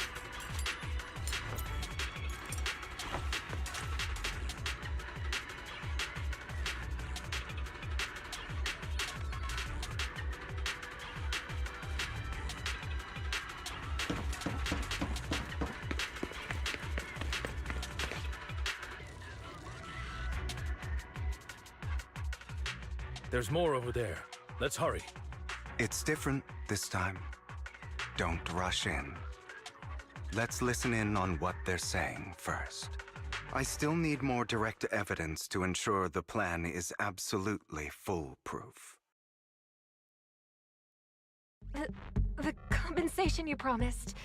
There's more over there. Let's hurry. It's different this time. Don't rush in. Let's listen in on what they're saying first. I still need more direct evidence to ensure the plan is absolutely foolproof. The compensation you promised,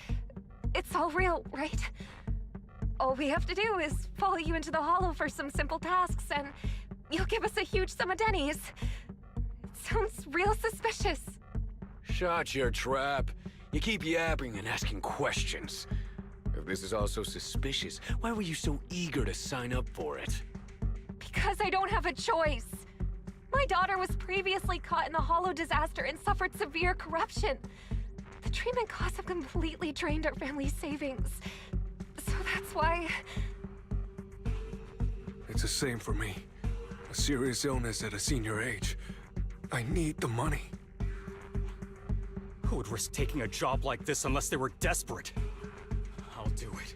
it's all real, right? All we have to do is follow you into the Hollow for some simple tasks, and you'll give us a huge sum of dennies. It sounds real suspicious. Shut your trap. You keep yapping and asking questions. If this is all so suspicious, why were you so eager to sign up for it? Because I don't have a choice. My daughter was previously caught in the Hollow disaster and suffered severe corruption. The treatment costs have completely drained our family's savings. So that's why... It's the same for me. A serious illness at a senior age. I need the money. Who would risk taking a job like this unless they were desperate? I'll do it.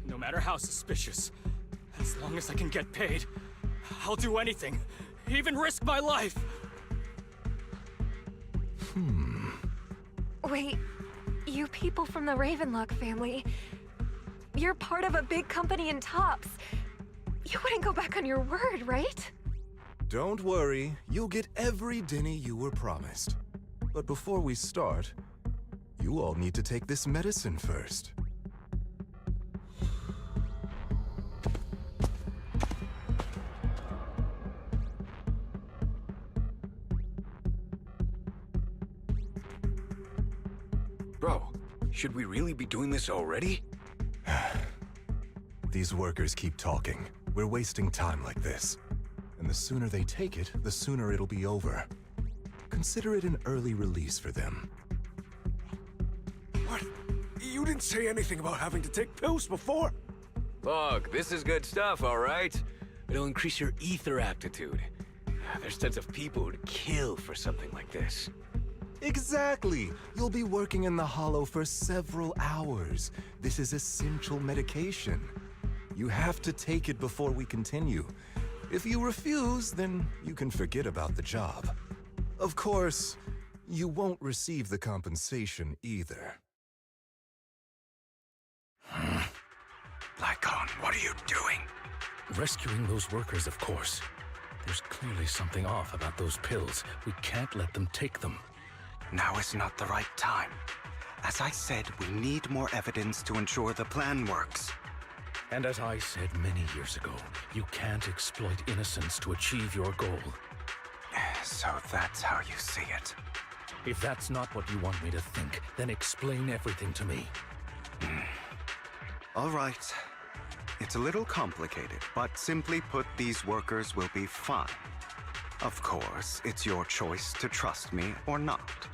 No matter how suspicious. As long as I can get paid, I'll do anything. Even risk my life! Wait, you people from the Ravenlock family, you're part of a big company in Tops. You wouldn't go back on your word, right? Don't worry, you'll get every dinny you were promised. But before we start, you all need to take this medicine first. Bro, should we really be doing this already? These workers keep talking. We're wasting time like this. And the sooner they take it, the sooner it'll be over. Consider it an early release for them. What? You didn't say anything about having to take pills before. Look, this is good stuff, all right? It'll increase your ether aptitude. There's tons of people who'd kill for something like this. Exactly! You'll be working in the Hollow for several hours. This is essential medication. You have to take it before we continue. If you refuse, then you can forget about the job. Of course, you won't receive the compensation either. Lycon, what are you doing? Rescuing those workers, of course. There's clearly something off about those pills. We can't let them take them. Now is not the right time. As I said, we need more evidence to ensure the plan works. And as I said many years ago, you can't exploit innocence to achieve your goal. So that's how you see it. If that's not what you want me to think, then explain everything to me. All right. It's a little complicated, but simply put, these workers will be fine. Of course, it's your choice to trust me or not.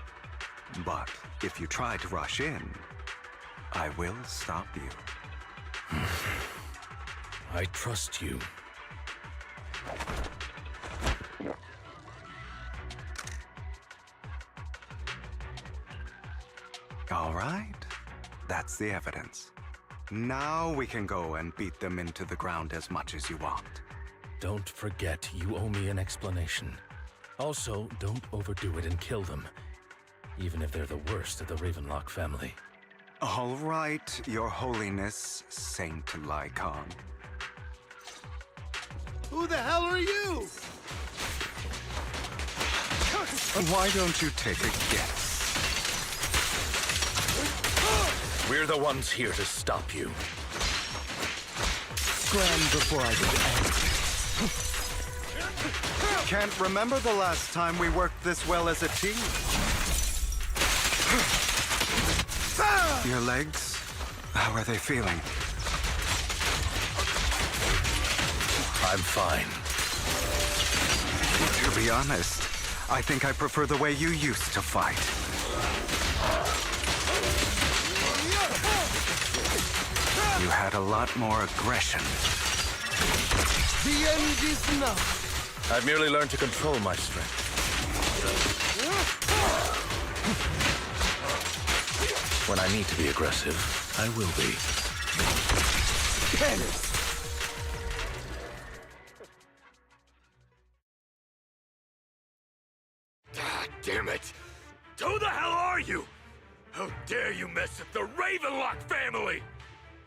But if you try to rush in, I will stop you. I trust you. All right. That's the evidence. Now we can go and beat them into the ground as much as you want. Don't forget, you owe me an explanation. Also, don't overdo it and kill them, even if they're the worst of the Ravenlock family. All right, Your Holiness, Saint Lycon. Who the hell are you? Why don't you take a guess? We're the ones here to stop you. Scram before I get angry. Can't remember the last time we worked this well as a team. Your legs? How are they feeling? I'm fine. To be honest, I think I prefer the way you used to fight. You had a lot more aggression. The end is now. I've merely learned to control my strength. When I need to be aggressive, I will be. Tennis. Ah, damn it! Who the hell are you? How dare you mess with the Ravenlock family?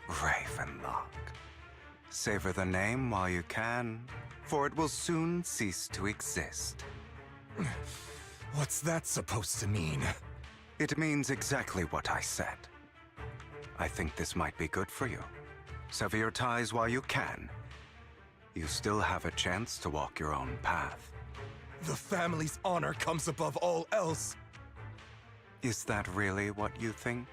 Ravenlock. Savor the name while you can, for it will soon cease to exist. What's that supposed to mean? It means exactly what I said. I think this might be good for you. Sever your ties while you can. You still have a chance to walk your own path. The family's honor comes above all else. Is that really what you think?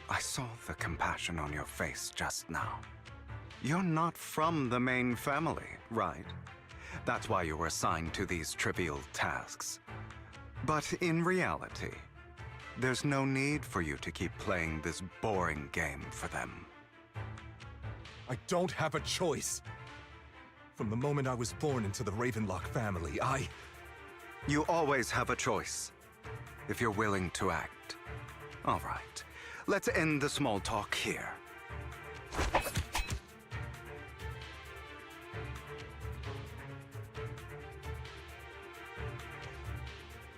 I saw the compassion on your face just now. You're not from the main family, right? That's why you were assigned to these trivial tasks. But in reality, there's no need for you to keep playing this boring game for them. I don't have a choice. From the moment I was born into the Ravenlock family, You always have a choice, if you're willing to act. All right, let's end the small talk here.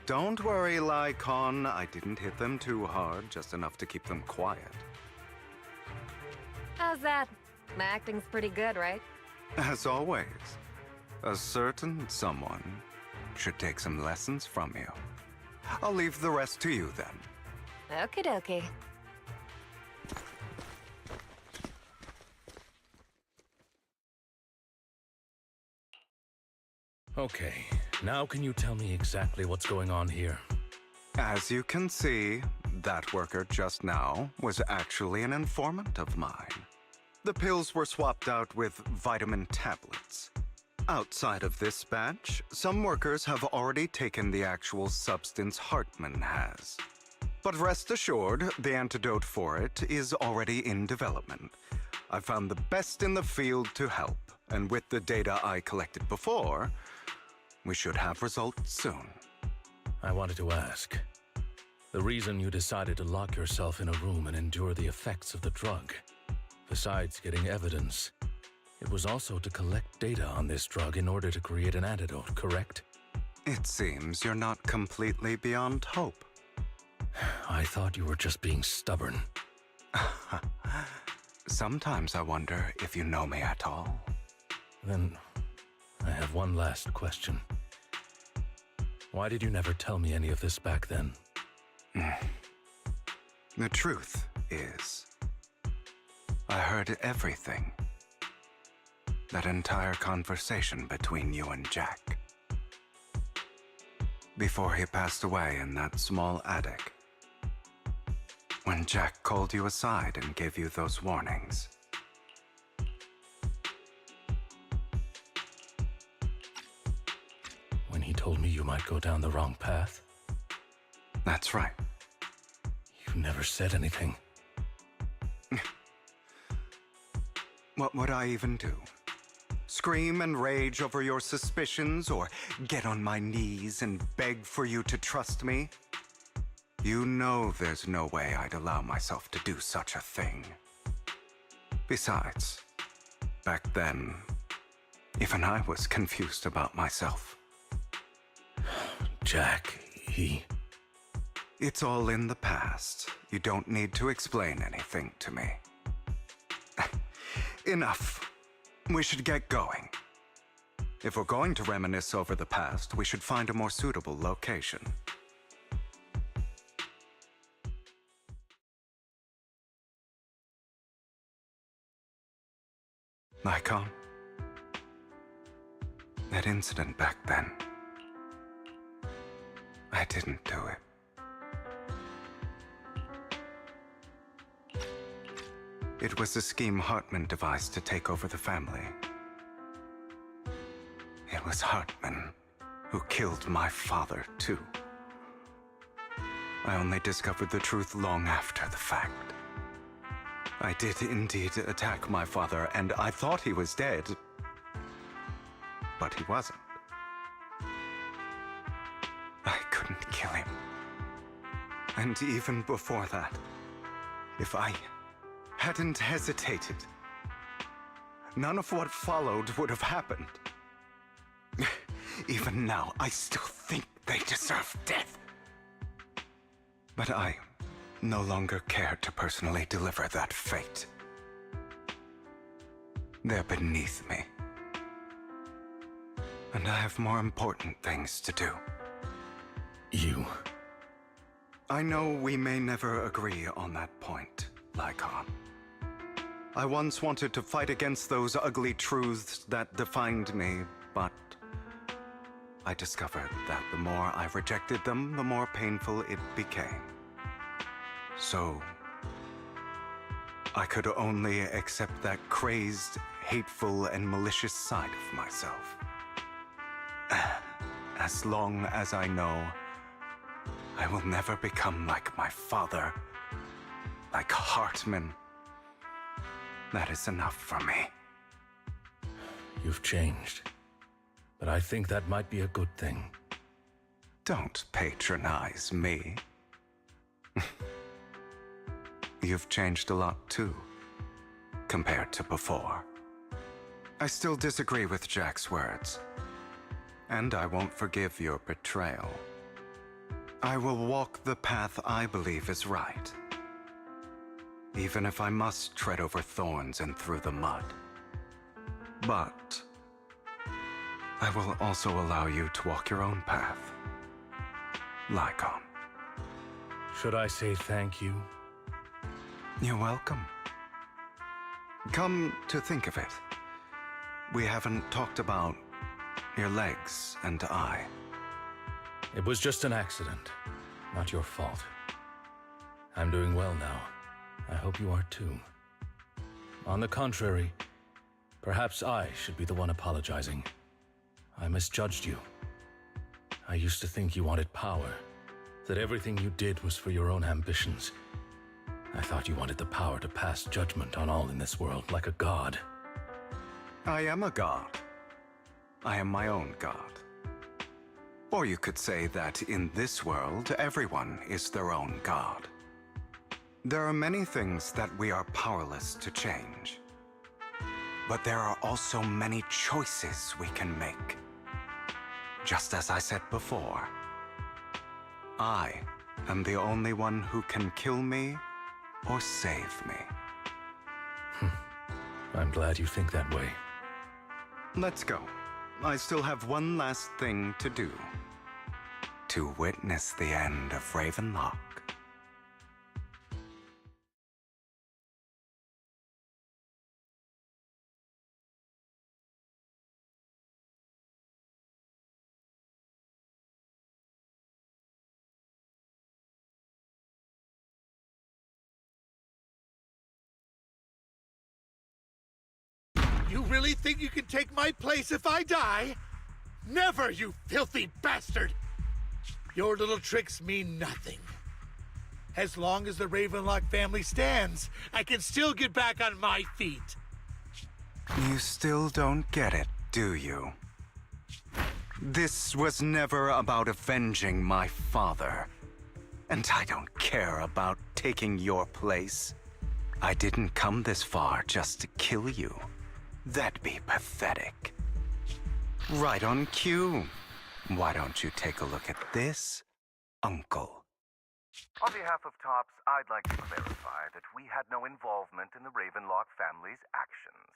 Don't worry, Lycon. I didn't hit them too hard, just enough to keep them quiet. How's that? My acting's pretty good, right? As always. A certain someone should take some lessons from you. I'll leave the rest to you then. Okie dokie. Okay, now can you tell me exactly what's going on here? As you can see, that worker just now was actually an informant of mine. The pills were swapped out with vitamin tablets. Outside of this batch, some workers have already taken the actual substance Hartman has. But rest assured, the antidote for it is already in development. I found the best in the field to help, and with the data I collected before, we should have results soon. I wanted to ask. The reason you decided to lock yourself in a room and endure the effects of the drug, besides getting evidence, it was also to collect data on this drug in order to create an antidote, correct? It seems you're not completely beyond hope. I thought you were just being stubborn. Sometimes I wonder if you know me at all. Then, I have one last question. Why did you never tell me any of this back then? The truth is, I heard everything. That entire conversation between you and Jack. Before he passed away in that small attic. When Jack called you aside and gave you those warnings. When he told me you might go down the wrong path? That's right. You never said anything. What would I even do? Scream and rage over your suspicions, or get on my knees and beg for you to trust me? You know there's no way I'd allow myself to do such a thing. Besides, back then, even I was confused about myself. Jack, he... It's all in the past. You don't need to explain anything to me. Enough. We should get going. If we're going to reminisce over the past, we should find a more suitable location. Icon? That incident back then. I didn't do it. It was a scheme Hartman devised to take over the family. It was Hartman who killed my father, too. I only discovered the truth long after the fact. I did indeed attack my father, and I thought he was dead. But he wasn't. I couldn't kill him. And even before that, if I hadn't hesitated, none of what followed would have happened. Even now, I still think they deserve death. But I no longer care to personally deliver that fate. They're beneath me. And I have more important things to do. You... I know we may never agree on that point, Lycon. I once wanted to fight against those ugly truths that defined me, but I discovered that the more I rejected them, the more painful it became. So, I could only accept that crazed, hateful, and malicious side of myself. As long as I know I will never become like my father, like Hartman, that is enough for me. You've changed. But I think that might be a good thing. Don't patronize me. You've changed a lot too, compared to before. I still disagree with Jack's words. And I won't forgive your betrayal. I will walk the path I believe is right. Even if I must tread over thorns and through the mud. But I will also allow you to walk your own path. Lycon. Should I say thank you? You're welcome. Come to think of it, we haven't talked about your legs and eye. It was just an accident, not your fault. I'm doing well now. I hope you are too. On the contrary, perhaps I should be the one apologizing. I misjudged you. I used to think you wanted power, that everything you did was for your own ambitions. I thought you wanted the power to pass judgment on all in this world, like a god. I am a god. I am my own god. Or you could say that in this world, everyone is their own god. There are many things that we are powerless to change. But there are also many choices we can make. Just as I said before, I am the only one who can kill me or save me. I'm glad you think that way. Let's go. I still have one last thing to do. To witness the end of Ravenlock. You really think you can take my place if I die? Never, you filthy bastard! Your little tricks mean nothing. As long as the Ravenlock family stands, I can still get back on my feet. You still don't get it, do you? This was never about avenging my father. And I don't care about taking your place. I didn't come this far just to kill you. That'd be pathetic. Right on cue. Why don't you take a look at this, Uncle? On behalf of TOPS, I'd like to clarify that we had no involvement in the Ravenlock family's actions.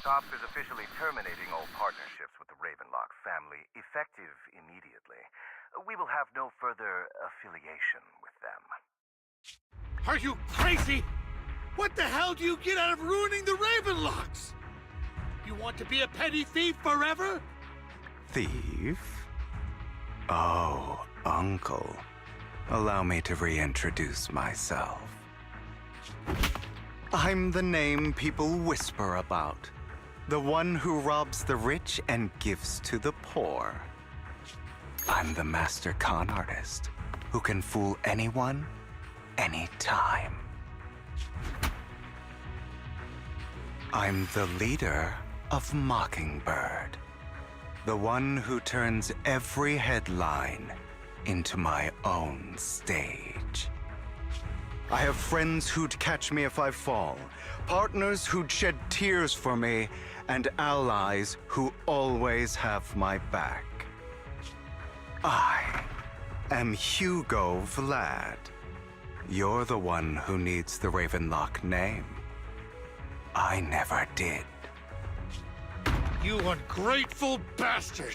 TOPS is officially terminating all partnerships with the Ravenlock family, effective immediately. We will have no further affiliation with them. Are you crazy? What the hell do you get out of ruining the Ravenlocks? You want to be a petty thief forever? Thief? Oh, Uncle. Allow me to reintroduce myself. I'm the name people whisper about. The one who robs the rich and gives to the poor. I'm the master con artist who can fool anyone, anytime. I'm the leader of Mockingbird. The one who turns every headline into my own stage. I have friends who'd catch me if I fall, partners who'd shed tears for me, and allies who always have my back. I am Hugo Vlad. You're the one who needs the Ravenlock name. I never did. You ungrateful bastard!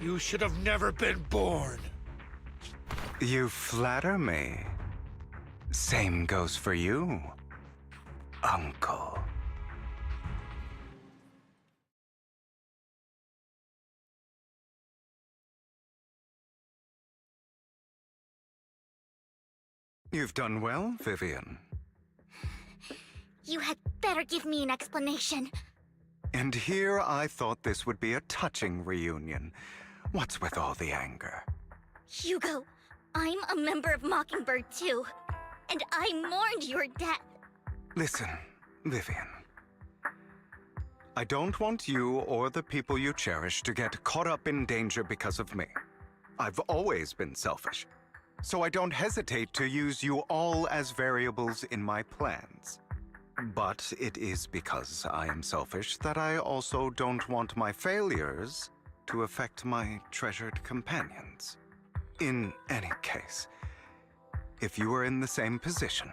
You should have never been born. You flatter me. Same goes for you, Uncle. You've done well, Vivian. You had better give me an explanation. And here I thought this would be a touching reunion. What's with all the anger? Hugo, I'm a member of Mockingbird too. And I mourned your death. Listen, Vivian. I don't want you or the people you cherish to get caught up in danger because of me. I've always been selfish, so I don't hesitate to use you all as variables in my plans. But it is because I am selfish that I also don't want my failures to affect my treasured companions. In any case, if you were in the same position,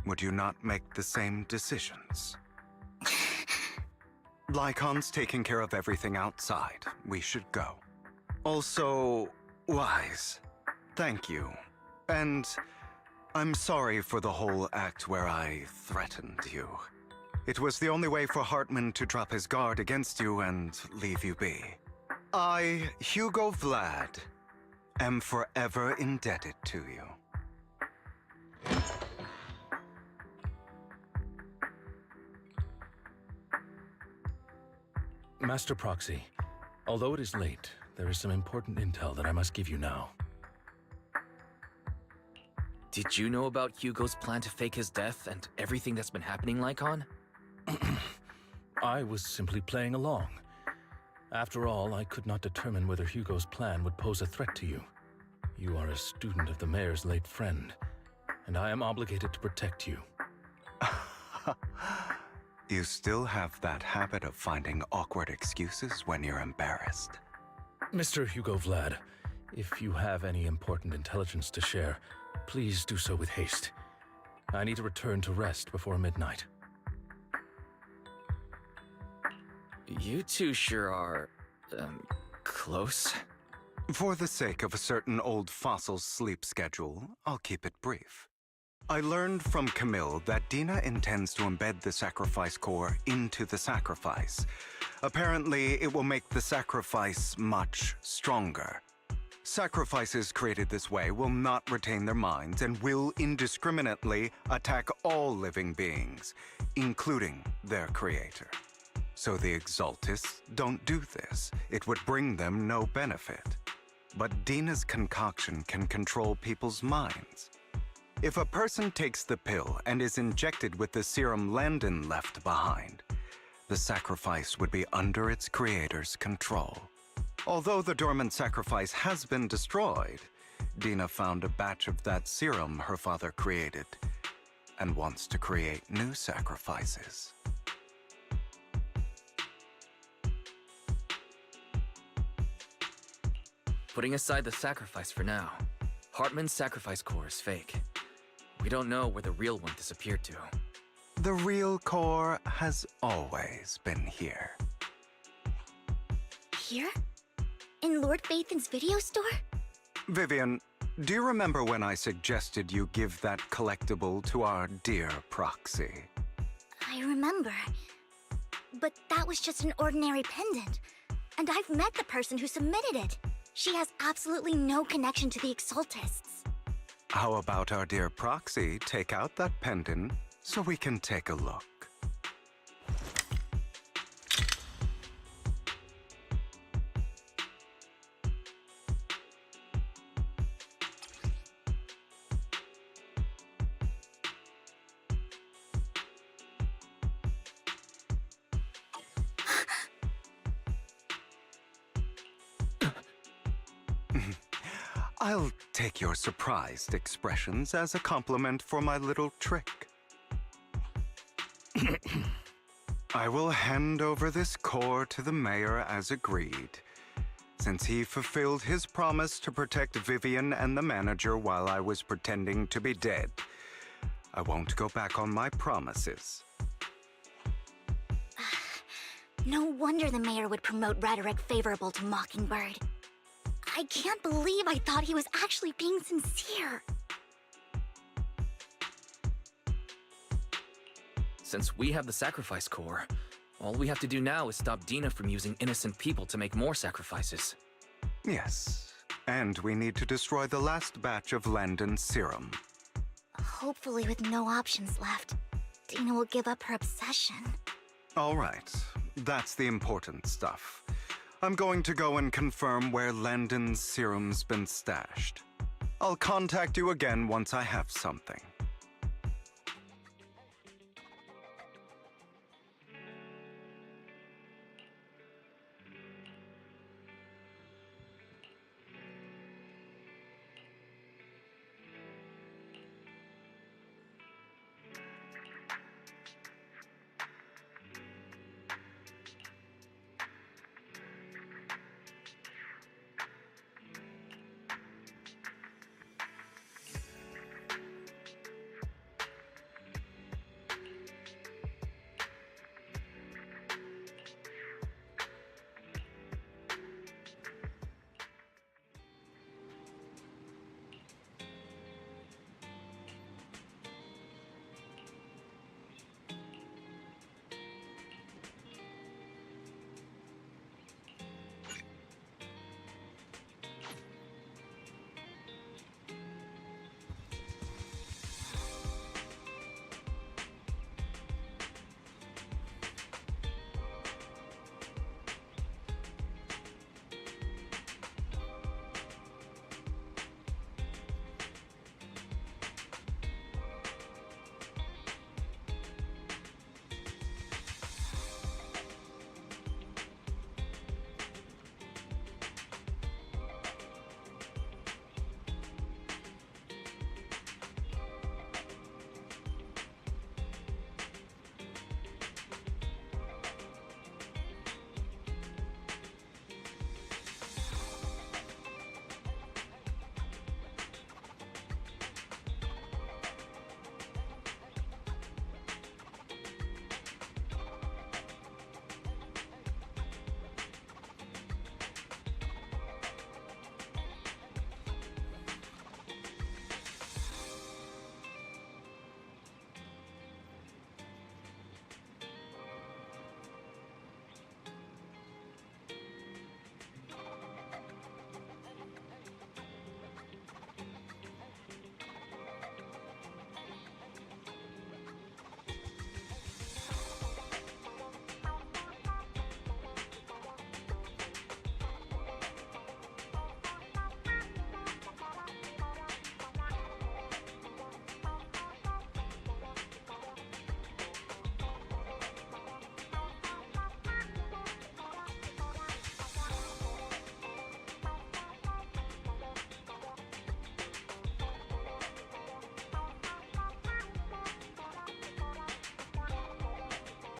would you not make the same decisions? Lycon's taking care of everything outside. We should go. Also, Wise, thank you. And I'm sorry for the whole act where I threatened you. It was the only way for Hartman to drop his guard against you and leave you be. I, Hugo Vlad, am forever indebted to you. Master Proxy, although it is late, there is some important intel that I must give you now. Did you know about Hugo's plan to fake his death and everything that's been happening, Lycon? I was simply playing along. After all, I could not determine whether Hugo's plan would pose a threat to you. You are a student of the Mayor's late friend, and I am obligated to protect you. You still have that habit of finding awkward excuses when you're embarrassed. Mr. Hugo Vlad, if you have any important intelligence to share, please do so with haste. I need to return to rest before midnight. You two sure are, close. For the sake of a certain old fossil's sleep schedule, I'll keep it brief. I learned from Camille that Dina intends to embed the sacrifice core into the sacrifice. Apparently, it will make the sacrifice much stronger. Sacrifices created this way will not retain their minds and will indiscriminately attack all living beings, including their creator. So the Exaltists don't do this. It would bring them no benefit. But Dina's concoction can control people's minds. If a person takes the pill and is injected with the serum Landon left behind, the sacrifice would be under its creator's control. Although the dormant sacrifice has been destroyed, Dina found a batch of that serum her father created and wants to create new sacrifices. Putting aside the sacrifice for now, Hartman's sacrifice core is fake. We don't know where the real one disappeared to. The real core has always been here. Here? In Lord Phaethon's video store? Vivian, do you remember when I suggested you give that collectible to our dear Proxy? I remember. But that was just an ordinary pendant. And I've met the person who submitted it. She has absolutely no connection to the Exaltists. How about our dear Proxy take out that pendant so we can take a look? I'll take your surprised expressions as a compliment for my little trick. I will hand over this core to the mayor as agreed, since he fulfilled his promise to protect Vivian and the manager while I was pretending to be dead. I won't go back on my promises. No wonder the mayor would promote rhetoric favorable to Mockingbird. I can't believe I thought he was actually being sincere. Since we have the sacrifice core, all we have to do now is stop Dina from using innocent people to make more sacrifices. Yes, and we need to destroy the last batch of Landon's serum. Hopefully with no options left, Dina will give up her obsession. All right, that's the important stuff. I'm going to go and confirm where Landon's serum's been stashed. I'll contact you again once I have something.